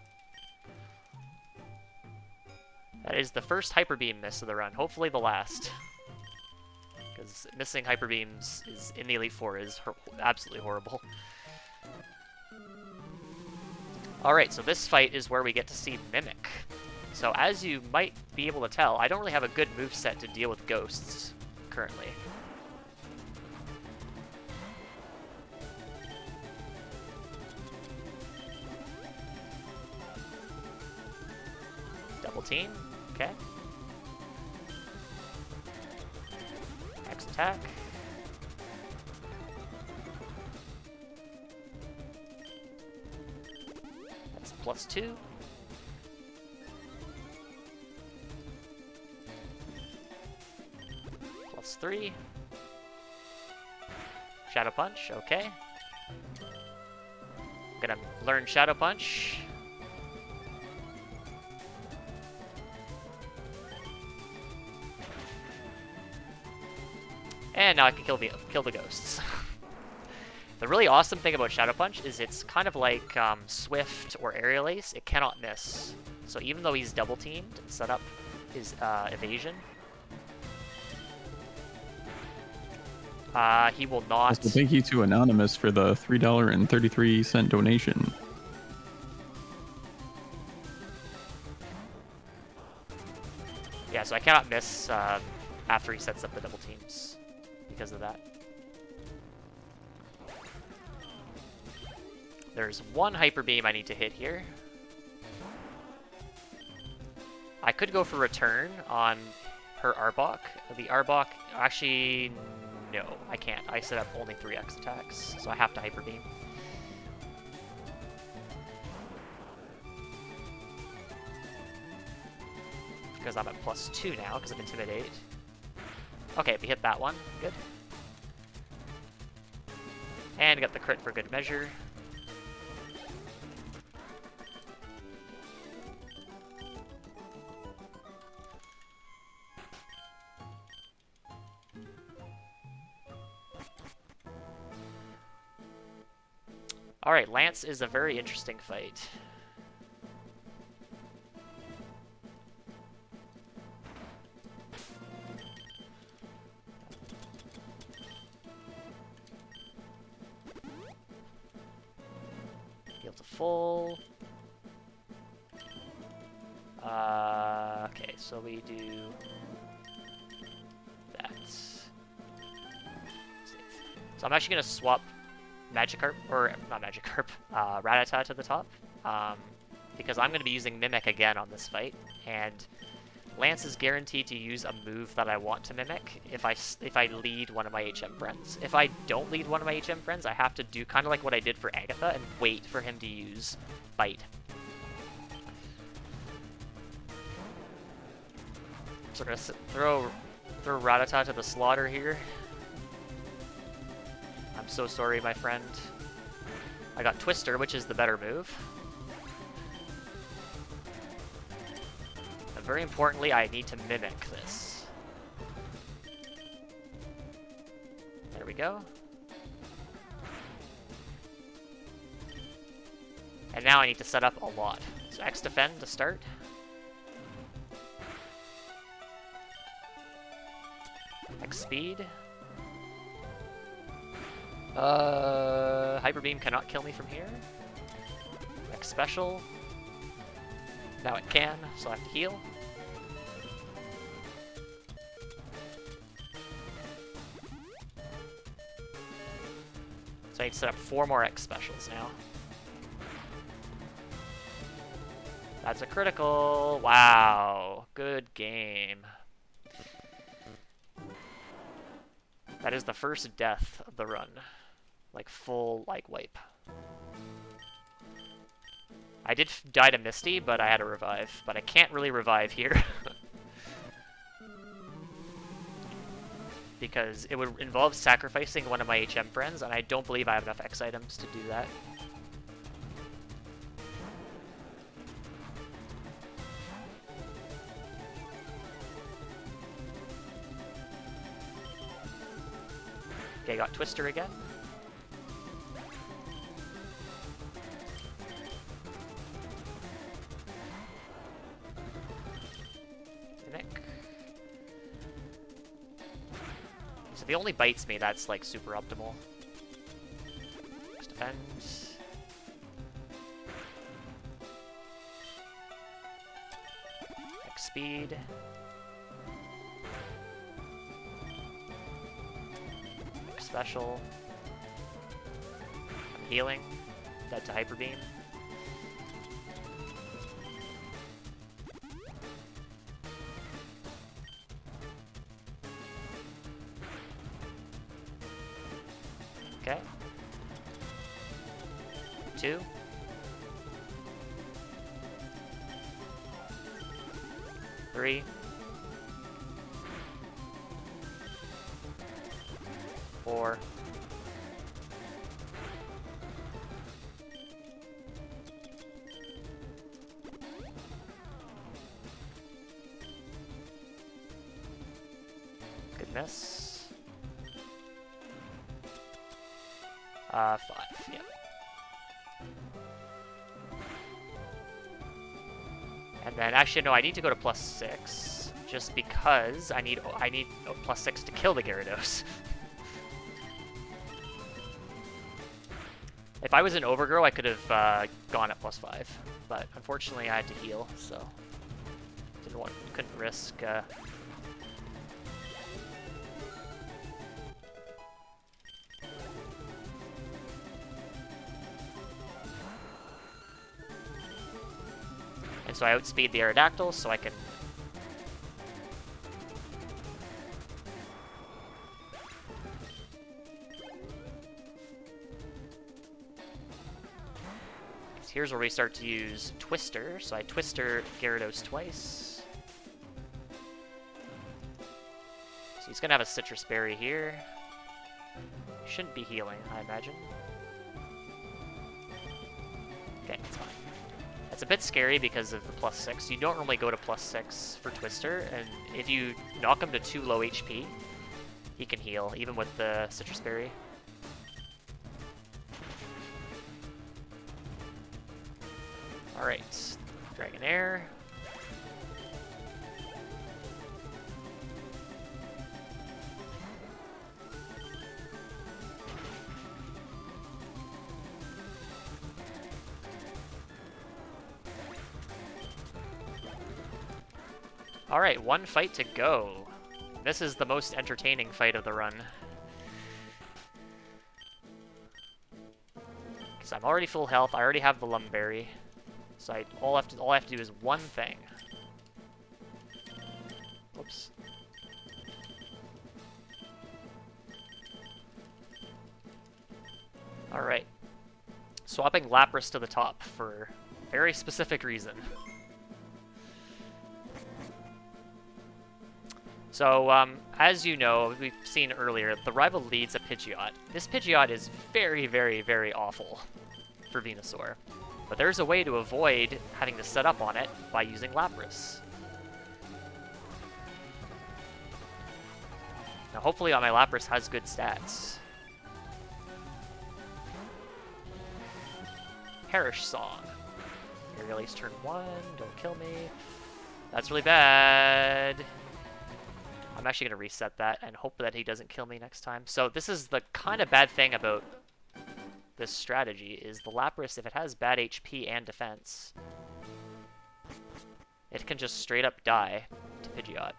That is the first Hyper Beam miss of the run. Hopefully the last. Because missing Hyper Beams is, in the Elite Four is absolutely horrible. Alright, so this fight is where we get to see Mimic. So as you might be able to tell, I don't really have a good moveset to deal with ghosts currently. Double team, okay. X attack. That's +2. That's 3. Shadow Punch, okay. Gonna learn Shadow Punch. And now I can kill the ghosts. The really awesome thing about Shadow Punch is it's kind of like Swift or Aerial Ace. It cannot miss. So even though he's double teamed and set up his evasion, he will not. Also, thank you to Anonymous for the $3.33 donation. Yeah, so I cannot miss after he sets up the double teams because of that. There's one Hyper Beam I need to hit here. I could go for Return on her Arbok. The Arbok, actually, no, I can't. I set up only 3x attacks, so I have to Hyper Beam. Because I'm at +2 now, because of Intimidate. Okay, we hit that one. Good. And got the crit for good measure. Alright, Lance is a very interesting fight. Heal to full. Okay, so we do that. So I'm actually going to swap Magikarp, or not Magikarp, Rattata to the top, because I'm going to be using Mimic again on this fight, and Lance is guaranteed to use a move that I want to mimic if I lead one of my HM friends. If I don't lead one of my HM friends, I have to do kind of like what I did for Agatha and wait for him to use Bite. So we're going to throw Rattata to the slaughter here. I'm so sorry, my friend. I got Twister, which is the better move. And very importantly, I need to mimic this. There we go. And now I need to set up a lot. So X defend to start. X speed. Hyper Beam cannot kill me from here. X special. Now it can, so I have to heal. So I need to set up 4 more X specials now. That's a critical. Wow. Good game. That is the first death of the run. Like, full, like, wipe. I did die to Misty, but I had to revive. But I can't really revive here. Because it would involve sacrificing one of my HM friends, and I don't believe I have enough X items to do that. Okay, got Twister again. Mimic. So if he only bites me, that's like super optimal. Just defend. X speed. Special. I'm healing. Dead to Hyper Beam. Okay. 2. 3. 4. Good miss. 5, yep. And then, actually, no, I need to go to +6, just because I need +6 to kill the Gyarados. If I was an Overgrow, I could have gone at +5, but unfortunately I had to heal, so couldn't risk. And so I outspeed the Aerodactyl, so I can... So here's where we start to use Twister. So I Twister Gyarados twice. So he's going to have a Citrus Berry here. Shouldn't be healing, I imagine. Okay, it's fine. It's a bit scary because of the +6. You don't normally go to +6 for Twister, and if you knock him to 2 low HP, he can heal, even with the Citrus Berry. Alright, Dragonair. Alright, 1 fight to go. This is the most entertaining fight of the run. Because I'm already full health, I already have the Lumberry. So all I have to do is one thing. Whoops. Alright. Swapping Lapras to the top for a very specific reason. So, as you know, we've seen earlier, the rival leads a Pidgeot. This Pidgeot is very, very, very awful for Venusaur. But there's a way to avoid having to set up on it by using Lapras. Now, hopefully my Lapras has good stats. Perish Song. Aerial Ace turn 1, don't kill me. That's really bad. I'm actually going to reset that and hope that he doesn't kill me next time. So this is the kind of bad thing about this strategy, is the Lapras, if it has bad HP and defense, it can just straight up die to Pidgeot.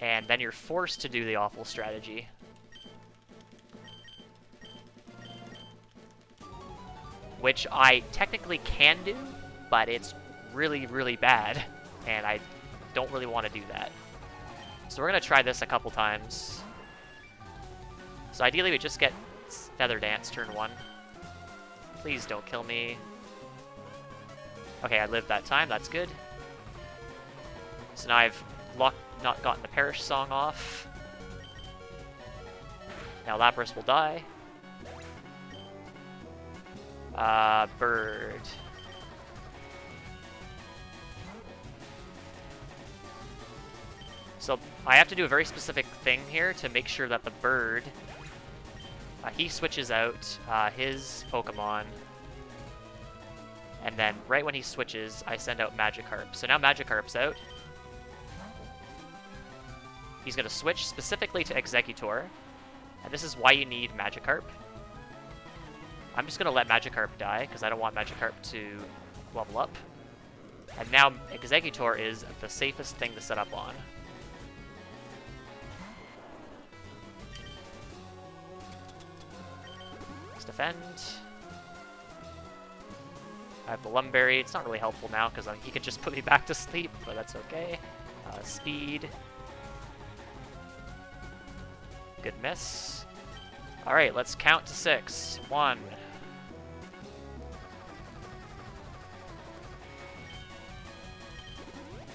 And then you're forced to do the awful strategy. Which I technically can do, but it's really, really bad, and I don't really want to do that. So we're going to try this a couple times. So ideally we just get Feather Dance turn 1. Please don't kill me. Okay, I lived that time, that's good. So now I've not gotten the Perish Song off. Now Lapras will die. Bird. So I have to do a very specific thing here to make sure that the bird, he switches out his Pokemon, and then right when he switches, I send out Magikarp. So now Magikarp's out. He's going to switch specifically to Exeggutor, and this is why you need Magikarp. I'm just going to let Magikarp die, because I don't want Magikarp to level up. And now Exeggutor is the safest thing to set up on. Defend. I have the Lumberry. It's not really helpful now because he could just put me back to sleep, but that's okay. Speed. Good miss. Alright, let's count to 6. 1.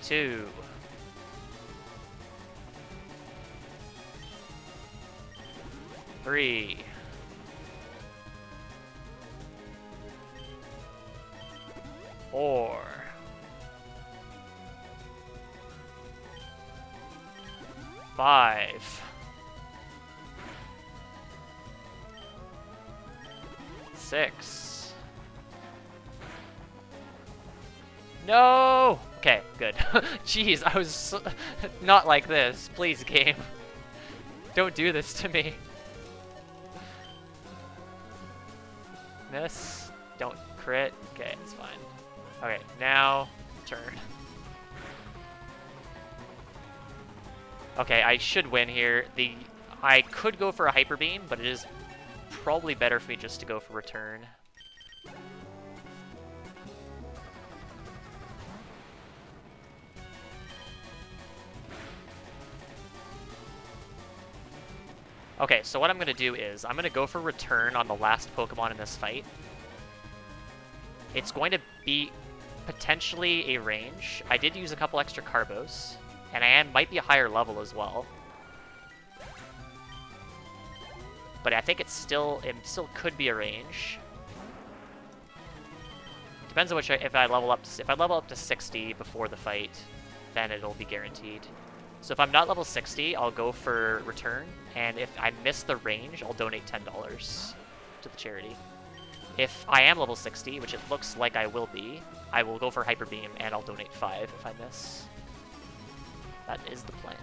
2. 3. 3, 4, 5, 6. No! Okay, good. Jeez, I was not like this. Please, game. Don't do this to me. Miss. Don't crit. Okay, it's fine. Okay, now turn. Okay, I should win here. I could go for a Hyper Beam, but it is probably better for me just to go for return. Okay, so what I'm going to do is I'm going to go for return on the last Pokemon in this fight. It's going to be potentially a range. I did use a couple extra Carbos, and I might be a higher level as well. But I think it still could be a range. Depends on which if I level up to 60 before the fight, then it'll be guaranteed. So if I'm not level 60, I'll go for return, and if I miss the range, I'll donate $10 to the charity. If I am level 60, which it looks like I will be, I will go for Hyper Beam, and I'll donate 5 if I miss. That is the plan.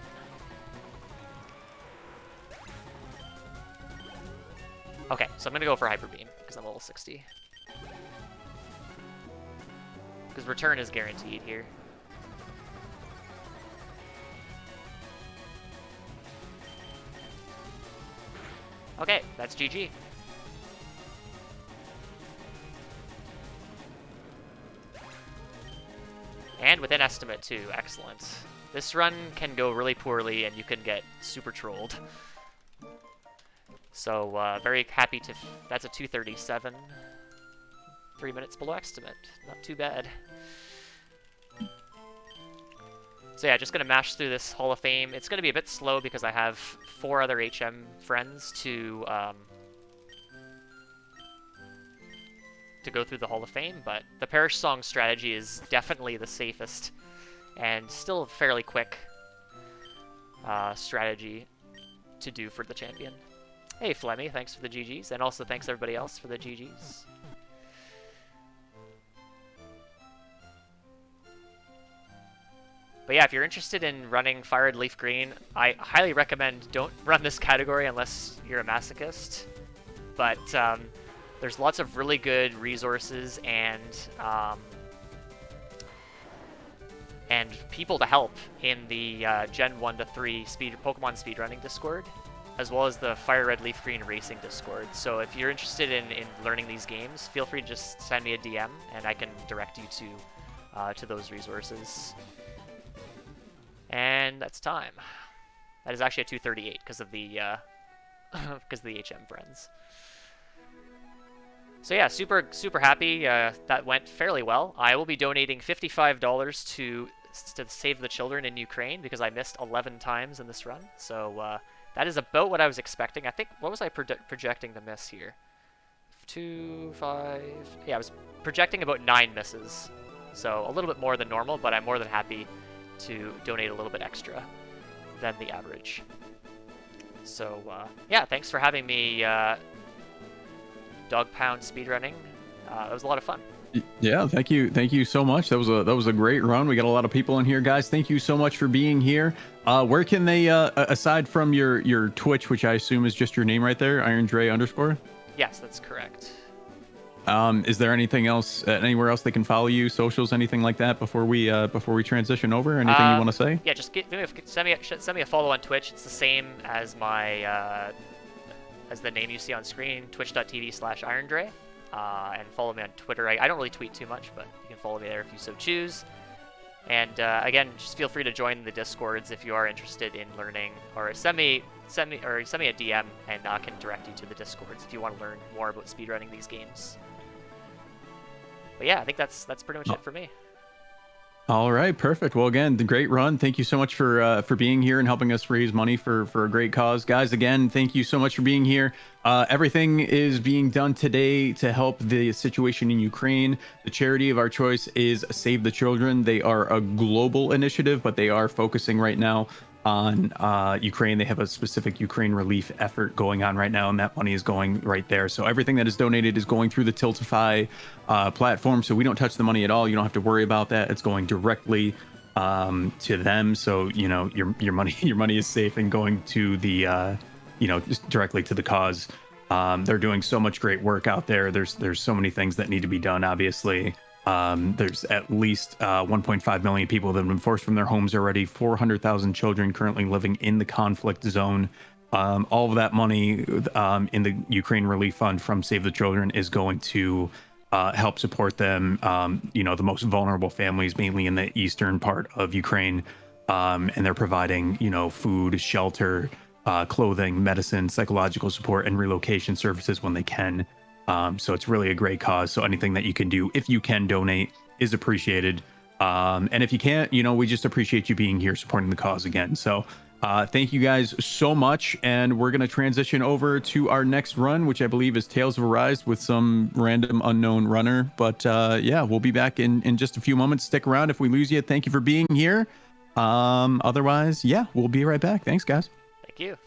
Okay, so I'm going to go for Hyper Beam, because I'm level 60. Because return is guaranteed here. Okay, that's GG. And within estimate too, excellent. This run can go really poorly and you can get super trolled. So, very happy to... That's a 237. 3 minutes below estimate. Not too bad. So yeah, just going to mash through this Hall of Fame. It's going to be a bit slow because I have 4 other HM friends to go through the Hall of Fame, but the Perish Song strategy is definitely the safest and still a fairly quick strategy to do for the champion. Hey Flemmy, thanks for the GGs, and also thanks everybody else for the GGs. But yeah, if you're interested in running Fire Red Leaf Green, I highly recommend don't run this category unless you're a masochist. But there's lots of really good resources and people to help in the Gen 1 to 3 Pokemon speedrunning Discord, as well as the Fire Red Leaf Green Racing Discord. So if you're interested in learning these games, feel free to just send me a DM and I can direct you to those resources. And that's time. That is actually a 238 because of the HM friends. So yeah, super happy. That went fairly well. I will be donating $55 to save the children in Ukraine because I missed 11 times in this run. So that is about what I was expecting. I think, what was I projecting to miss here? 2, 5... Yeah, I was projecting about 9 misses. So a little bit more than normal, but I'm more than happy to donate a little bit extra than the average. So yeah, thanks for having me, DogPoundSpeedrunning. It was a lot of fun. Yeah, thank you so much. That was a great run. We got a lot of people in here, guys. Thank you so much for being here. Where can they aside from your Twitch, which I assume is just your name right there, IronDre_? Yes, that's correct. Is there anything else, anywhere else they can follow you, socials, anything like that before we transition over? Anything you want to say? Yeah, just send me a follow on Twitch. It's the same as my as the name you see on screen, twitch.tv/IronDre. And follow me on Twitter. I don't really tweet too much, but you can follow me there if you so choose. And again, just feel free to join the Discords if you are interested in learning, or send me a DM and I can direct you to the Discords if you want to learn more about speedrunning these games. But yeah, I think that's pretty much it for me. All right, perfect. Well, again, the great run. Thank you so much for being here and helping us raise money for a great cause, guys. Again, thank you so much for being here. Everything is being done today to help the situation in Ukraine. The charity of our choice is Save the Children. They are a global initiative, but they are focusing right now on Ukraine. They have a specific Ukraine relief effort going on right now, and that money is going right there. So everything that is donated is going through the Tiltify platform. So we don't touch the money at all. You don't have to worry about that. It's going directly to them. So your money is safe and going to the just directly to the cause. They're doing so much great work out there. There's so many things that need to be done. Obviously. There's at least 1.5 million people that have been forced from their homes already, 400,000 children currently living in the conflict zone. All of that money in the Ukraine Relief Fund from Save the Children is going to help support them, the most vulnerable families, mainly in the eastern part of Ukraine. And they're providing, food, shelter, clothing, medicine, psychological support, and relocation services when they can. So it's really a great cause. So anything that you can do, if you can donate, is appreciated. And if you can't, we just appreciate you being here supporting the cause again. So thank you guys so much. And we're going to transition over to our next run, which I believe is Tales of Arise with some random unknown runner. But yeah, we'll be back in just a few moments. Stick around. If we lose you, thank you for being here. Otherwise, yeah, we'll be right back. Thanks, guys. Thank you.